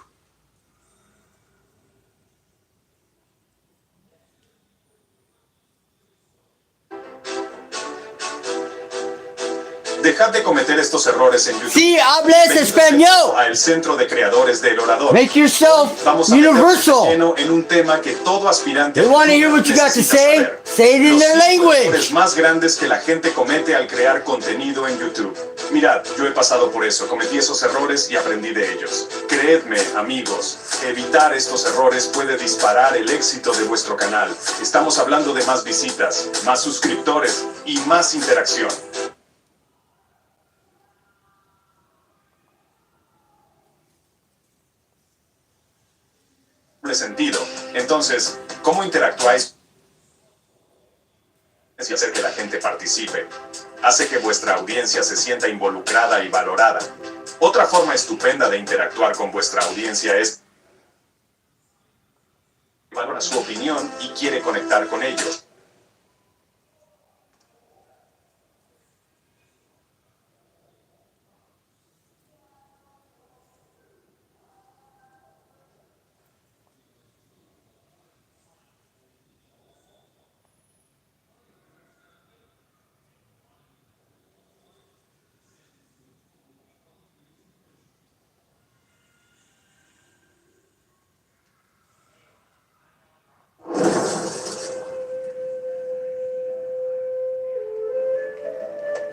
Dejad de cometer estos errores en YouTube. Sí, hables español. A el Centro de Creadores del Orador. Make yourself Vamos a universal. meternos en un tema que todo aspirante They want to hear what you got to say. Say it in their language. Los más grandes que la gente comete al crear contenido en YouTube. Mirad, yo he pasado por eso, cometí esos errores y aprendí de ellos. Creedme, amigos, evitar estos errores puede disparar el éxito de vuestro canal. Estamos hablando de más visitas, más suscriptores y más interacción. Sentido. Entonces, ¿cómo interactuáis y hacer que la gente participe? Hace que vuestra audiencia se sienta involucrada y valorada. Otra forma estupenda de interactuar con vuestra audiencia es valora su opinión y quiere conectar con ellos.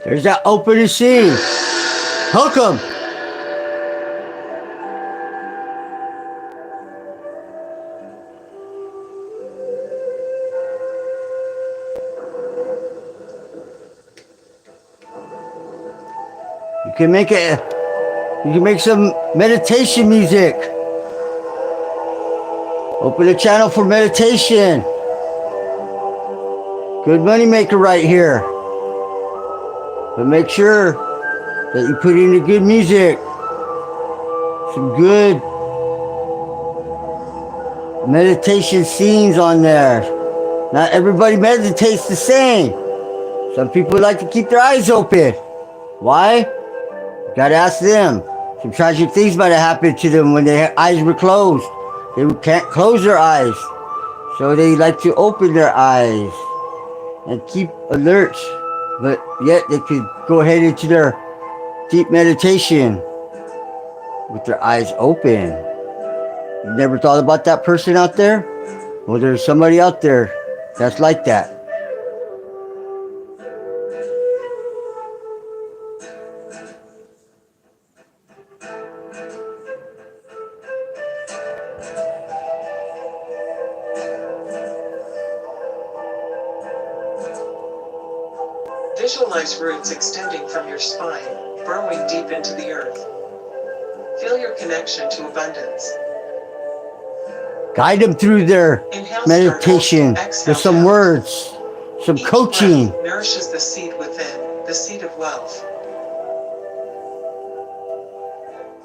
There's that opening scene. Hook 'em. You can make it. You can make some meditation music. Open a channel for meditation. Good money maker right here. But make sure that you put in the good music. Some good meditation scenes on there. Not everybody meditates the same. Some people like to keep their eyes open. Why? You gotta ask them. Some tragic things might have happened to them when their eyes were closed. They can't close their eyes. So they like to open their eyes and keep alert. But yet they could go ahead into their deep meditation with their eyes open. You never thought about that person out there? Well, there's somebody out there that's like that. Visualize roots extending from your spine, burrowing deep into the earth. Feel your connection to abundance. Guide them through their meditation with some words, some coaching. Nourishes the seed within, the seed of wealth.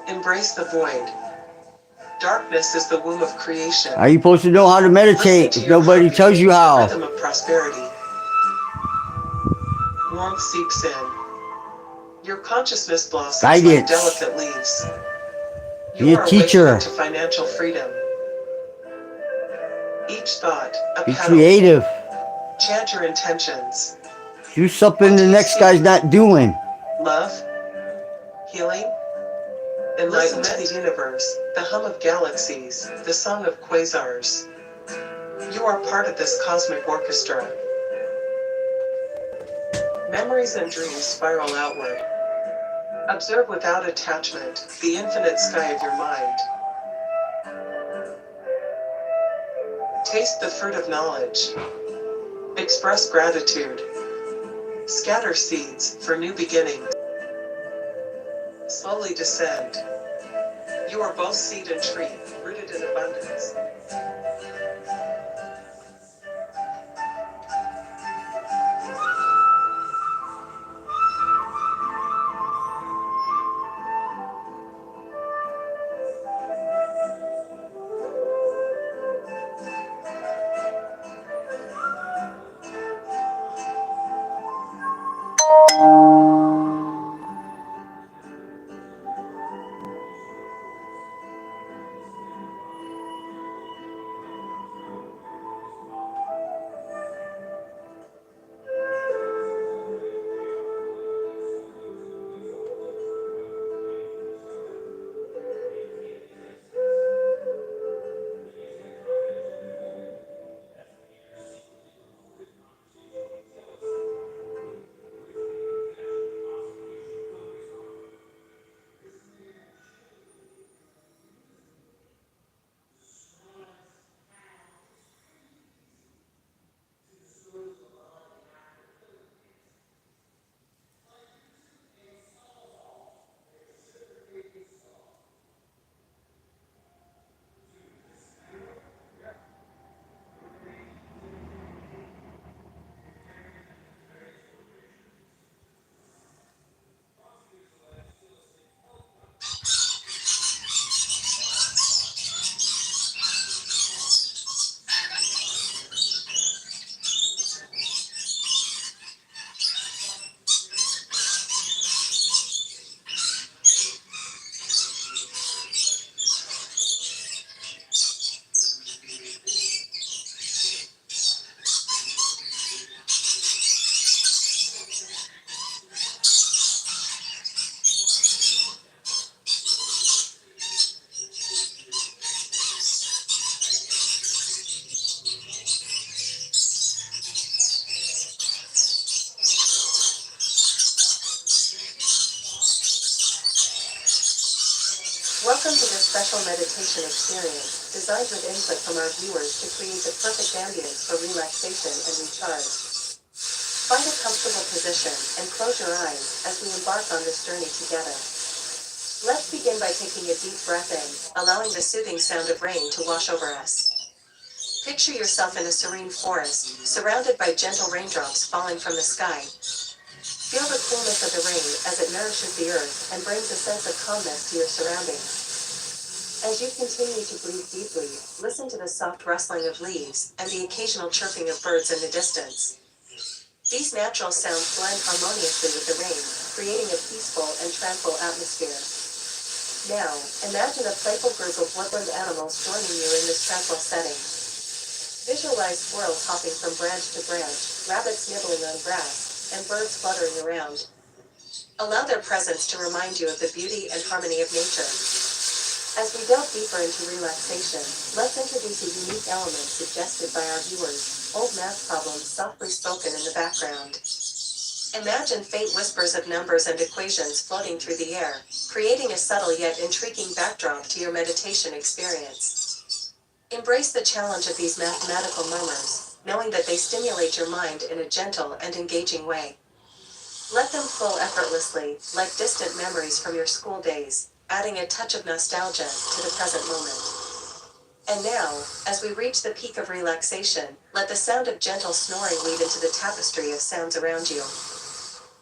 Embrace the void. Darkness is the womb of creation. How are you supposed to know how to meditate if nobody tells you how? Rhythm of prosperity. Warmth seeps in. Your consciousness blossoms like delicate leaves. Be a teacher. To financial freedom. Each thought, a Be petal. creative. Chant your intentions. Do something the next guy's not doing. Love, healing, enlightenment to the universe, the hum of galaxies, the song of quasars. You are part of this cosmic orchestra. Memories and dreams spiral outward. Observe without attachment the infinite sky of your mind. Taste the fruit of knowledge. Express gratitude. Scatter seeds for new beginnings. Slowly descend. You are both seed and tree, rooted in abundance. Welcome to this special meditation experience, designed with input from our viewers to create the perfect ambience for relaxation and recharge. Find a comfortable position and close your eyes as we embark on this journey together. Let's begin by taking a deep breath in, allowing the soothing sound of rain to wash over us. Picture yourself in a serene forest, surrounded by gentle raindrops falling from the sky. Feel the coolness of the rain as it nourishes the earth and brings a sense of calmness to your surroundings. As you continue to breathe deeply, listen to the soft rustling of leaves and the occasional chirping of birds in the distance. These natural sounds blend harmoniously with the rain, creating a peaceful and tranquil atmosphere. Now, imagine a playful group of woodland animals joining you in this tranquil setting. Visualize squirrels hopping from branch to branch, rabbits nibbling on grass, and birds fluttering around. Allow their presence to remind you of the beauty and harmony of nature. As we delve deeper into relaxation, let's introduce a unique element suggested by our viewers: old math problems softly spoken in the background. Imagine faint whispers of numbers and equations floating through the air, creating a subtle yet intriguing backdrop to your meditation experience. Embrace the challenge of these mathematical murmurs, knowing that they stimulate your mind in a gentle and engaging way. Let them flow effortlessly, like distant memories from your school days, adding a touch of nostalgia to the present moment. And now, as we reach the peak of relaxation, let the sound of gentle snoring weave into the tapestry of sounds around you.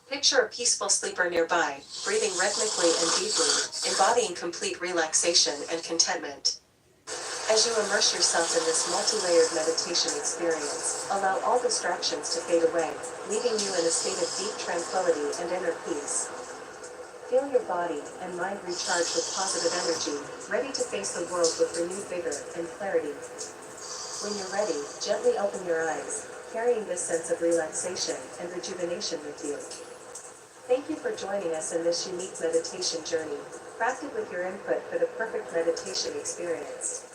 Picture a peaceful sleeper nearby, breathing rhythmically and deeply, embodying complete relaxation and contentment. As you immerse yourself in this multi-layered meditation experience, allow all distractions to fade away, leaving you in a state of deep tranquility and inner peace. Feel your body and mind recharge with positive energy, ready to face the world with renewed vigor and clarity. When you're ready, gently open your eyes, carrying this sense of relaxation and rejuvenation with you. Thank you for joining us in this unique meditation journey, crafted with your input for the perfect meditation experience.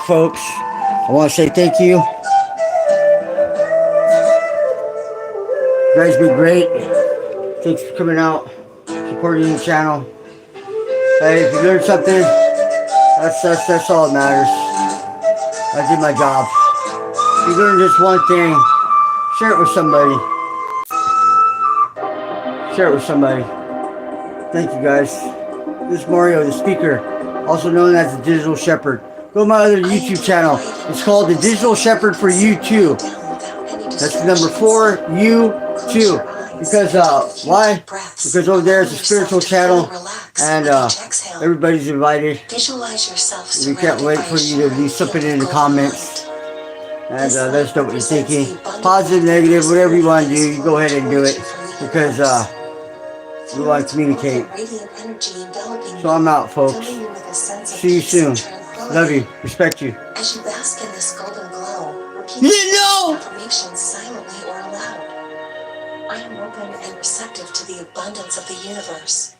folks. I want to say thank you. You guys been great. Thanks for coming out, supporting the channel. Hey, if you learned something, that's all that matters. I did my job. If you learned just one thing, share it with somebody. Share it with somebody. Thank you guys. This is Mario, the speaker, also known as the Digital Shepherd. Go to my other YouTube channel. It's called the Digital Shepherd for You Too. That's the number 4, You Too. Because why? Because over there is a spiritual channel, and everybody's invited. We can't wait for you to leave something in the comments, and let us know what you're thinking. Positive, negative, whatever you want to do, you go ahead and do it, because we want to communicate. So I'm out, folks. See you soon. Love you. Respect you. As you bask in this golden glow, information silently or aloud. I am open and receptive to the abundance of the universe.